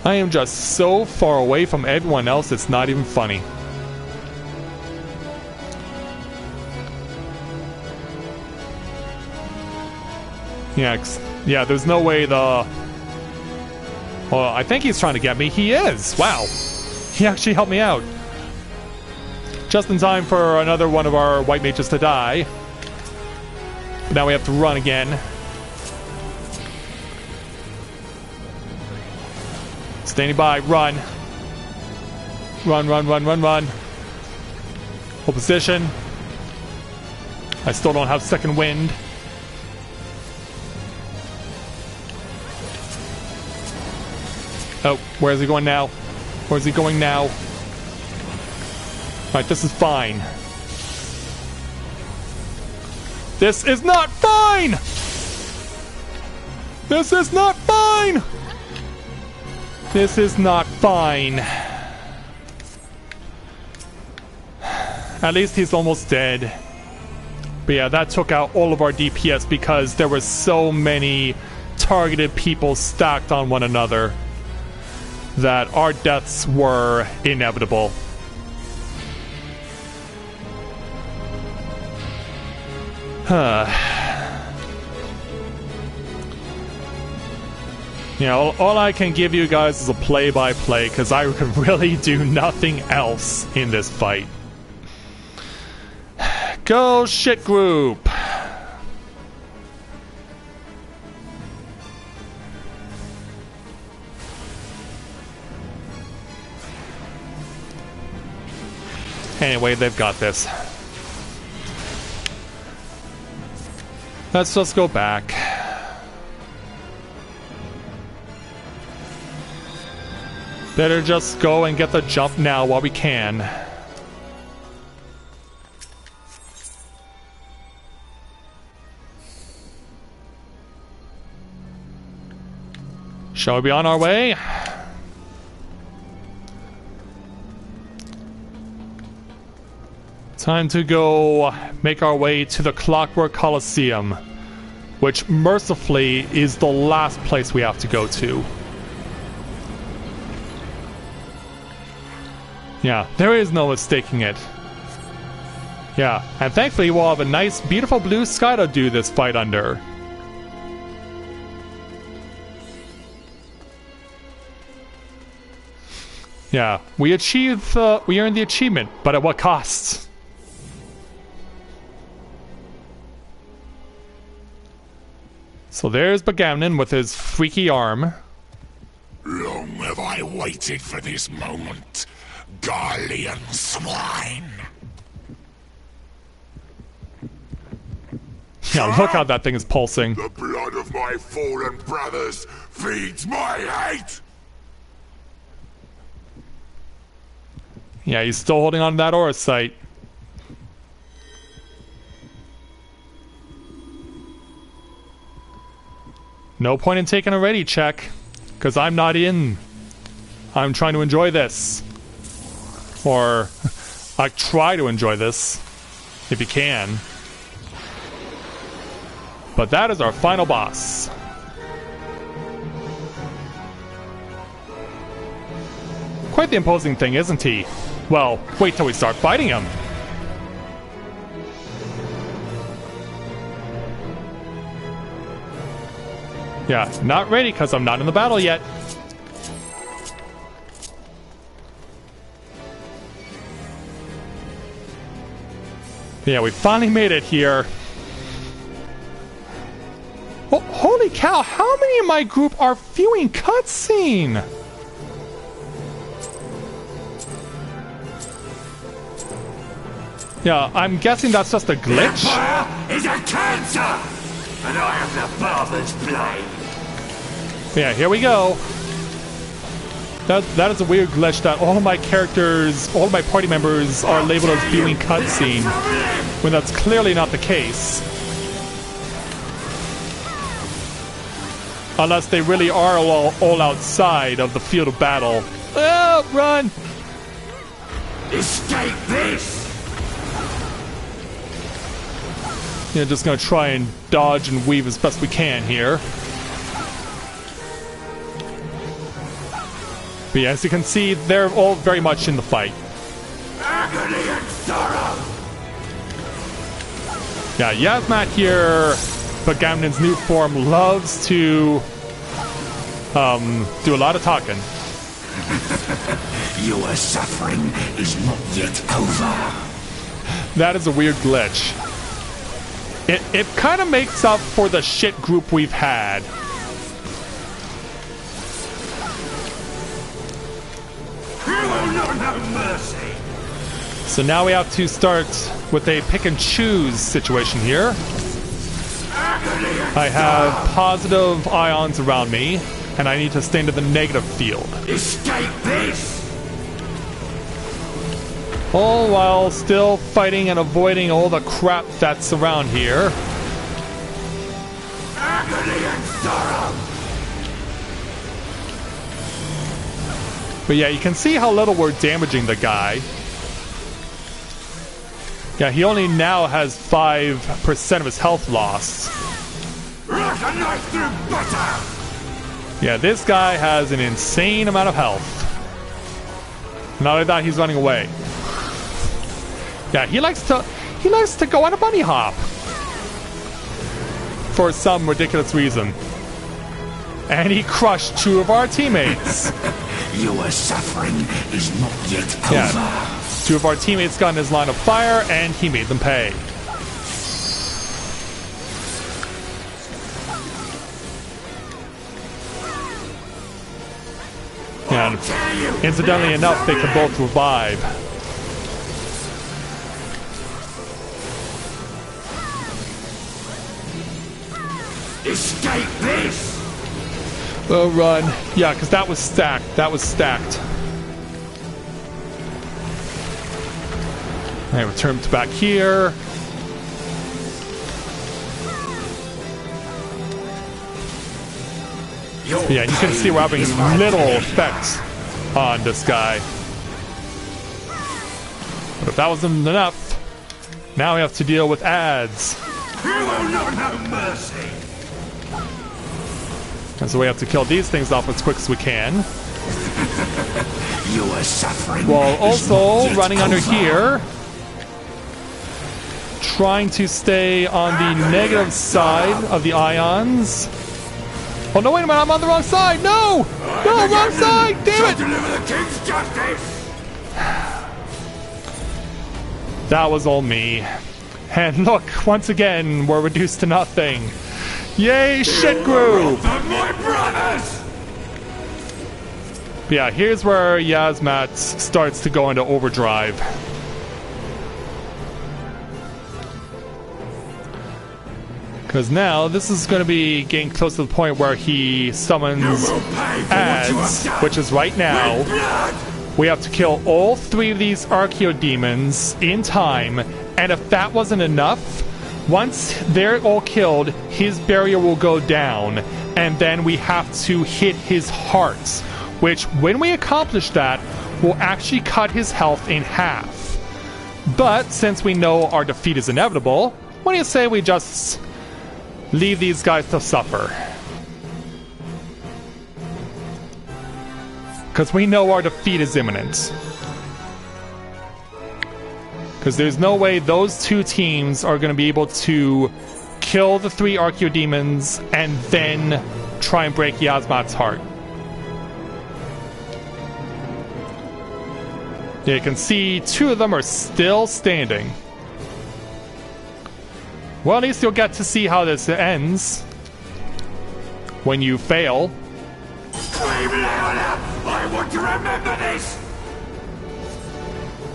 I am just so far away from everyone else, it's not even funny. Yeah, there's no way the... Well, I think he's trying to get me. He is! Wow. He actually helped me out. Just in time for another one of our white mages to die. But now we have to run again. Standing by, run. Run, run, run, run, run. Hold position. I still don't have second wind. Oh, where is he going now? Where is he going now? Alright, this is fine. This is not fine! This is not fine! This is not fine. At least he's almost dead. But yeah, that took out all of our DPS because there were so many targeted people stacked on one another. that our deaths were inevitable. You know, all I can give you guys is a play-by-play, because I can really do nothing else in this fight. Go shit group! Anyway, they've got this. Let's just go back. Better just go and get the jump now while we can. Shall we be on our way? Time to go make our way to the Clockwork Coliseum, which mercifully is the last place we have to go to. Yeah, there is no mistaking it. Yeah, and thankfully we'll have a nice, beautiful blue sky to do this fight under. Yeah, we earned the achievement, but at what cost? So there's Bagamnon with his freaky arm. Long have I waited for this moment, Garlean swine. Yeah, look how that thing is pulsing. The blood of my fallen brothers feeds my hate. Yeah, he's still holding on to that aura sight. No point in taking a ready check, because I'm not in. I'm trying to enjoy this. Or, I try to enjoy this, if you can. But that is our final boss. Quite the imposing thing, isn't he? Well, wait till we start fighting him. Yeah, not ready because I'm not in the battle yet. Yeah, we finally made it here. Oh, holy cow, how many in my group are viewing cutscene? Yeah, I'm guessing that's just a glitch. Empire is a cancer, and I am the barber's blade. Yeah, here we go. That is a weird glitch that all of my characters, all of my party members are labeled as viewing cutscene, when that's clearly not the case. Unless they really are all outside of the field of battle. Oh, run! Escape this! Yeah, just gonna try and dodge and weave as best we can here. But yeah, as you can see, they're all very much in the fight. Agony and sorrow! Yeah, Yasmat here, Bagamnon's new form, loves to do a lot of talking. Your suffering is not yet over. That is a weird glitch. It kind of makes up for the shit group we've had. You will not have mercy. So now we have to start with a pick and choose situation here. I have positive ions around me, and I need to stay into the negative field. Escape this! All while still fighting and avoiding all the crap that's around here. Agony and sorrow! But yeah, you can see how little we're damaging the guy. Yeah, he only now has 5% of his health lost. Like a knife through butter! Yeah, this guy has an insane amount of health. Not only that, he's running away. Yeah, he likes to go on a bunny hop. For some ridiculous reason. And he crushed 2 of our teammates. Your suffering is not yet over. Yeah. 2 of our teammates got in his line of fire, and he made them pay. And incidentally enough, they can both revive. Escape this! Oh, run. Yeah, because that was stacked. That was stacked. Alright, return to back here. Yeah, you can see we're having little effects on this guy. But if that wasn't enough, now we have to deal with ads. You will not have mercy! And so we have to kill these things off as quick as we can. You are suffering. While also running under here. Trying to stay on the negative side of the ions. Oh no, wait a minute, I'm on the wrong side! No! No, wrong side! Damn it! Deliver the king's justice! That was all me. And look, once again, we're reduced to nothing. Yay, shit group! My brothers! But yeah, here's where Yasmat starts to go into overdrive. Because now, this is going to be getting close to the point where he summons ads, which is right now. We have to kill all 3 of these Archaeodemons in time, and if that wasn't enough, once they're all killed, his barrier will go down, and then we have to hit his heart, which, when we accomplish that, will actually cut his health in half. But, since we know our defeat is inevitable, what do you say we just leave these guys to suffer? Because we know our defeat is imminent. Because there's no way those 2 teams are going to be able to kill the 3 Archaeodemons and then try and break Yasmat's heart. Yeah, you can see 2 of them are still standing. Well, at least you'll get to see how this ends. When you fail. Scream louder! I want to remember this!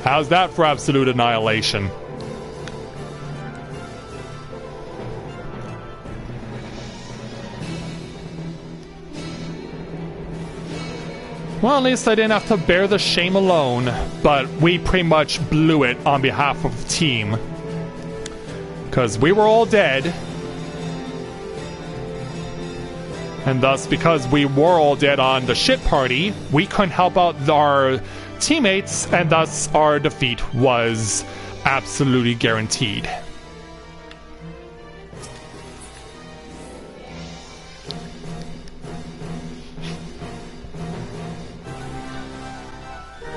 How's that for absolute annihilation? Well, at least I didn't have to bear the shame alone, but we pretty much blew it on behalf of the team. Because we were all dead. And thus, because we were all dead on the shit party, we couldn't help out our teammates, and thus our defeat was absolutely guaranteed.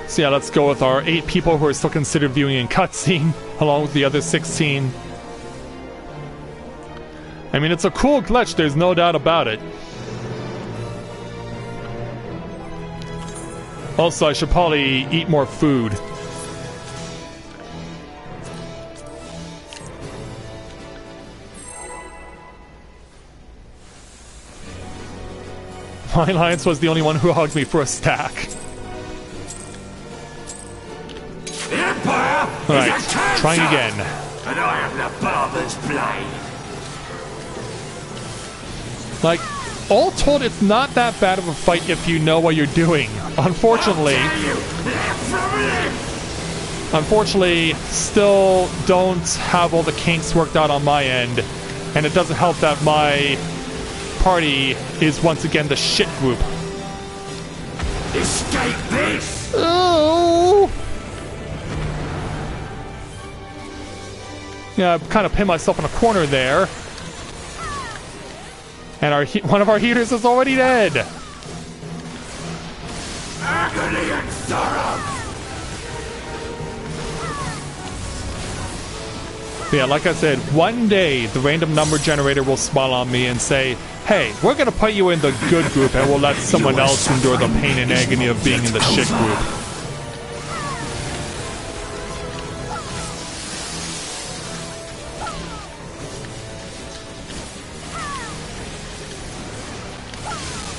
So yeah, let's go with our 8 people who are still considered viewing in cutscene, along with the other 16. I mean, it's a cool glitch, there's no doubt about it. Also, I should probably eat more food. My alliance was the only one who hugged me for a stack. The Empire Alright, is a cancer, trying again. and I am the barber's blade. Like, all told, it's not that bad of a fight if you know what you're doing. Unfortunately, still don't have all the kinks worked out on my end, and it doesn't help that my party is once again the shit group. Escape this! Oh! Yeah, I kind of pinned myself in a corner there. And one of our healers is already dead. Agony and sorrow. Yeah, like I said, one day the random number generator will smile on me and say, hey, we're gonna put you in the good group and we'll let someone else endure the pain and agony of being in the shit group.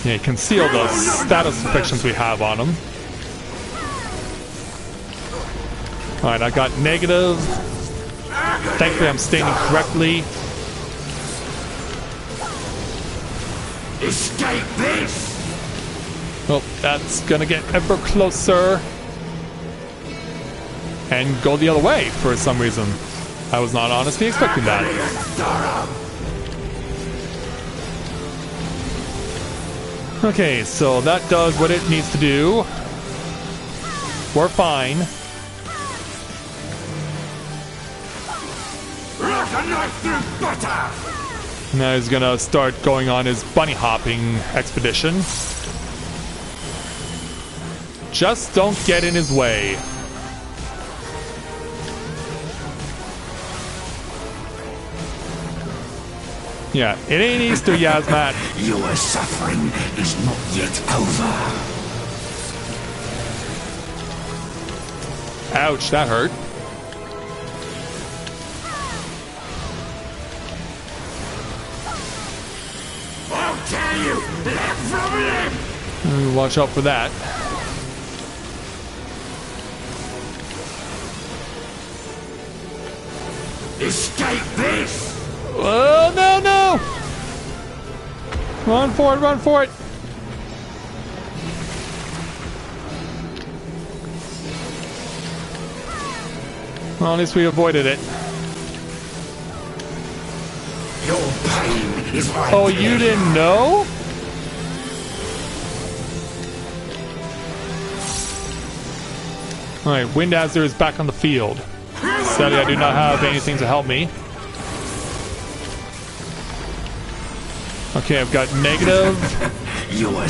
Yeah, you can see all the status afflictions we have on them. Alright, I got negative. Thankfully I'm standing correctly. Escape this! Well, that's gonna get ever closer. And go the other way for some reason. I was not honestly expecting that. Okay, so that does what it needs to do. We're fine. Like a knife through butter! Now he's gonna start going on his bunny hopping expedition. Just don't get in his way. Yeah, it ain't Easter, Yazmat. Your suffering is not yet over. Ouch, that hurt. I'll tear you limb from limb! Watch out for that. Escape this! Oh, no, no! Run for it, run for it! Well, at least we avoided it. Your pain is my Oh, you didn't know? Alright, Windazzer is back on the field. Sadly, I do not have anything to help me. Okay, I've got negative,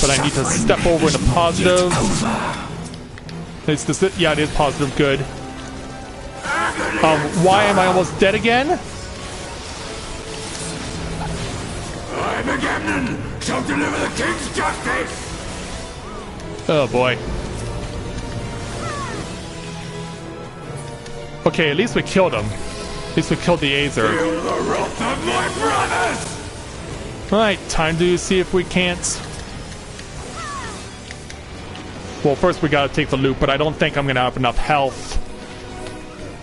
but I need to step over into positive. Is this it? Yeah, it is positive. Good. Why am I almost dead again? I'm Agamemnon, shall deliver the king's justice! Oh boy. Okay, at least we killed him. At least we killed the Azer. Feel the wrath of my brothers! Alright, time to see if we can't... Well, first we gotta take the loot, but I don't think I'm gonna have enough health.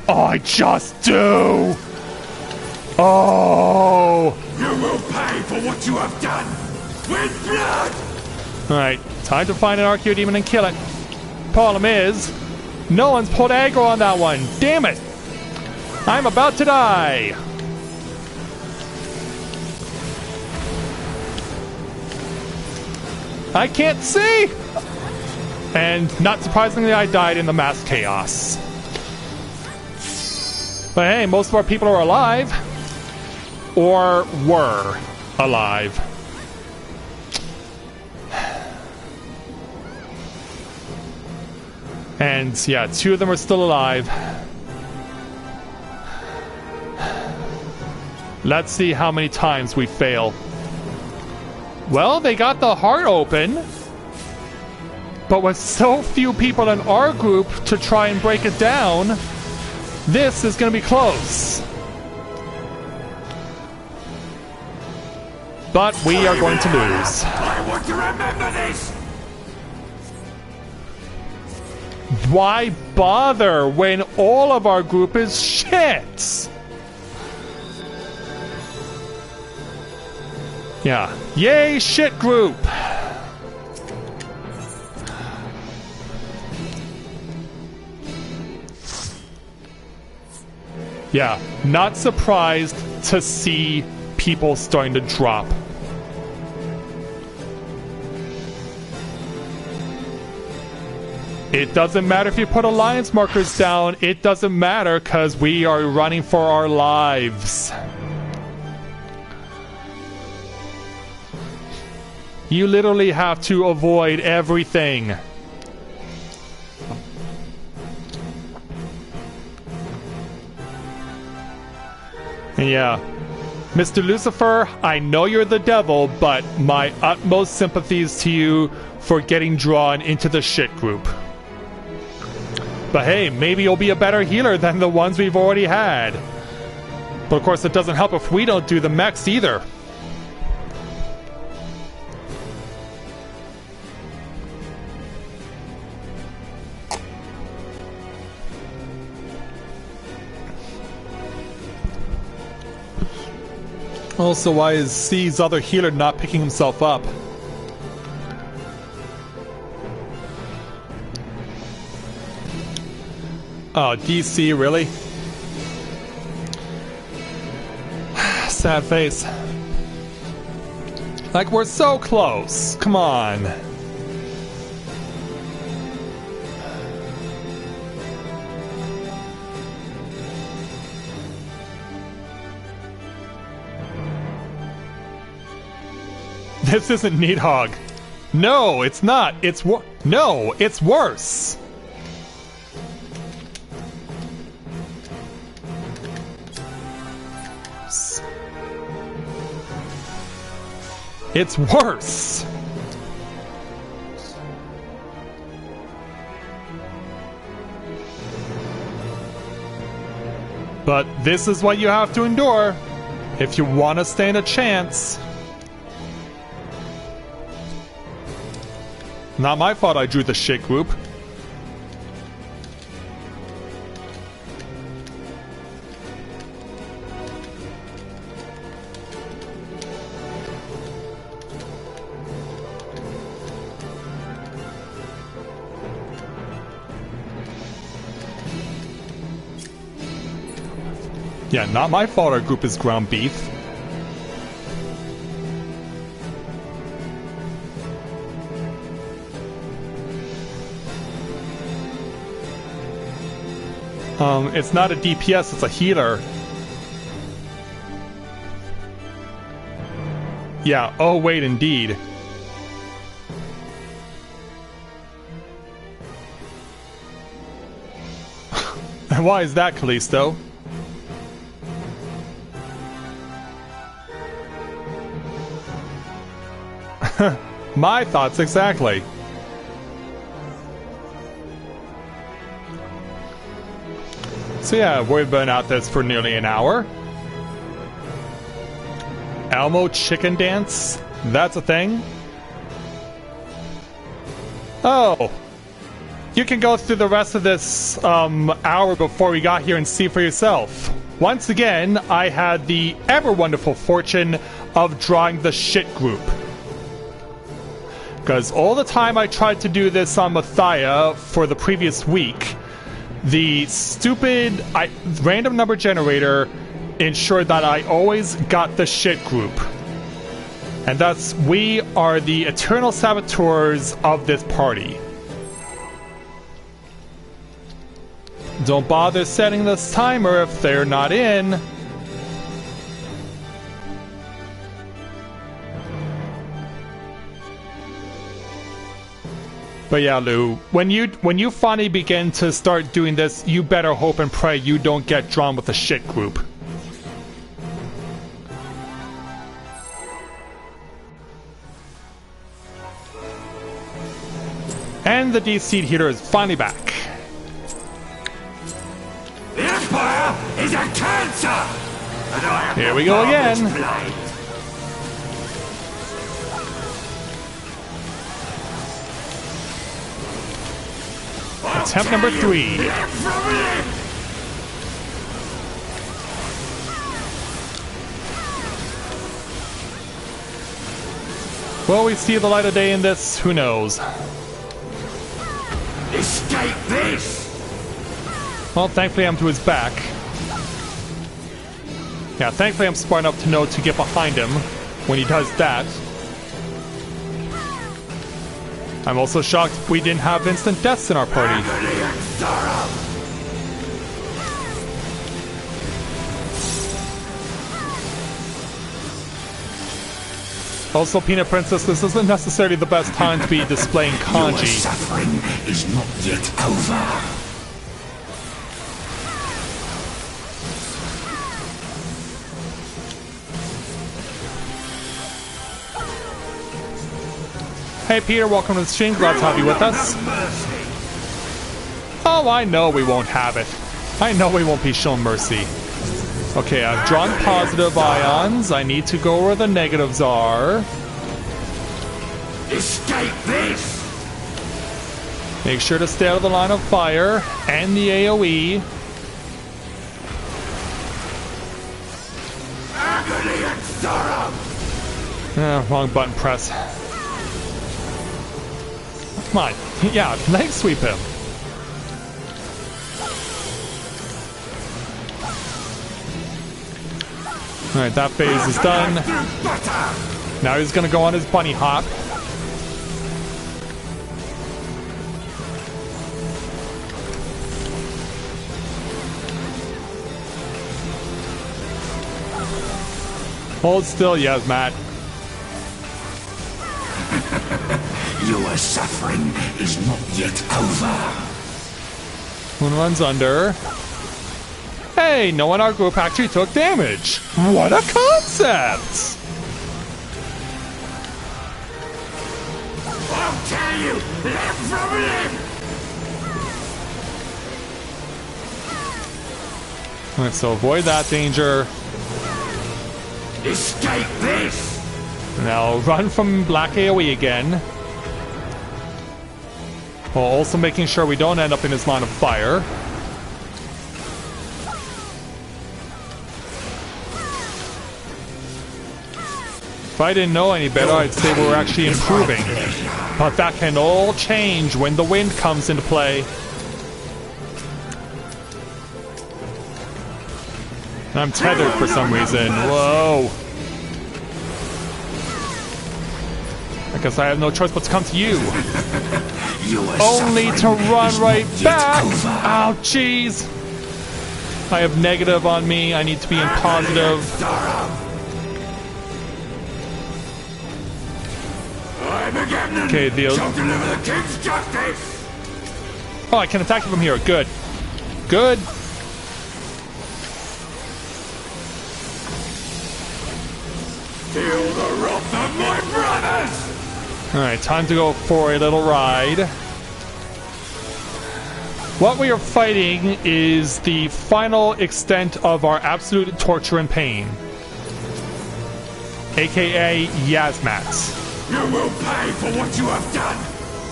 Oh, I just do! Oh! You will pay for what you have done! With blood! Alright, time to find an Archaeodemon and kill it. Problem is, no one's pulled aggro on that one. Damn it! I'm about to die! I can't see! And not surprisingly, I died in the mass chaos. But hey, most of our people are alive. Or were alive. And yeah, 2 of them are still alive. Let's see how many times we fail. Well, they got the heart open. But with so few people in our group to try and break it down, this is going to be close. But we are going to lose. I want to remember this! Why bother when all of our group is shit? Yeah. Yay, shit group! Yeah, not surprised to see people starting to drop. It doesn't matter if you put alliance markers down, it doesn't matter because we are running for our lives. You literally have to avoid everything. Yeah. Mr. Lucifer, I know you're the devil, but my utmost sympathies to you for getting drawn into the shit group. But hey, maybe you'll be a better healer than the ones we've already had. But of course, it doesn't help if we don't do the mechs either. Also, why is C's other healer not picking himself up? Oh, DC, really? Sad face. Like, we're so close. Come on. This isn't Needhog. No, it's not. It's no, it's worse. It's worse. But this is what you have to endure if you want to stand a chance. Not my fault I drew the shit group. Yeah, not my fault our group is ground beef. It's not a DPS, it's a healer. Yeah, oh wait, indeed. And why is that, Callisto? My thoughts exactly. So yeah, we've been at this for nearly an hour. Elmo chicken dance? That's a thing? Oh. You can go through the rest of this hour before we got here and see for yourself. Once again, I had the ever wonderful fortune of drawing the shit group. Because all the time I tried to do this on Mathia for the previous week, the stupid random number generator ensured that I always got the shit group. And thus, we are the eternal saboteurs of this party. Don't bother setting this timer if they're not in. But yeah, Lou, when you finally begin to start doing this, you better hope and pray you don't get drawn with the shit group. And the DC heater is finally back. The Empire is a cancer! And I am Here we go again. Blight. Attempt number 3. Will we see the light of day in this? Who knows? Escape this! Well, thankfully I'm to his back. Yeah, thankfully I'm smart enough to know to get behind him when he does that. I'm also shocked we didn't have instant deaths in our party. Agony and sorrow! Also, Peanut Princess, this isn't necessarily the best time to be displaying Your kanji. suffering is not yet over. Hey Peter, welcome to the stream. Glad to have you with us. Oh, I know we won't have it. I know we won't be shown mercy. Okay, I've drawn positive ions. I need to go where the negatives are. Escape this! Make sure to stay out of the line of fire and the AoE. Agony and sorrow! Wrong button press. Come on. Yeah, leg sweep him. Alright, that phase is done. Now he's gonna go on his bunny hop. Hold still, yes, Matt. Your suffering is not yet over. One runs under. Hey, no one in our group actually took damage. What a concept! I'll tell you, live from limb! Alright, so avoid that danger. Escape this! Now run from black AoE again. While also making sure we don't end up in his line of fire. If I didn't know any better, I'd say we're actually improving. But that can all change when the wind comes into play. I'm tethered for some reason. Whoa. I guess I have no choice but to come to you. Only to run right back. Oh, jeez. I have negative on me. I need to be in positive. Okay, oh, I can attack you from here. Good. Good. Feel the wrath of my brothers! Alright, time to go for a little ride. What we are fighting is the final extent of our absolute torture and pain. AKA Yasmats. You will pay for what you have done!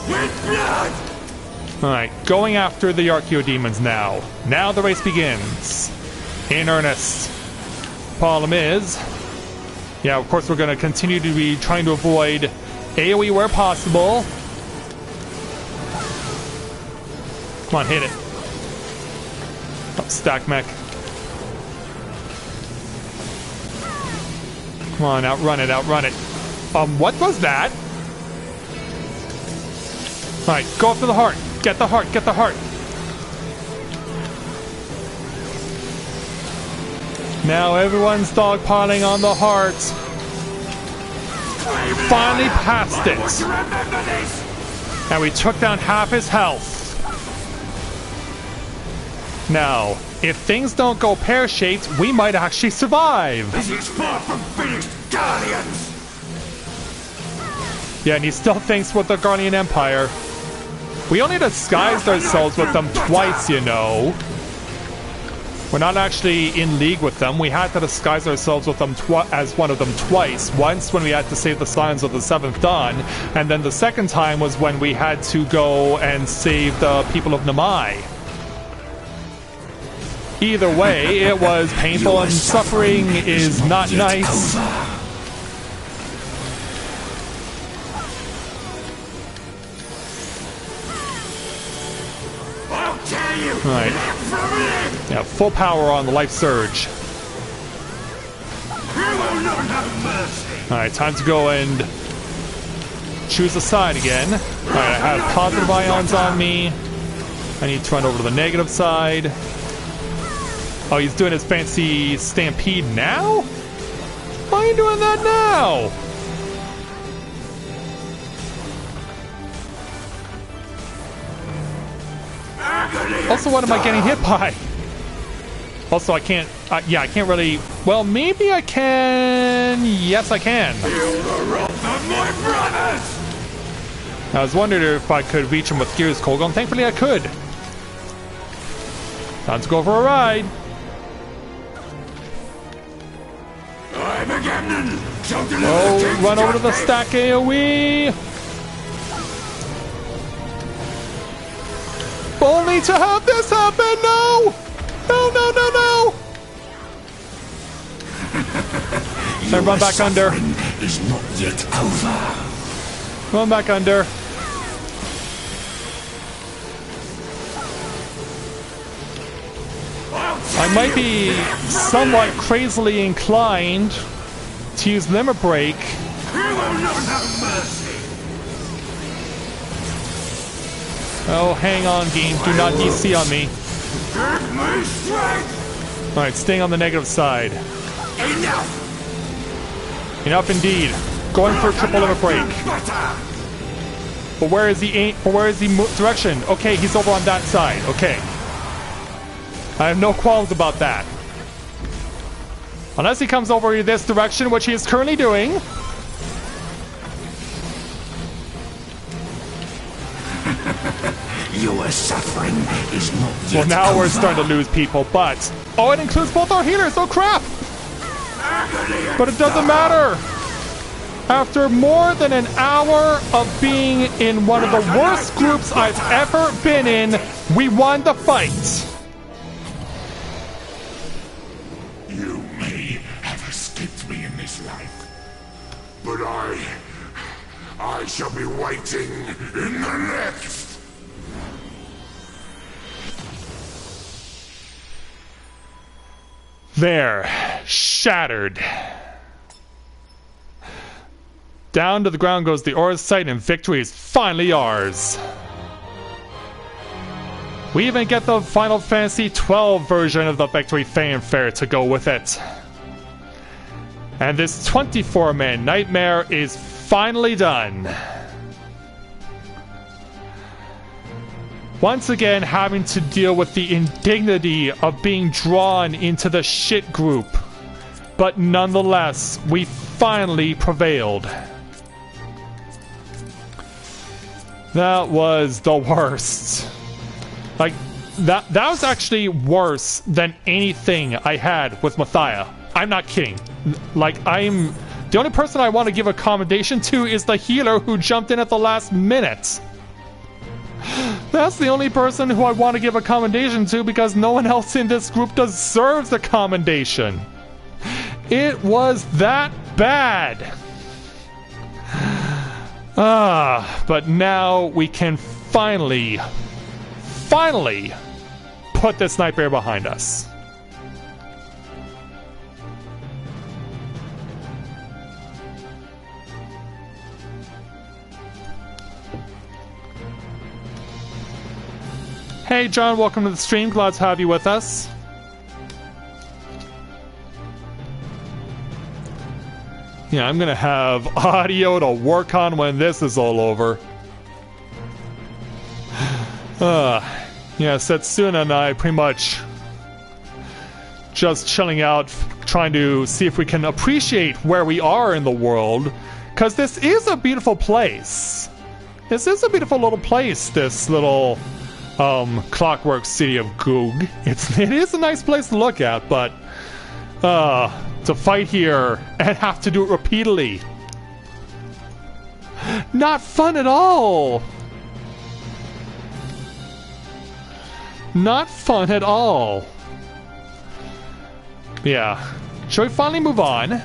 With blood! Alright, going after the Archaeodemons now. Now the race begins. In earnest. Problem is... yeah, of course we're going to continue to be trying to avoid AoE where possible. Come on, hit it. Oh, stack mech. Come on, outrun it, outrun it. What was that? Alright, go after the heart. Get the heart, get the heart. Now everyone's dogpiling on the heart. Finally passed it. And we took down half his health. Now, if things don't go pear-shaped, we might actually survive. This is far from finished, Guardians! Yeah, and he still thinks with the Guardian Empire. We only disguised ourselves with them twice, you know. We're not actually in league with them. We had to disguise ourselves with them as one of them twice. Once when we had to save the Scions of the Seventh Dawn, and then the second time was when we had to go and save the people of Namai. Either way, it was painful and suffering is not nice. Right. Yeah, full power on the life surge. Alright, time to go and choose a side again. Alright, I have positive ions on me. I need to run over to the negative side. Oh, he's doing his fancy stampede now? Why are you doing that now? Also, what am I getting hit by? Also, I can't... yeah, I can't really... Well, maybe I can... Yes, I can. I was wondering if I could reach him with Gears Kolgon. Thankfully, I could. Time to go for a ride. Oh, run over to the stack AoE. Only to have this happen. No! No, no, no, no! Then run back under. Is not yet over. Run back under. I might be somewhat crazily inclined to use Limit Break. Oh, hang on, game. Do not DC on me. Alright, staying on the negative side. Enough indeed. Going for a triple Limit Break. But where is the direction? Okay, he's over on that side. Okay. I have no qualms about that. Unless he comes over in this direction, which he is currently doing. Your suffering is not yet Well, now over. we're starting to lose people, but... Oh, it includes both our healers! Oh, crap! But it doesn't matter! After more than an hour of being in one of the worst groups I've ever been in, we won the fight! You may have escaped me in this life, but I shall be waiting in the next. There. Shattered. Down to the ground goes the Aura's sight, and victory is finally ours. We even get the Final Fantasy XII version of the victory fanfare to go with it. And this 24-man nightmare is finally done. Once again, having to deal with the indignity of being drawn into the shit group. But nonetheless, we finally prevailed. That was the worst. Like, that was actually worse than anything I had with Mathia. I'm not kidding. Like, the only person I want to give a commendation to is the healer who jumped in at the last minute. That's the only person who I want to give a commendation to, because no one else in this group deserves a commendation. It was that bad. But now we can finally put this nightmare behind us. Hey John, welcome to the stream. Glad to have you with us. Yeah, I'm gonna have audio to work on when this is all over. Yeah, Setsuna and I pretty much just chilling out, trying to see if we can appreciate where we are in the world, because this is a beautiful place. This is a beautiful little place, this little clockwork city of Goog. It is a nice place to look at, but to fight here and have to do it repeatedly, not fun at all. Not fun at all. Yeah. Shall we finally move on?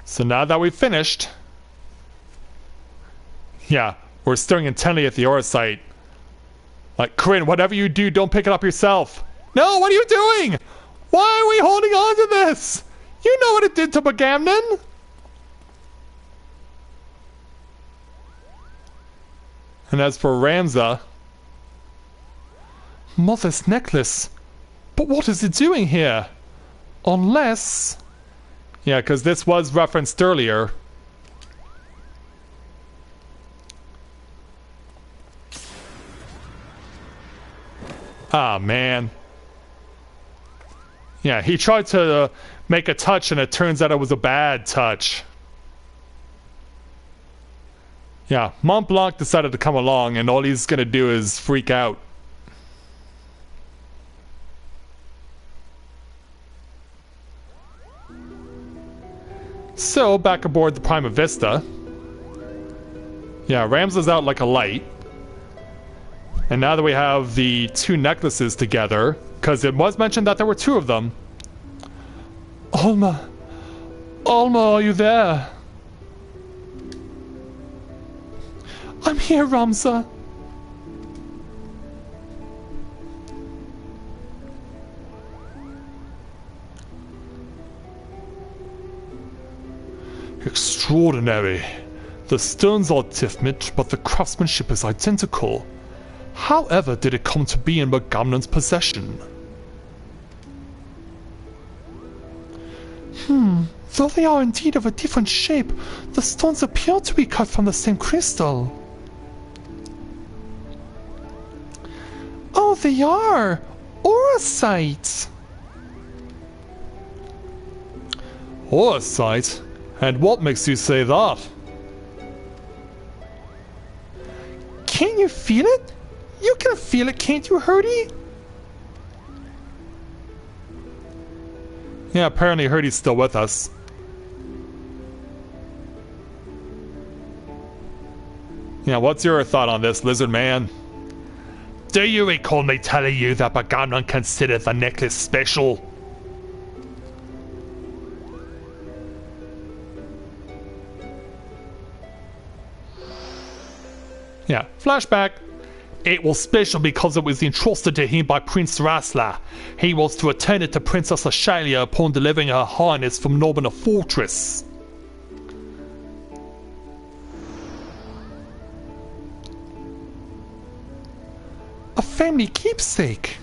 So now that we've finished, yeah, we're staring intently at the aura site. Like, Corinne, whatever you do, don't pick it up yourself. No, what are you doing? Why are we holding on to this? You know what it did to Bagamnon. And as for Ramza... Mother's necklace. But what is it doing here? Unless... Yeah, because this was referenced earlier. Ah, man. Yeah, he tried to make a touch and it turns out it was a bad touch. Yeah, Mont Blanc decided to come along and all he's gonna do is freak out. So, back aboard the Prima Vista. Yeah, Ramza's out like a light. And now that we have the two necklaces together, because it was mentioned that there were two of them. Alma. Alma, are you there? I'm here, Ramza. Extraordinary. The stones are different, but the craftsmanship is identical. However did it come to be in Mogamnon's possession? Though they are indeed of a different shape, the stones appear to be cut from the same crystal. Oh, they are! Auracite! Auracite? And what makes you say that? Can you feel it? You can feel it, can't you, Hurdy? Yeah, apparently Hurdy's still with us. Yeah, what's your thought on this, Lizard Man? Do you recall me telling you that Mogamnon considered the necklace special? Yeah, flashback. It was special because it was entrusted to him by Prince Rasla. He was to return it to Princess Ashalia upon delivering her harness from Novaura Fortress. A family keepsake.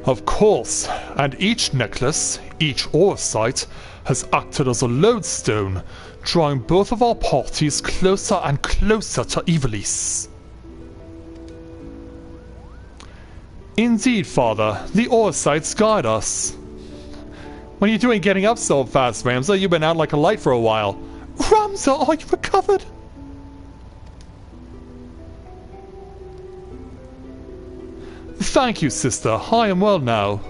Of course, and each necklace, each Auracite, has acted as a lodestone, drawing both of our parties closer and closer to Ivalice. Indeed, Father, the Auracites guide us. What are you doing getting up so fast, Ramza? You've been out like a light for a while. Ramza, are you recovered? Thank you, sister. I am well now.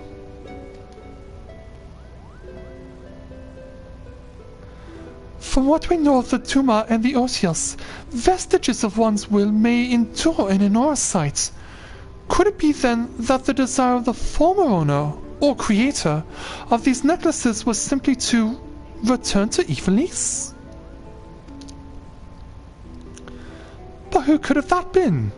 From what we know of the Tuma and the Osias, vestiges of one's will may endure in an Auracite. Could it be then that the desire of the former owner, or creator, of these necklaces was simply to return to Ivalice? But who could have that been?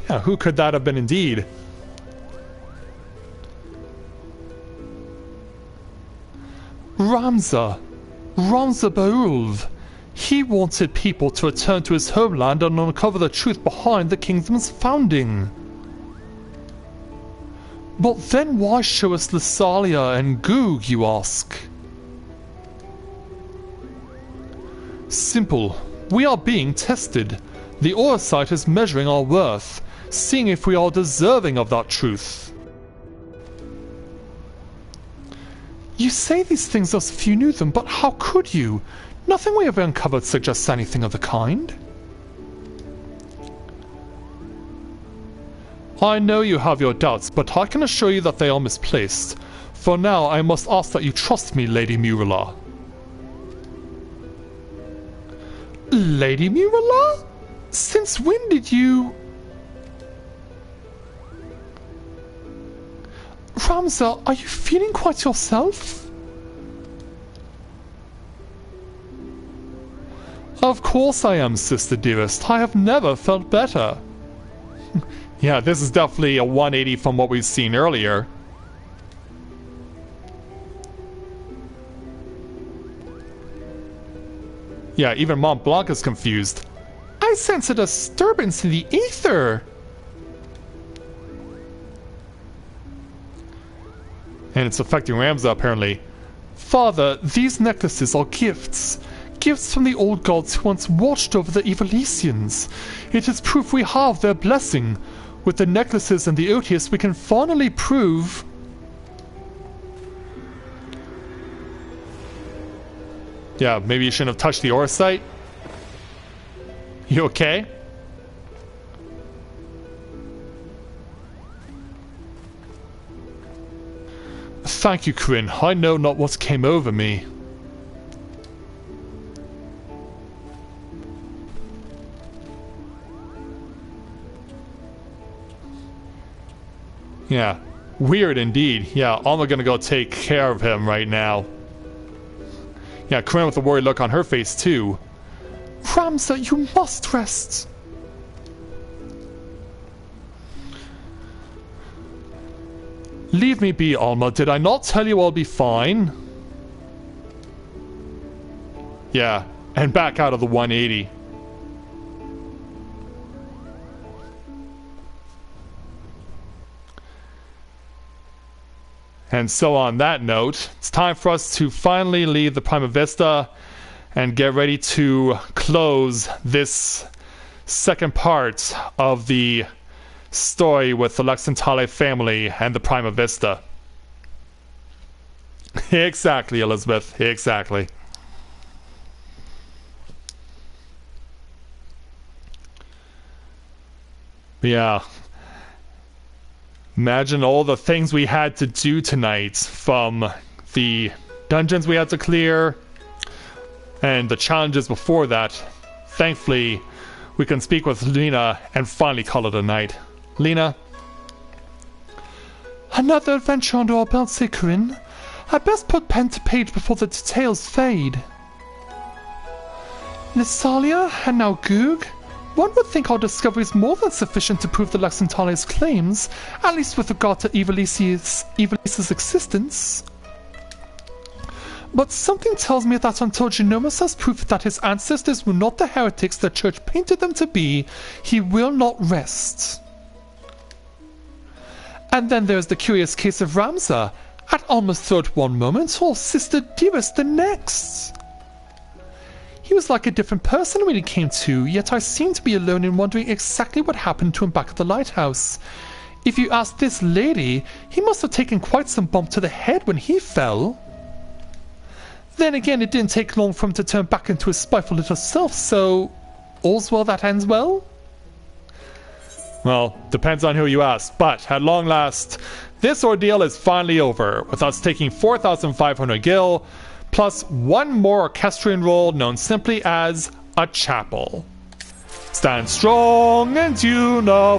Yeah, who could that have been indeed? Ramza Baulv. He wanted people to return to his homeland and uncover the truth behind the kingdom's founding. But then why show us Lysalia and Goog, you ask? Simple. We are being tested. The Auracite is measuring our worth, seeing if we are deserving of that truth. You say these things as if you knew them, but how could you? Nothing we have uncovered suggests anything of the kind. I know you have your doubts, but I can assure you that they are misplaced. For now, I must ask that you trust me, Lady Murala. Lady Murala? Since when did you... Ramza, are you feeling quite yourself? Of course I am, sister dearest. I have never felt better. Yeah, this is definitely a 180 from what we've seen earlier. Yeah, even Mont Blanc is confused. I sense a disturbance in the ether. And it's affecting Ramza, apparently. Father, these necklaces are gifts. Gifts from the old gods who once watched over the Evilesians. It is proof we have their blessing. With the necklaces and the Otius, we can finally prove... Yeah, maybe you shouldn't have touched the ore site. You okay? Thank you, Corinne. I know not what came over me. Yeah, weird indeed. Yeah, Alma gonna go take care of him right now. Yeah, Corinne with a worried look on her face too. Ramza, you must rest. Leave me be, Alma. Did I not tell you I'll be fine? Yeah, and back out of the 180. And so on that note, it's time for us to finally leave the Prima Vista and get ready to close this second part of the story with the Lexentale family and the Prima Vista. Exactly, Elizabeth. Exactly. Yeah. Imagine all the things we had to do tonight, from the dungeons we had to clear and the challenges before that. Thankfully, we can speak with Lena and finally call it a night. Lena? Another adventure under our belts, Corinne. I best put pen to page before the details fade. Lysalia, and now Goog. One would think our discovery is more than sufficient to prove the Lexentale's claims, at least with regard to Evilisi's existence. But something tells me that until Genomus has proof that his ancestors were not the heretics the Church painted them to be, he will not rest. And then there's the curious case of Ramza, at Alma's throat one moment, or Sister Dearest the next. He was like a different person when he came to, yet I seem to be alone in wondering exactly what happened to him back at the lighthouse. If you ask this lady, he must have taken quite some bump to the head when he fell. Then again, it didn't take long for him to turn back into his spiteful little self, so all's well that ends well? Well, depends on who you ask, but at long last, this ordeal is finally over, with us taking 4,500 gil, plus one more orchestrion role known simply as a chapel. Stand strong and unified.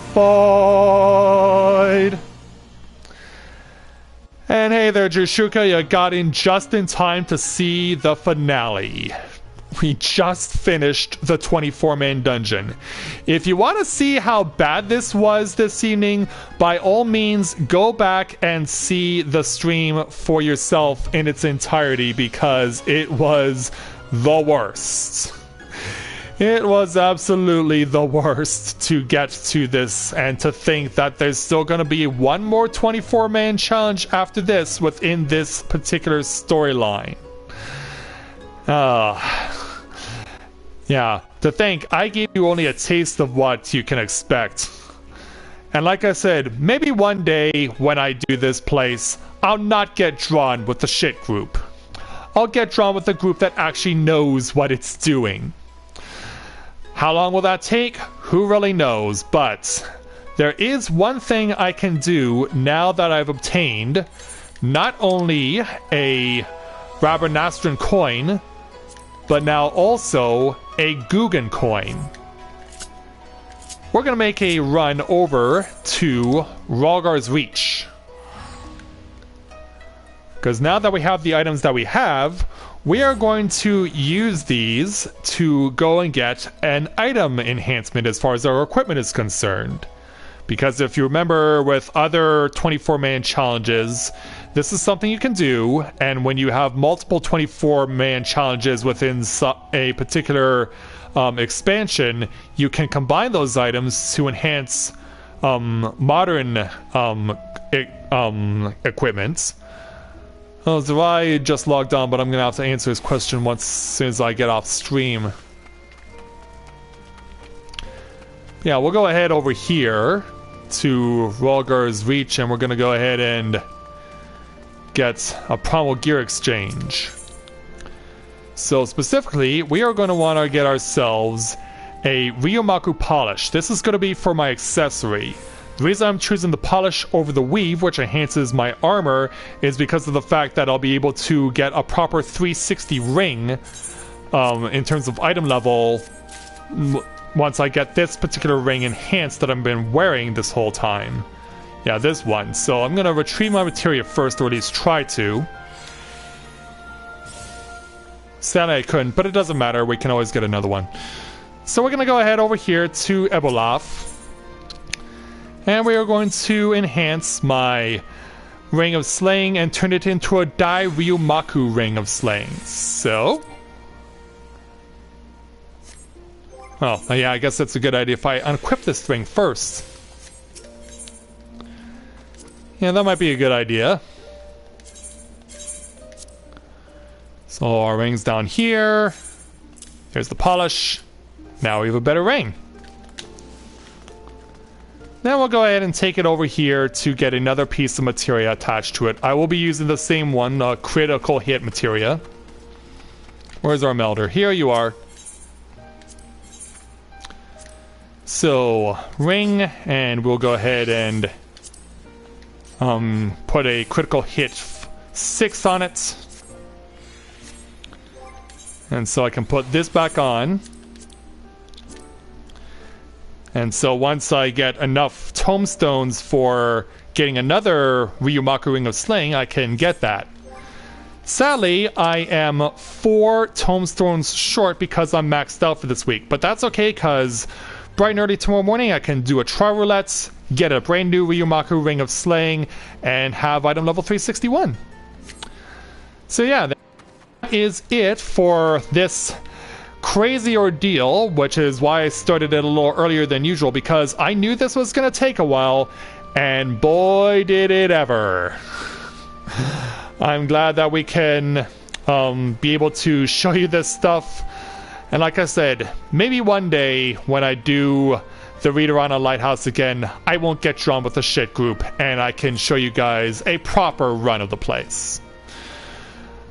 And hey there, Jushuka, you got in just in time to see the finale. We just finished the 24-man dungeon. If you want to see how bad this was this evening, by all means, go back and see the stream for yourself in its entirety, because it was the worst. It was absolutely the worst to get to this, and to think that there's still going to be one more 24-man challenge after this within this particular storyline. Yeah, to think I gave you only a taste of what you can expect. And like I said, maybe one day when I do this place, I'll not get drawn with the shit group. I'll get drawn with the group that actually knows what it's doing. How long will that take? Who really knows? But there is one thing I can do now that I've obtained not only a Rabernastran coin, but now also a Guggen coin. We're going to make a run over to Rhalgr's Reach. Because now that we have the items that we have, we are going to use these to go and get an item enhancement as far as our equipment is concerned. Because if you remember with other 24-man challenges, this is something you can do, and when you have multiple 24-man challenges within a particular expansion, you can combine those items to enhance modern equipment. Oh, Zerai just logged on, but I'm going to have to answer his question as soon as I get off stream. Yeah, we'll go ahead over here to Rolgar's Reach, and we're going to go ahead and get a primal gear exchange. So specifically, we are going to want to get ourselves a Ryumaku polish. This is going to be for my accessory. The reason I'm choosing the polish over the weave, which enhances my armor, is because of the fact that I'll be able to get a proper 360 ring in terms of item level once I get this particular ring enhanced that I've been wearing this whole time. Yeah, this one. So I'm going to retrieve my materia first, or at least try to. Sadly I couldn't, but it doesn't matter. We can always get another one. So we're going to go ahead over here to Ebolaf. And we are going to enhance my Ring of Slaying and turn it into a Dai Ryumaku Ring of Slaying. So... oh, yeah, I guess that's a good idea if I unequip this thing first. Yeah, that might be a good idea. So our ring's down here. Here's the polish. Now we have a better ring. Then we'll go ahead and take it over here to get another piece of materia attached to it. I will be using the same one, critical hit materia. Where's our melder? Here you are. So, ring, and we'll go ahead and put a critical hit 6 on it. And so I can put this back on. And so once I get enough tomestones for getting another Ryumaku Ring of Slaying, I can get that. Sadly, I am 4 tomestones short because I'm maxed out for this week. But that's okay, because bright and early tomorrow morning I can do a trial roulette, get a brand new Ryumaku Ring of Slaying, and have item level 361. So yeah, that is it for this crazy ordeal, which is why I started it a little earlier than usual, because I knew this was going to take a while, and boy did it ever. I'm glad that we can be able to show you this stuff, and like I said, maybe one day when I do the Ridorana Lighthouse again, I won't get drawn with a shit group, and I can show you guys a proper run of the place.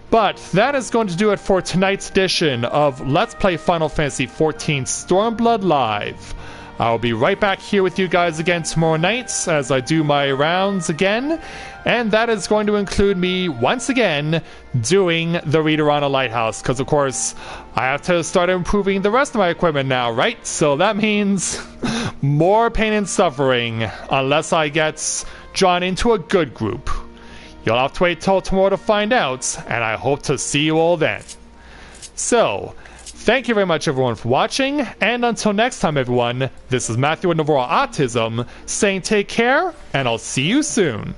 But that is going to do it for tonight's edition of Let's Play Final Fantasy XIV Stormblood Live. I'll be right back here with you guys again tomorrow night as I do my rounds again. And that is going to include me, once again, doing the Ridorana Lighthouse. Because, of course, I have to start improving the rest of my equipment now, right? So that means more pain and suffering, unless I get drawn into a good group. You'll have to wait till tomorrow to find out, and I hope to see you all then. So, thank you very much everyone for watching, and until next time everyone, this is Matthew with Novaura Autism, saying take care, and I'll see you soon.